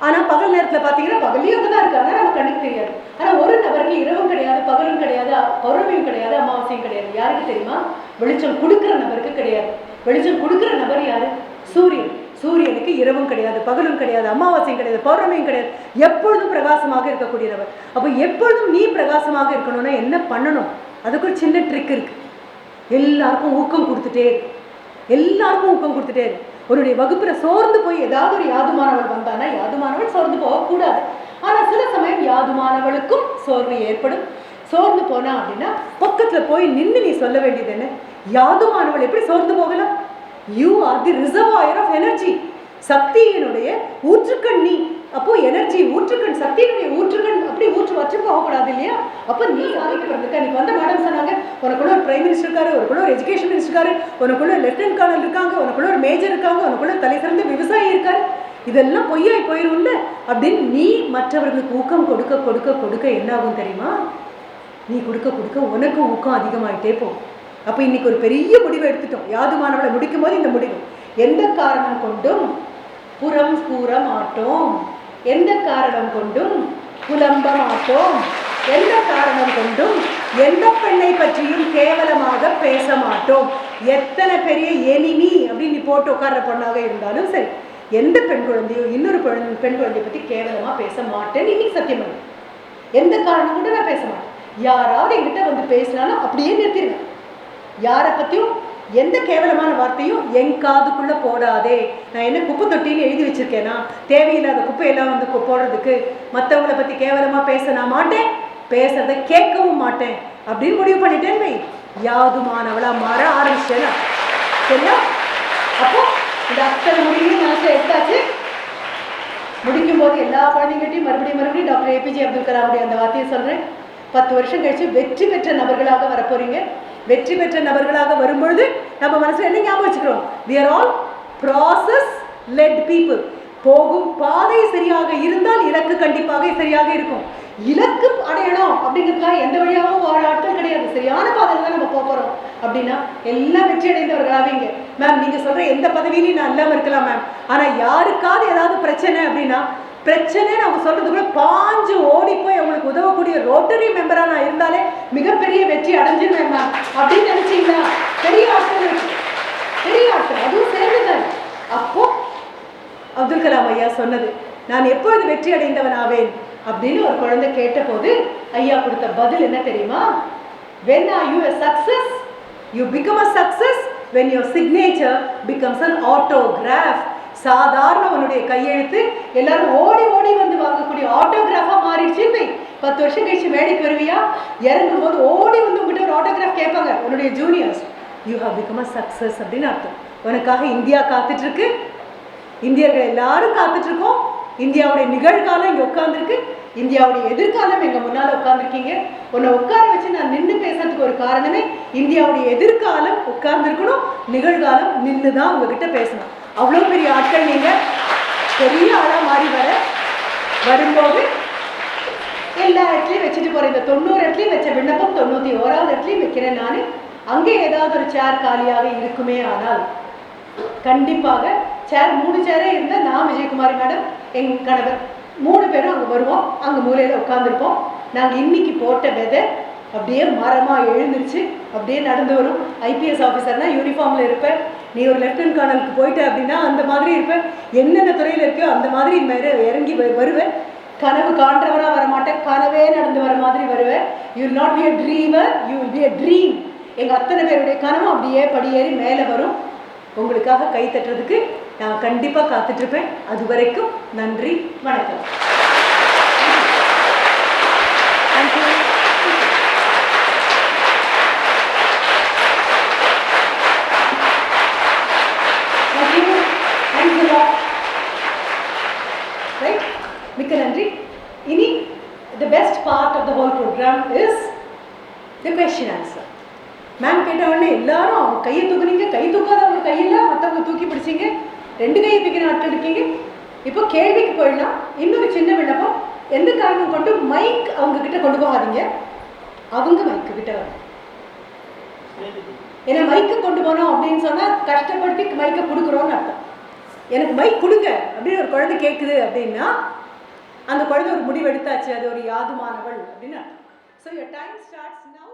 ஆனால் பகல் நேரத்தில் பார்த்தீங்கன்னா பகல்லையும் அங்கே தான் இருக்காங்க, நம்ம கண்ணுக்கு தெரியாது. ஆனால் ஒரு நபருக்கு இரவும் கிடையாது, பகலும் கிடையாது, பௌர்ணமியும் கிடையாது, அமாவாசையும் கிடையாது. யாருக்கு தெரியுமா? வெளிச்சம் கொடுக்குற நபருக்கு கிடையாது. வெளிச்சம் கொடுக்குற நபர் யாரு? சூரியன். சூரியனுக்கு இரவும் கிடையாது, பகலும் கிடையாது, அமாவாசையும் கிடையாது, பௌர்ணமியும் கிடையாது, எப்பொழுதும் பிரகாசமாக இருக்கக்கூடிய நபர். அப்போ எப்பொழுதும் நீ பிரகாசமாக இருக்கணும்னா என்ன பண்ணணும்? அதுக்கு ஒரு சின்ன ட்ரிக் இருக்கு. எல்லாருக்கும் ஊக்கம் கொடுத்துட்டே இருக்கு, எல்லாருக்கும் ஊக்கம் கொடுத்துட்டே இருக்கு. உன்னுடைய வகுப்புல சோர்ந்து போய் ஏதாவது ஒரு யாதுமானவள் வந்தானா, யாதுமானவள் சோர்ந்து போகக்கூடாது. ஆனால் சில சமயம் யாதுமானவளுக்கும் சோர்வு ஏற்படும். சோர்ந்து போனா அப்படின்னா பக்கத்துல போய் நின்று நீ சொல்ல வேண்டியது என்ன? யாதுமானவள் எப்படி சோர்ந்து போகலாம்? You are the reservoir of energy. சக்தியினுடைய ஊற்றுக்கண் நீ. அப்போ எனர்ஜி ஊற்றுக்கண், சக்தியினுடைய ஊற்றுக்கண் அப்படி வச்சு போகக்கூடாது இல்லையா? அப்போ நீ யாருக்கு பிறந்திருக்க? நீ வந்த மேடம் சொன்னாங்க உனக்குள்ள ஒரு பிரைம் மினிஸ்டர் இருக்காரு, உனக்குள்ள ஒரு எஜுகேஷன் மினிஸ்டர் இருக்காரு, உனக்குள்ள லெப்டினன்ட் கர்னல் இருக்காங்க, உனக்குள்ள ஒரு மேஜர் இருக்காங்க, உனக்குள்ள தலை சிறந்த விவசாயி இருக்காரு. இதெல்லாம் பொய்யாய் போயிரும்ல அப்படின்னு நீ மற்றவர்களுக்கு ஊக்கம் கொடுக்க கொடுக்க கொடுக்க என்ன ஆகும் தெரியுமா? நீ கொடுக்க கொடுக்க உனக்கு ஊக்கம் அதிகமாயிட்டே போகும். அப்போ இன்னைக்கு ஒரு பெரிய முடிவை எடுத்துட்டோம். யாதுமானவளை முடிக்கும் போது இந்த முடிவு, எந்த காரணம் கொண்டும் புறம் கூற மாட்டோம், எந்த காரணம் கொண்டும் புலம்ப மாட்டோம், எந்த காரணம் கொண்டும் எந்த பெண்ணை பற்றியும் கேவலமாக பேச மாட்டோம். எத்தனை பெரிய எனிமி அப்படின்னு நீ போட்டு உட்கார்ற பொண்ணாக இருந்தாலும் சரி, எந்த பெண் குழந்தையோ இன்னொரு பெண் குழந்தைய பற்றி கேவலமாக பேச மாட்டேன்னு இன்னைக்கு சத்தியம் பண்ணு. எந்த காரணம் கொண்டு நான் பேச மாட்டேன். யாராவது என்கிட்ட வந்து பேசினாலும் அப்படியே நிறுத்திடுவேன். யாரை பற்றியும் எந்த கேவலமான வார்த்தையும் என் காதுக்குள்ளே போடாதே. நான் என்ன குப்பை தொட்டின்னு எழுதி வச்சிருக்கேனா? தேவையில்லாத குப்பையெல்லாம் வந்து போடுறதுக்கு மற்றவங்களை பற்றி கேவலமாக பேச நான் மாட்டேன், பேசுறதை கேட்கவும் மாட்டேன் அப்படின்னு முடிவு பண்ணிட்டேன் வை. யாதுமானவளா மாற ஆரம்பிச்சேன்னா சரியா? அப்போ இந்த அத்தனை முடிவையும் மனசில் எடுத்தாச்சு. முடிக்கும் போது எல்லா குழந்தைங்கள்ட்டையும் மறுபடியும் டாக்டர் ஏபிஜே அப்துல் கலாமுடைய அந்த வார்த்தையை சொல்கிறேன். 10 வருஷம் கழிச்சு வெற்றி பெற்ற நபர்களாக வரப்போறீங்க. வெற்றி பெற்ற நபர்களாக வரும்பொழுது நம்ம மனசுல என்ன ஞாபகம் வச்சுக்கிறோம்? we are all process led people. போகும் பாதை சரியாக இருந்தால் இலக்கு கண்டிப்பாக சரியாக இருக்கும். இலக்கு அடையணும் அப்படிங்கிறதுக்காக எந்த வழியாகவும் வாழ ஆட்கள் கிடையாது. சரியான பாதையில் தான் நம்ம போகிறோம் அப்படின்னா எல்லாம் வெற்றி அடைந்தவர்களாவீங்க. மேம் நீங்க சொல்ற எந்த பதவியிலையும் நான் இல்லாமல் இருக்கலாம் மேம், ஆனா யாருக்காவது ஏதாவது பிரச்சனை அப்படின்னா பிரச்சனைன்னு அவங்க சொல்றதுக்குள்ள பாஞ்சு ஓடி போய் அவங்களுக்கு உதவக்கூடிய ரோட்டரி மெம்பரா நான் இருந்தாலே மிகப்பெரிய வெற்றி அடைஞ்சிருவேன் மேம் அப்படின்னு நினைச்சீங்களா? பெரிய ஆட்கள் இருக்கு, பெரிய ஆட்கள், அதுவும் சேர்ந்துதான். அப்போ அப்துல் கலாம் ஐயா சொன்னது, நான் எப்பொழுது வெற்றி அடைந்தவன் ஆவேன் அப்படின்னு ஒரு குழந்தை கேட்ட போது ஐயா கொடுத்த பதில் என்ன தெரியுமா? when are you a success? you become a success when your signature becomes an autograph. சாதாரண உன்னுடைய கையெழுத்து எல்லாரும் ஓடி ஓடி வந்து வாங்கக்கூடிய ஆட்டோகிராஃபா மாறிடுச்சு. 10 வருஷம் கழிச்சு மேடைக்கு வருவியா, இறங்கும் போது ஓடி வந்து உங்ககிட்ட ஒரு ஆட்டோகிராஃப் கேட்பாங்க உன்னுடைய juniors. You have become a success அப்படின்னு அர்த்தம். உனக்காக இந்தியா காத்துட்டு இருக்கு, இந்தியர்கள் எல்லாரும் காத்துட்டு இருக்கோம். இந்தியாவுடைய நிகழ்காலம் இங்கே உட்காந்துருக்கு, இந்தியாவுடைய எதிர்காலம் எங்க முன்னால உட்கார்ந்துருக்கீங்க. உன்னை உட்கார வச்சு நான் நின்று பேசுறதுக்கு ஒரு காரணமே இந்தியாவுடைய எதிர்காலம் உட்கார்ந்துருக்கணும், நிகழ்காலம் நின்று தான் உங்ககிட்ட பேசணும். அவ்வளோ பெரிய ஆட்கள் நீங்க. பெரிய ஆளா மாறி வரும்போது எல்லா இடத்துலையும் வச்சுட்டு போறேன். இந்த 90 இடத்துலையும் வச்ச விண்ணப்பம் 91வது இடத்துலையும் வைக்கிறேன் நான். அங்கே ஏதாவது ஒரு சேர் காலியாக இருக்குமே ஆனால் கண்டிப்பாக சேர் 3 சேரே இருந்தால் நான் விஜயகுமாரி மேடம் எங்க கணவர் 3 பேரும் அங்கே வருவோம். அங்கே மூலையில் உட்காந்துருப்போம். நாங்கள் இன்னைக்கு போட்ட விதை அப்படியே மரமாக எழுந்துருச்சு, அப்படியே நடந்து வரும். ஐபிஎஸ் ஆஃபீஸர்னா யூனிஃபார்மில் இருப்பேன், நீ ஒரு லெப்டினன்ட் கர்னலுக்கு போயிட்ட அப்படின்னா அந்த மாதிரி இருப்பேன். என்னென்ன துறையில் இருக்கோ அந்த மாதிரி இறங்கி வருவேன். கனவு காண்றவராக வரமாட்டேன், கனவே நடந்து வர மாதிரி வருவேன். You will not be a trimmer, you will be a dream. எங்கள் அத்தனை பேருடைய கனவும் அப்படியே படியேறி மேலே வரும். உங்களுக்காக கை தட்டுறதுக்கு நான் கண்டிப்பாக காத்துட்ருப்பேன். அது வரைக்கும் நன்றி, வணக்கம். மிக்க நன்றி. இனி the best part of the whole program is the question answer. Ma'am கேட்ட உடனே எல்லாரும் அவங்க கையை தூக்குனீங்க, கை தூக்காதவங்க கையில் மற்றவங்க தூக்கி பிடிச்சிங்க, 2 கையை தூக்கின ஆட்கள் இருக்கீங்க. இப்போ கேள்விக்கு போயிடலாம். இன்னொரு சின்ன விண்ணப்பம், எந்த காரணம் கொண்டு மைக் அவங்க கிட்ட கொண்டு போகாதீங்க, அவங்க மைக்கு கிட்ட வரும். ஏன்னா மைக்கு கொண்டு போனோம் அப்படின்னு சொன்னால் கஷ்டப்படுத்தி மைக்கை கொடுக்குறோன்னு அர்த்தம். எனக்கு மைக் கொடுங்க அப்படின்னு ஒரு குழந்தை கேட்குது அப்படின்னா அந்த குழந்தை ஒரு முடிவு எடுத்தாச்சு, அது ஒரு யாதுமானவள் அப்படின்னு. So your time starts now.